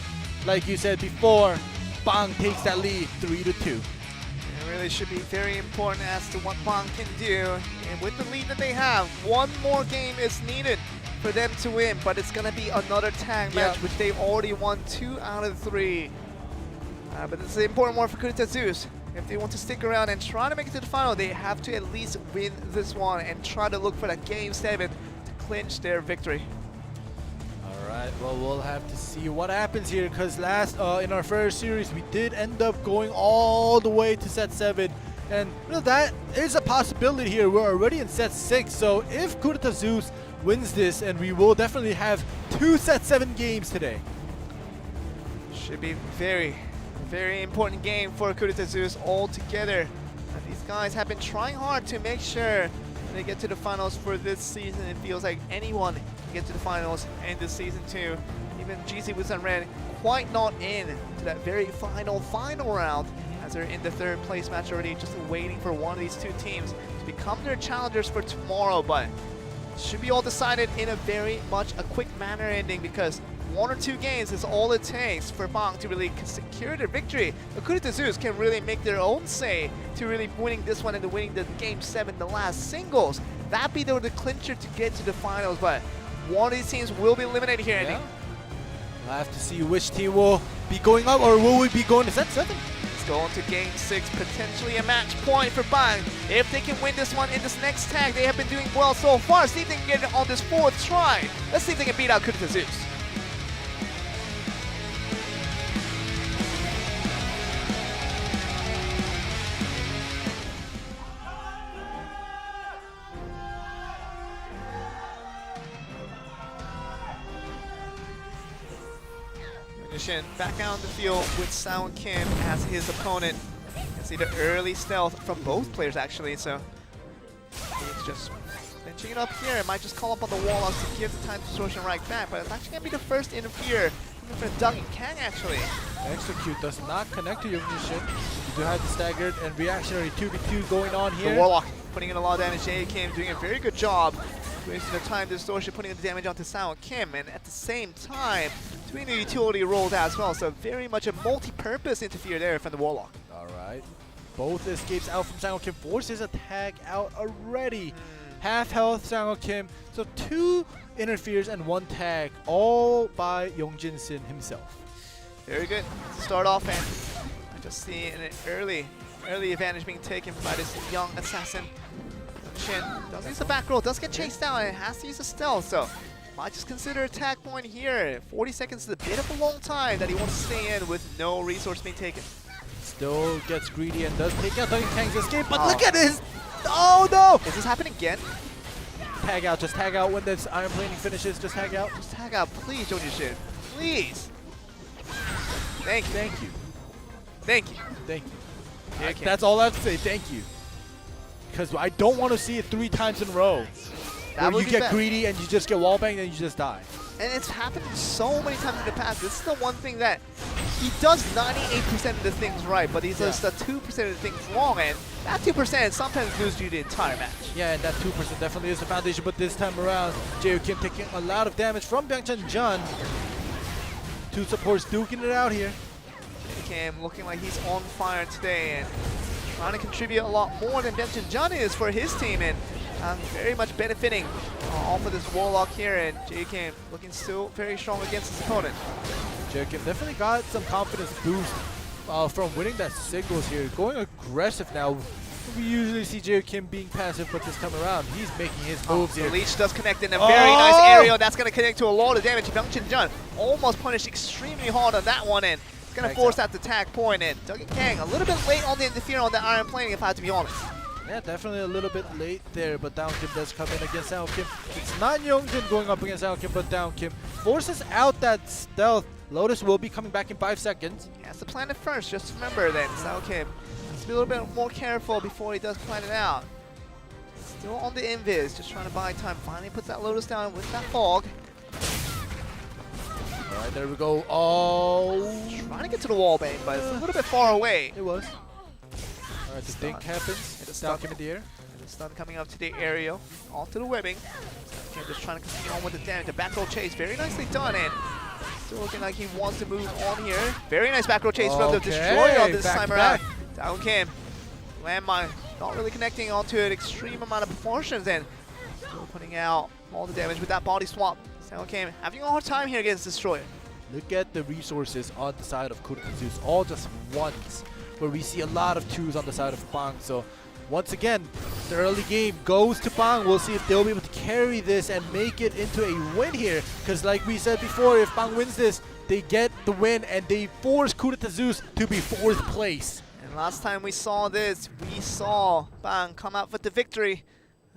like you said before, Bang takes that lead 3-2. It really should be very important as to what Bang can do. And with the lead that they have, one more game is needed for them to win, but it's going to be another tag match, which they've already won 2 out of 3. But it's an important one for Kurita Zeus. If they want to stick around and try to make it to the final, they have to at least win this one and try to look for that game 7 to clinch their victory. Alright, well, we'll have to see what happens here, because last in our first series we did end up going all the way to set 7, and you know, that is a possibility here. We're already in set 6, so if Kurita Zeus wins this, and we will definitely have 2 set 7 games today. Should be very important game for Kurita Zeus altogether. And these guys have been trying hard to make sure they get to the finals for this season. It feels like anyone can get to the finals in this season too. Even GC with Red quite not in to that very final round, as they're in the 3rd place match already, just waiting for one of these 2 teams to become their challengers for tomorrow. But it should be all decided in a very much a quick manner ending, because 1 or 2 games is all it takes for Bang to really secure their victory. But Kurita Zeus can really make their own say to really winning this one and winning the game 7, the last singles. That'd be the clincher to get to the finals, but one of these teams will be eliminated here, Andy. We'll have to see which team will be going up, or will we be going to set 7? Let's go on to game 6, potentially a match point for Bang. If they can win this one in this next tag, they have been doing well so far. See if they can get it on this 4th try. Let's see if they can beat out Kurita Zeus. Back out on the field with Sound Kim as his opponent. You can see the early stealth from both players actually, so he's just benching it up here. It might just call up on the Warlocks to give the time distortion right back, but it's actually going to be the first interfere coming from Duggan Kang actually. Execute does not connect to your mission. You do have the staggered and reactionary 2v2 going on here. The Warlock putting in a lot of damage. Jae Kim doing a very good job wasting the time distortion, putting the damage onto Sound Kim, and at the same time doing the utility rolled as well. So very much a multi-purpose interfere there from the Warlock. Alright. Both escapes out from Sound Kim, forces a tag out already. Half health Sound Kim. So 2 interferes and 1 tag, all by Yongjin Sin himself. Very good to start off, and I just see an early advantage being taken by this young assassin. Shin does use the back roll, does get chased down, and has to use a stealth, so might just consider a tag point here. 40 seconds is a bit of a long time that he wants to stay in with no resource being taken. Still gets greedy and does take out Duggan Kang's escape, but look at this! Oh no! Is this happening again? Tag out, just tag out when this iron plating finishes, just tag out. Just tag out, please, Shin. Please! Thank you. Thank you. Thank you. Thank you. That's all I have to say, thank you. Because I don't want to see it 3 times in a row. That where would you be get best. greedy and you just get wallbanged and you just die. And it's happened so many times in the past. This is the one thing that he does 98% of the things right, but he does the 2% of the things wrong, and that 2% sometimes loses you the entire match. Yeah, and that 2% definitely is the foundation, but this time around, Jae Kim taking a lot of damage from Byung-chun Jun. Two supports duking it out here. Kim looking like he's on fire today and trying to contribute a lot more than Byung-chun Jun is for his team, and very much benefiting off of this Warlock here, and Jae Kim looking still very strong against his opponent. Jae Kim definitely got some confidence boost from winning that singles here. Going aggressive now. We usually see Jae Kim being passive, but this time around, he's making his moves here. The leech does connect in a very nice area. That's going to connect to a lot of damage. Byung-chun Jun almost punished extremely hard on that one, and it's going to force that attack point. And Dougie Kang a little bit late on the interference on the iron plating, if I have to be honest. Yeah, definitely a little bit late there, but Down Kim does come in against Down Kim. It's not Youngjin going up against Down Kim, but Down Kim forces out that stealth. Lotus will be coming back in 5 seconds. He has to plan it first. Just remember that Sao Kim has to be a little bit more careful before he does plan it out. Still on the invis, just trying to buy time. Finally puts that Lotus down with that fog. All right, there we go. Oh, trying to get to the wall bang, but it's a little bit far away. It was. All right, the dink happens. Down Kim in the air. The stun coming up to the area, off to the webbing. Kim just trying to continue on with the damage. The back row chase, very nicely done, and still looking like he wants to move on here. Very nice back row chase from the Destroyer on this time around. Down Kim, landmine, not really connecting onto an extreme amount of proportions, and still putting out all the damage with that body swap. Down Kim having a hard time here against Destroyer. Look at the resources on the side of Kurita Zeus, all just ones, where we see a lot of 2s on the side of Bang. So once again, the early game goes to Bang. We'll see if they'll be able to carry this and make it into a win here. Because like we said before, if Bang wins this, they get the win and they force Kurita Zeus to be 4th place. And last time we saw this, we saw Bang come out with the victory.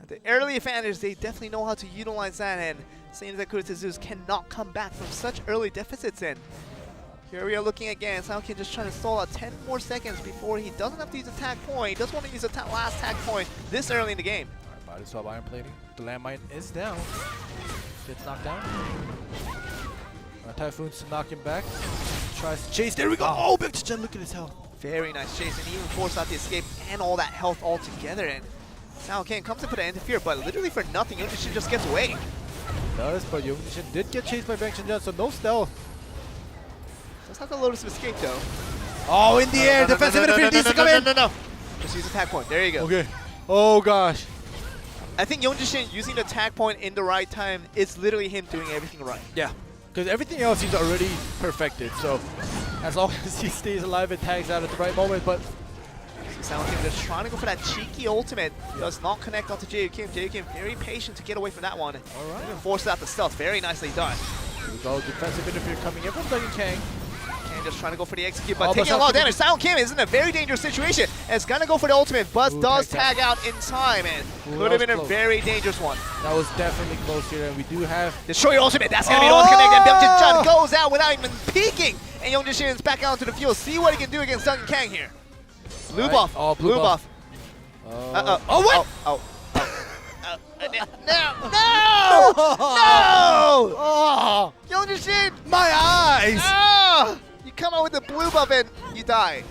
The early advantage, they definitely know how to utilize that, and seems that Kurita Zeus cannot come back from such early deficits. And here we are looking again. Sao Kim just trying to stall out 10 more seconds before he doesn't have to use attack point. He doesn't want to use a last attack point this early in the game. All right, body swap iron plating. The landmine is down. Gets knocked down. Typhoon's to knock him back. Tries to chase. There we go. Oh, Byung-chun, look at his health. Very nice chase, and even forced out the escape and all that health all together. And Sao Kim comes in for the interfere, but literally for nothing, Youngshin just gets away. Does, but Youngshin did get chased by Byung-chun Jun, so no stealth. Does have the Lotus of escape though. Oh, in the air, defensive interference needs to come in. No. Just use attack point. There you go. Okay. Oh gosh. I think Youngshin using the attack point in the right time is literally him doing everything right. Yeah, because everything else he's already perfected. So as long as he stays alive and tags out at the right moment, but Sao Kim just trying to go for that cheeky ultimate. Does not connect onto Jae Kim. Jae Kim very patient to get away from that one. All right. Even forces out the stealth. Very nicely done. Here we go. Defensive interference coming in from Dougie Kang. And just trying to go for the execute, but taking a lot of damage. Sao Kim is in a very dangerous situation. And it's going to go for the ultimate, but does tag out in time. And could have been a very dangerous one. That was definitely close here, and we do have Destroy ultimate. That's going to be the one connect. And Byung-chun Jun goes out without even peeking. And Youngshin is back out onto the field. See what he can do against Dougie Kang here. Blue buff. Oh, blue buff. Uh-oh. Oh, what? Oh. No! Oh, Youngshin! my eyes! Ah! You come out with the blue buff and you die.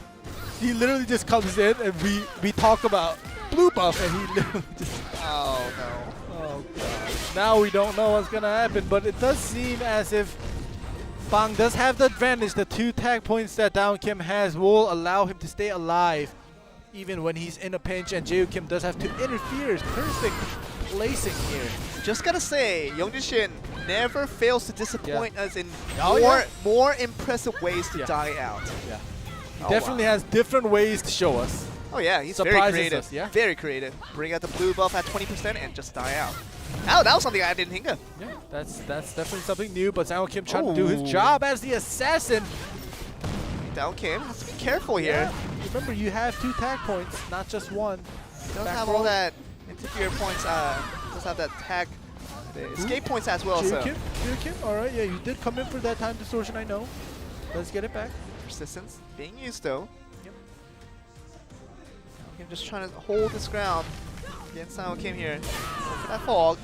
He literally just comes in and we talk about blue buff and he literally just... Oh, no. Oh, God. Now we don't know what's going to happen, but it does seem as if Bang does have the advantage. The 2 tag points that Down Kim has will allow him to stay alive even when he's in a pinch, and Jae Kim does have to interfere. Perfect placing here. Just gotta say, Youngshin never fails to disappoint us in Oh, more impressive ways to die out. Yeah. He definitely has different ways to show us. Oh yeah, he's very Surprises creative. us, yeah. Very creative. Bring out the blue buff at 20% and just die out. Oh, that was something I didn't think of. Yeah, that's definitely something new, but Down Kim trying to do his job as the assassin. Down Kim has to be careful here. Yeah. Remember, you have 2 tag points, not just one. Does have all that interfere points. Does have that tag, the escape points as well. Jae Kim, all right, yeah, you did come in for that time distortion, I know. Let's get it back. Persistence being used though. Yep. Down Kim just trying to hold this ground against Sao Kim here. Go for that fog.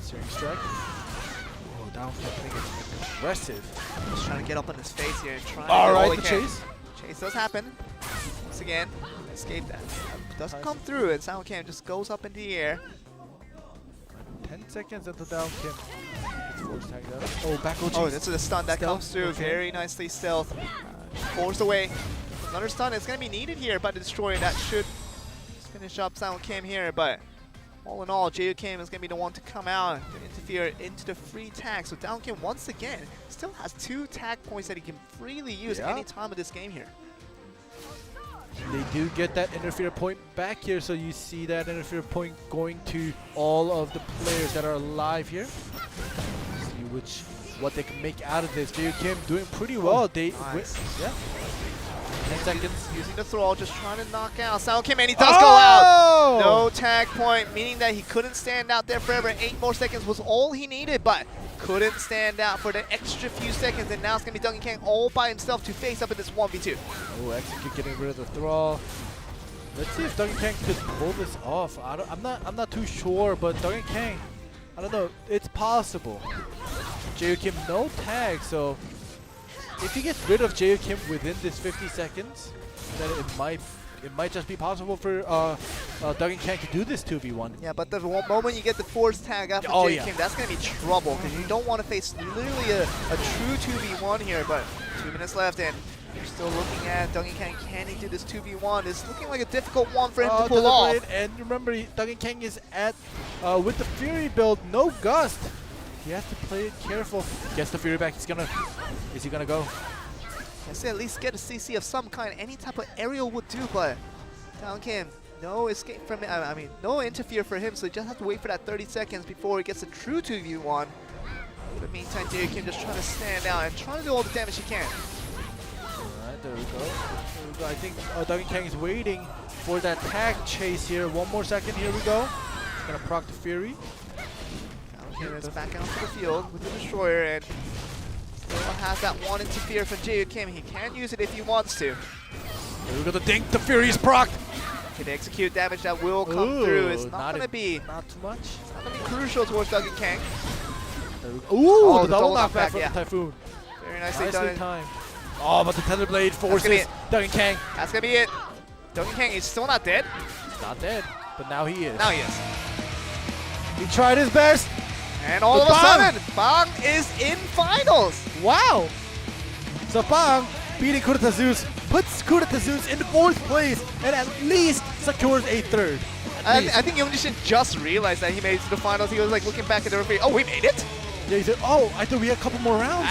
Searing strike. Oh, down playing aggressive. Just trying to get up on his face here and trying to All do right, he the can. chase. Chase does happen. Once again, escape that. Doesn't come through, and SoundCam just goes up in the air. 10 seconds until down Kim. It's force tagged out. Oh, back roll chase. Oh, this is a stun that Stealth, comes through okay. very nicely. Stealth forced away. Another stun is going to be needed here by the Destroyer. That should just finish up SoundCam here, but all in all, JUKim is going to be the one to come out and interfere into the free tag. So DownKim once again still has 2 tag points that he can freely use any time of this game here. They do get that interfere point back here, so you see that interfere point going to all of the players that are alive here. See what they can make out of this. JUKim doing pretty well. They nice. yeah. 10 seconds. Using the throw, just trying to knock out SoundKim, and he does go out. No tag point, meaning that he couldn't stand out there forever. 8 more seconds was all he needed, but couldn't stand out for the extra few seconds, and now it's going to be Duncan Kang all by himself to face up in this 1v2. Oh, Execute getting rid of the thrall. Let's see if Duncan Kang could pull this off. I'm not too sure, but Duncan Kang, I don't know, it's possible. JUKim no tag, so if he gets rid of JUKim within this 50 seconds, then it might just be possible for Duncan Kang to do this 2v1. Yeah, but the moment you get the force tag after JUKim, that's going to be trouble, because you don't want to face literally a true 2v1 here, but 2 minutes left, and you're still looking at Duncan Kang. Can he do this 2v1? It's looking like a difficult one for him to pull off. And remember, Duncan Kang is at, with the Fury build, no Gust. He has to play it careful. Gets the Fury back. Is he gonna go? I say at least get a CC of some kind. Any type of aerial would do, but DownKim, no escape from it. I mean, no interfere for him, so he just has to wait for that 30 seconds before he gets a true 2v1. In the meantime, JUKim just trying to stand out and trying to do all the damage he can. Alright, there we go. I think Duncan Kang is waiting for that tag chase here. 1 more second. Here we go. He's gonna proc the Fury. DownKim is back out to the field with the Destroyer, and still has that one interfere from JUKim. He can use it if he wants to. Here we go, the dink, the Fury is procced. Can execute damage that will come through. It's not going to be not too much. It's not going to be crucial towards Duncan Kang. Ooh, the double knockback from the Typhoon. Very nicely done. Time. Oh, but the Tether Blade forces Duncan Kang. That's going to be it. Duncan Kang is still not dead. He's not dead, but now he is. Now he is. He tried his best. And all of a sudden, Bang is in finals. Wow. So Bang, beating Kurita Zeus, puts Kurita Zeus in 4th place and at least secures a 3rd. I think Youngjishin just realized that he made it to the finals. He was like looking back at the referee. Oh, we made it? Yeah, he said, oh, I thought we had a couple more rounds.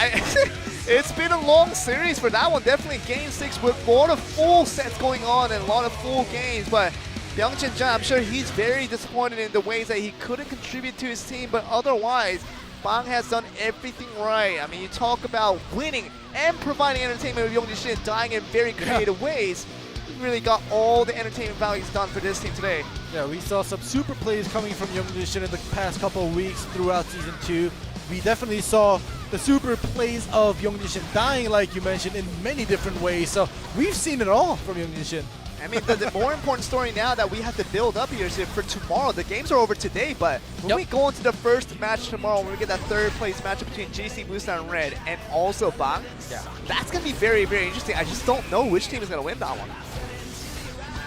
It's been a long series for that one. Definitely Game 6 with a lot of full sets going on and a lot of full games. But Byung-Chin Jang, I'm sure he's very disappointed in the ways that he couldn't contribute to his team, but otherwise, Bang has done everything right. I mean, you talk about winning and providing entertainment with Young-Jin dying in very creative ways. He really got all the entertainment values done for this team today. Yeah, we saw some super plays coming from Young-Jin in the past couple of weeks throughout Season 2. We definitely saw the super plays of Young-Jin dying, like you mentioned, in many different ways. So we've seen it all from Young-Jin. I mean, the more important story now that we have to build up here is for tomorrow. The games are over today, but when we go into the first match tomorrow, when we get that 3rd place matchup between GC Busan Red and also Bang, that's going to be very, very interesting. I just don't know which team is going to win that one.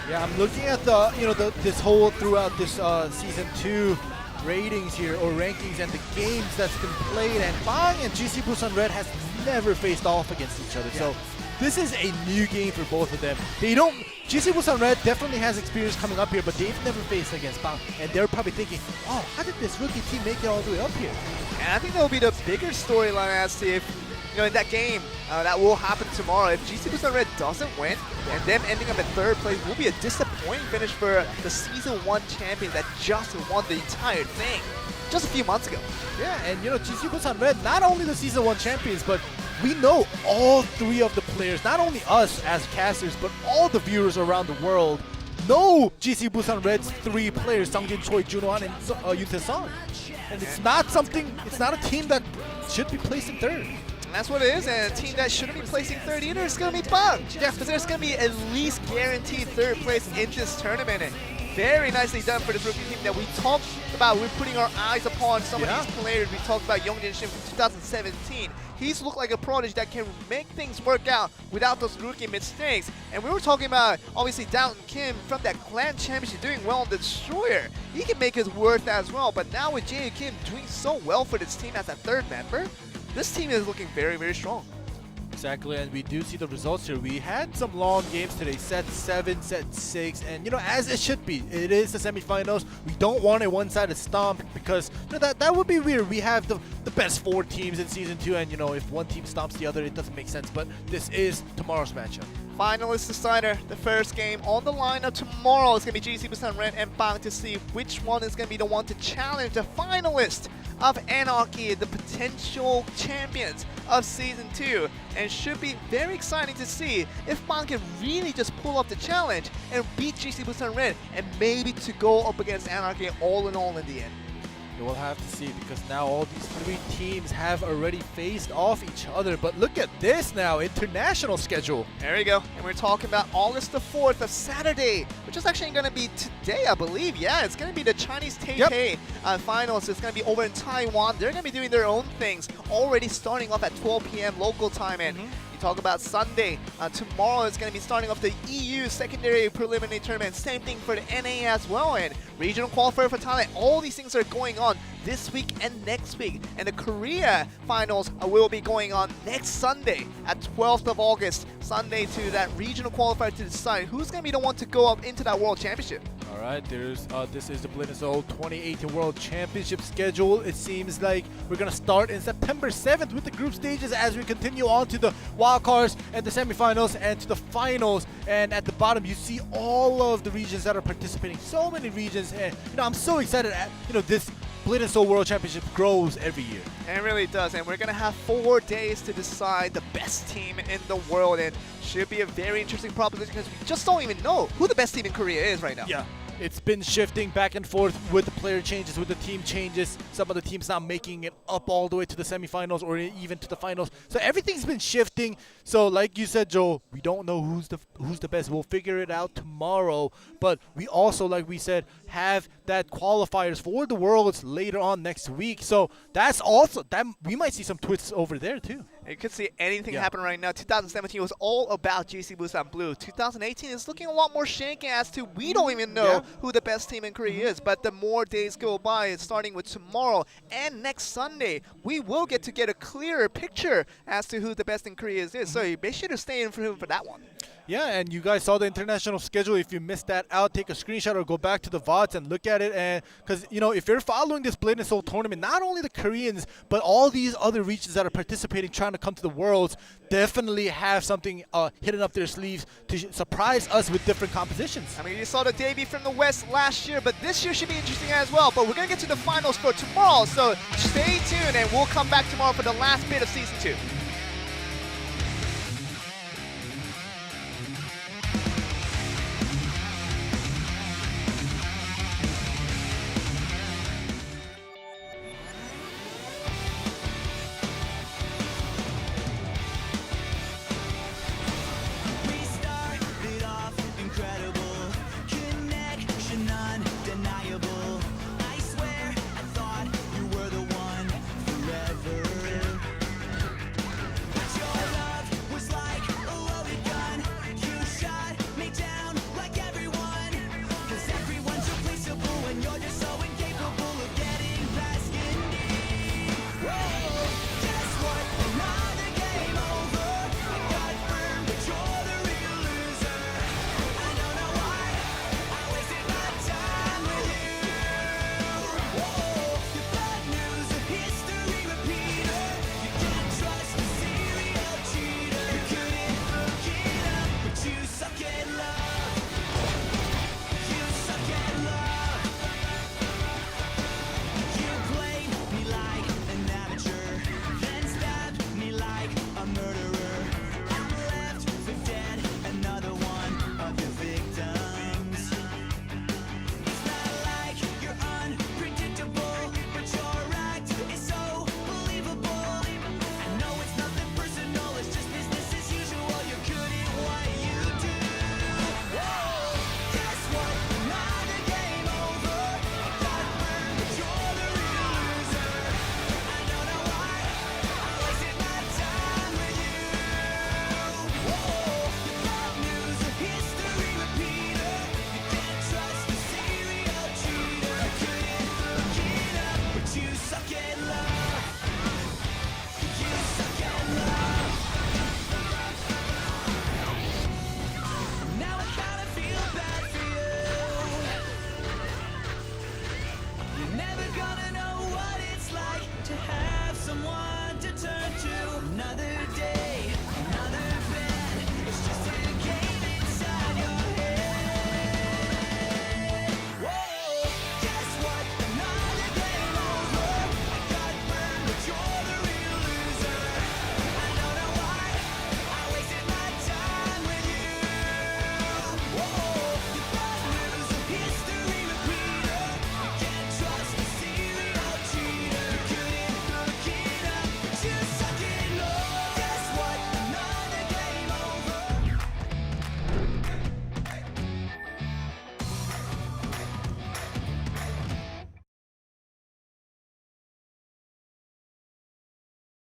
Yeah, I'm looking at the this whole throughout this Season 2 ratings here, or rankings, and the games that's been played, and Bang and GC Busan Red has never faced off against each other. So this is a new game for both of them. GC Busan Red definitely has experience coming up here, but they've never faced against Bang, and they're probably thinking, oh, how did this rookie team make it all the way up here? And I think that will be the bigger storyline as to if, in that game that will happen tomorrow, if GC Busan Red doesn't win, and them ending up in 3rd place will be a disappointing finish for the Season 1 champions that just won the entire thing just a few months ago. Yeah, and GC Busan Red, not only the Season 1 champions, but we know all 3 of the players, not only us as casters, but all the viewers around the world know GC Busan Red's 3 players, Sungjin Choi, Junhwan, and Yoon Tae-sun. And it's not a team that should be placed in 3rd. And that's what it is, and a team that shouldn't be placing 3rd either is going to be Bang. Yeah, because there's going to be at least guaranteed 3rd place in this tournament. And Very nicely done for this rookie team that we talked about. We're putting our eyes upon some of these players. We talked about Youngjin Shin from 2017. He's looked like a prodigy that can make things work out without those rookie mistakes. And we were talking about, obviously, Dalton Kim from that Clan Championship doing well on the Destroyer. He can make his worth as well. But now with Jae Kim doing so well for this team as a third member, this team is looking very, very strong. Exactly, and we do see the results here. We had some long games today, set 7, set 6, and as it should be. It is the semifinals. We don't want a one-sided stomp because that would be weird. We have the best 4 teams in Season 2, and if one team stomps the other, it doesn't make sense. But this is tomorrow's matchup. Finalist decider, the first game on the lineup tomorrow is going to be GC Busan Red and Bang to see which one is going to be the one to challenge the finalist of Anarchy, the potential champions of Season 2. And should be very exciting to see if Bang can really just pull up the challenge and beat GC Busan Red and maybe to go up against Anarchy all in all in the end. We'll have to see because now all these 3 teams have already faced off each other. But look at this now, international schedule. There we go. And we're talking about August the 4th of Saturday, which is actually going to be today, I believe. Yeah, it's going to be the Chinese Taipei finals. It's going to be over in Taiwan. They're going to be doing their own things, already starting off at 12 p.m. local time. And talk about Sunday. Tomorrow is going to be starting off the EU secondary preliminary tournament. Same thing for the NA as well. And regional qualifier for Thailand. All these things are going on this week and next week. And the Korea finals will be going on next Sunday at 12th of August. Sunday to that regional qualifier to decide who's going to be the one to go up into that World Championship. All right, this is the blade&soul 2018 World Championship schedule. It seems like we're going to start in September 7th with the group stages as we continue on to the wildcards and the semifinals and to the finals. And at the bottom, you see all of the regions that are participating. So many regions. And, I'm so excited at, this blade&soul World Championship grows every year. And it really does. And we're going to have 4 days to decide the best team in the world. And should be a very interesting proposition because we just don't even know who the best team in Korea is right now. Yeah. It's been shifting back and forth with the player changes, with the team changes. Some of the teams not making it up all the way to the semifinals or even to the finals. So everything's been shifting. So like you said, Joe, we don't know who's the best. We'll figure it out tomorrow. But we also, like we said, have that qualifiers for the Worlds later on next week. So that's also that we might see some twists over there too. You could see anything happen right now. 2017 was all about GC Busan Blue. 2018 is looking a lot more shaky as to we don't even know who the best team in Korea is. But the more days go by, starting with tomorrow and next Sunday, we will get a clearer picture as to who the best in Korea is. So you be sure to stay in for that one. Yeah, and you guys saw the international schedule. If you missed that out, take a screenshot or go back to the VODs and look at it. And because, if you're following this blade&soul tournament, not only the Koreans, but all these other regions that are participating, trying to come to the Worlds, definitely have something hidden up their sleeves to surprise us with different compositions. I mean, you saw the debut from the West last year, but this year should be interesting as well. But we're going to get to the finals for tomorrow, so stay tuned, and we'll come back tomorrow for the last bit of Season 2.